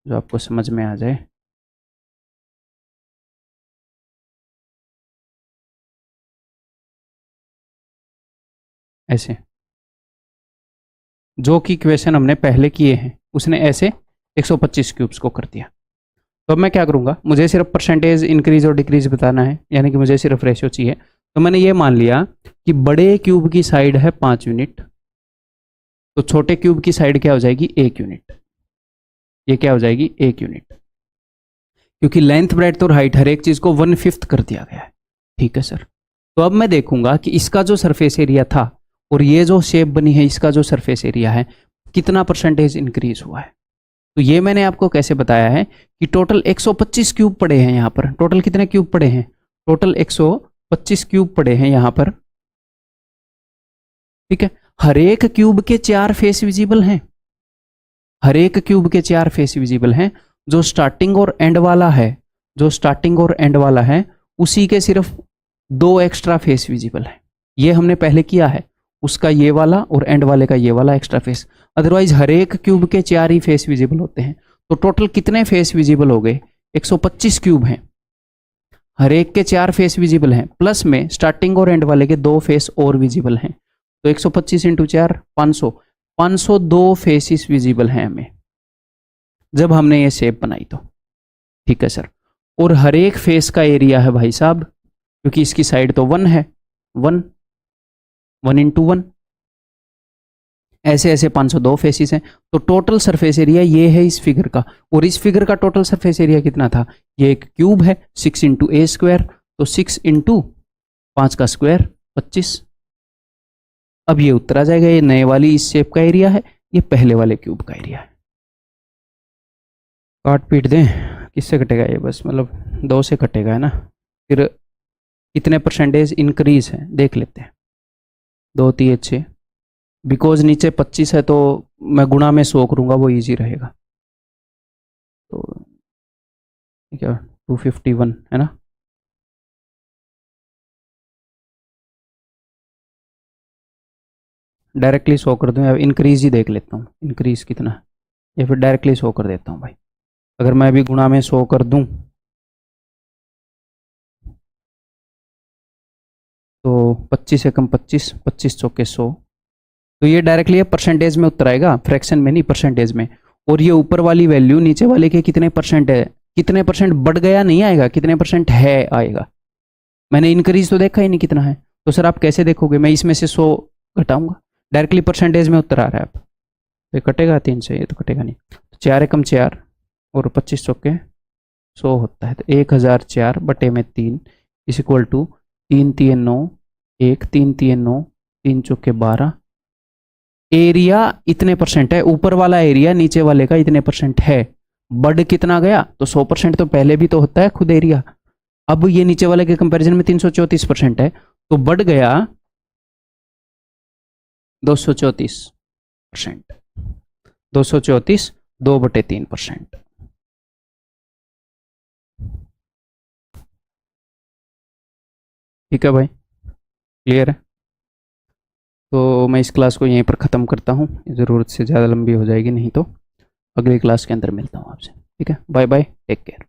जो आपको समझ में आ जाए। ऐसे, जो कि क्वेश्चन हमने पहले किए हैं, उसने ऐसे 125 क्यूब्स को कर दिया। तो अब मैं क्या करूँगा, मुझे सिर्फ परसेंटेज इंक्रीज और डिक्रीज बताना है, यानी कि मुझे सिर्फ रेशियो चाहिए। तो मैंने ये मान लिया कि बड़े क्यूब की साइड है 5 यूनिट, तो छोटे क्यूब की साइड क्या हो जाएगी, 1 यूनिट। ये क्या हो जाएगी, 1 यूनिट, क्योंकि लेंथ ब्रेड्थ और हाइट हर एक चीज को 1/5 कर दिया गया है। ठीक है सर, तो अब मैं देखूंगा कि इसका जो सरफेस एरिया था और ये जो शेप बनी है, इसका जो सरफेस एरिया है कितना परसेंटेज इंक्रीज हुआ है। तो ये मैंने आपको कैसे बताया है कि टोटल 125 क्यूब पड़े हैं यहाँ पर। टोटल कितने क्यूब पड़े हैं, टोटल 125 क्यूब पड़े हैं यहाँ पर। ठीक है, हर एक क्यूब के 4 फेस विजिबल हैं, हर एक क्यूब के 4 फेस विजिबल हैं। जो स्टार्टिंग और एंड वाला है, जो स्टार्टिंग और एंड वाला है, उसी के सिर्फ 2 एक्स्ट्रा फेस विजिबल है। ये हमने पहले किया है, उसका ये वाला और एंड वाले का ये वाला एक्स्ट्रा फेस। अदरवाइज हर एक क्यूब के 4 ही फेस विजिबल होते हैं। तो टोटल कितने फेस विजिबल हो गए, 125 क्यूब हैं, हर एक के 4 फेस विजिबल हैं, प्लस में स्टार्टिंग और एंड वाले के 2 फेस और विजिबल हैं। तो 125 इंटू 4 500, 502 फेसिस विजिबल हैं हमें जब हमने ये शेप बनाई तो। ठीक है सर, और हर एक फेस का एरिया है भाई साहब, क्योंकि इसकी साइड तो 1 है, 1 इंटू 1, ऐसे ऐसे 502 फेसिस हैं। तो टोटल सरफेस एरिया ये है इस फिगर का, और इस फिगर का टोटल सरफेस एरिया कितना था, ये एक क्यूब है 6 इंटू ए स्क्वायर, तो 6 इंटू 5 का स्क्वायर 25। अब ये उत्तर आ जाएगा, ये नए वाली इस शेप का एरिया है, ये पहले वाले क्यूब का एरिया है। काट पीट दें, किससे कटेगा ये, बस मतलब 2 से कटेगा है ना। फिर कितने परसेंटेज इंक्रीज है देख लेते हैं, 2 3 6, बिकॉज नीचे 25 है तो मैं गुणा में 100 करूँगा, वो इजी रहेगा। तो क्या 251 है ना। डायरेक्टली 100 कर दूँ या इंक्रीज ही देख लेता हूँ, इंक्रीज कितना है, या फिर डायरेक्टली 100 कर देता हूँ भाई। अगर मैं अभी गुणा में 100 कर दूँ तो 25 से कम 25, 25 चौके 100। तो ये डायरेक्टली परसेंटेज में उत्तर आएगा, फ्रैक्शन में नहीं, परसेंटेज में। और ये ऊपर वाली वैल्यू नीचे वाले के कितने परसेंट है, कितने परसेंट बढ़ गया नहीं आएगा, कितने परसेंट है आएगा। मैंने इंक्रीज तो देखा ही नहीं कितना है, तो सर आप कैसे देखोगे, मैं इसमें से 100 घटाऊंगा, डायरेक्टली परसेंटेज में उत्तर आ रहा है। अब तो ये कटेगा 3 से, ये तो कटेगा नहीं। 4 एकम 4 और 25 चौके 100 होता है, तो 1004 बटे में 3 इज इक्वल टू 3 3 9 1, 3 3 9, 3 चौके 12। एरिया इतने परसेंट है, ऊपर वाला एरिया नीचे वाले का इतने परसेंट है। बढ़ कितना गया, तो 100% तो पहले भी तो होता है खुद एरिया। अब ये नीचे वाले के कंपैरिजन में 334% है, तो बढ़ गया 234%। 234 2/3%। ठीक है भाई, क्लियर है। तो मैं इस क्लास को यहीं पर ख़त्म करता हूँ, ज़रूरत से ज़्यादा लंबी हो जाएगी, नहीं तो अगली क्लास के अंदर मिलता हूँ आपसे। ठीक है, बाय बाय, टेक केयर।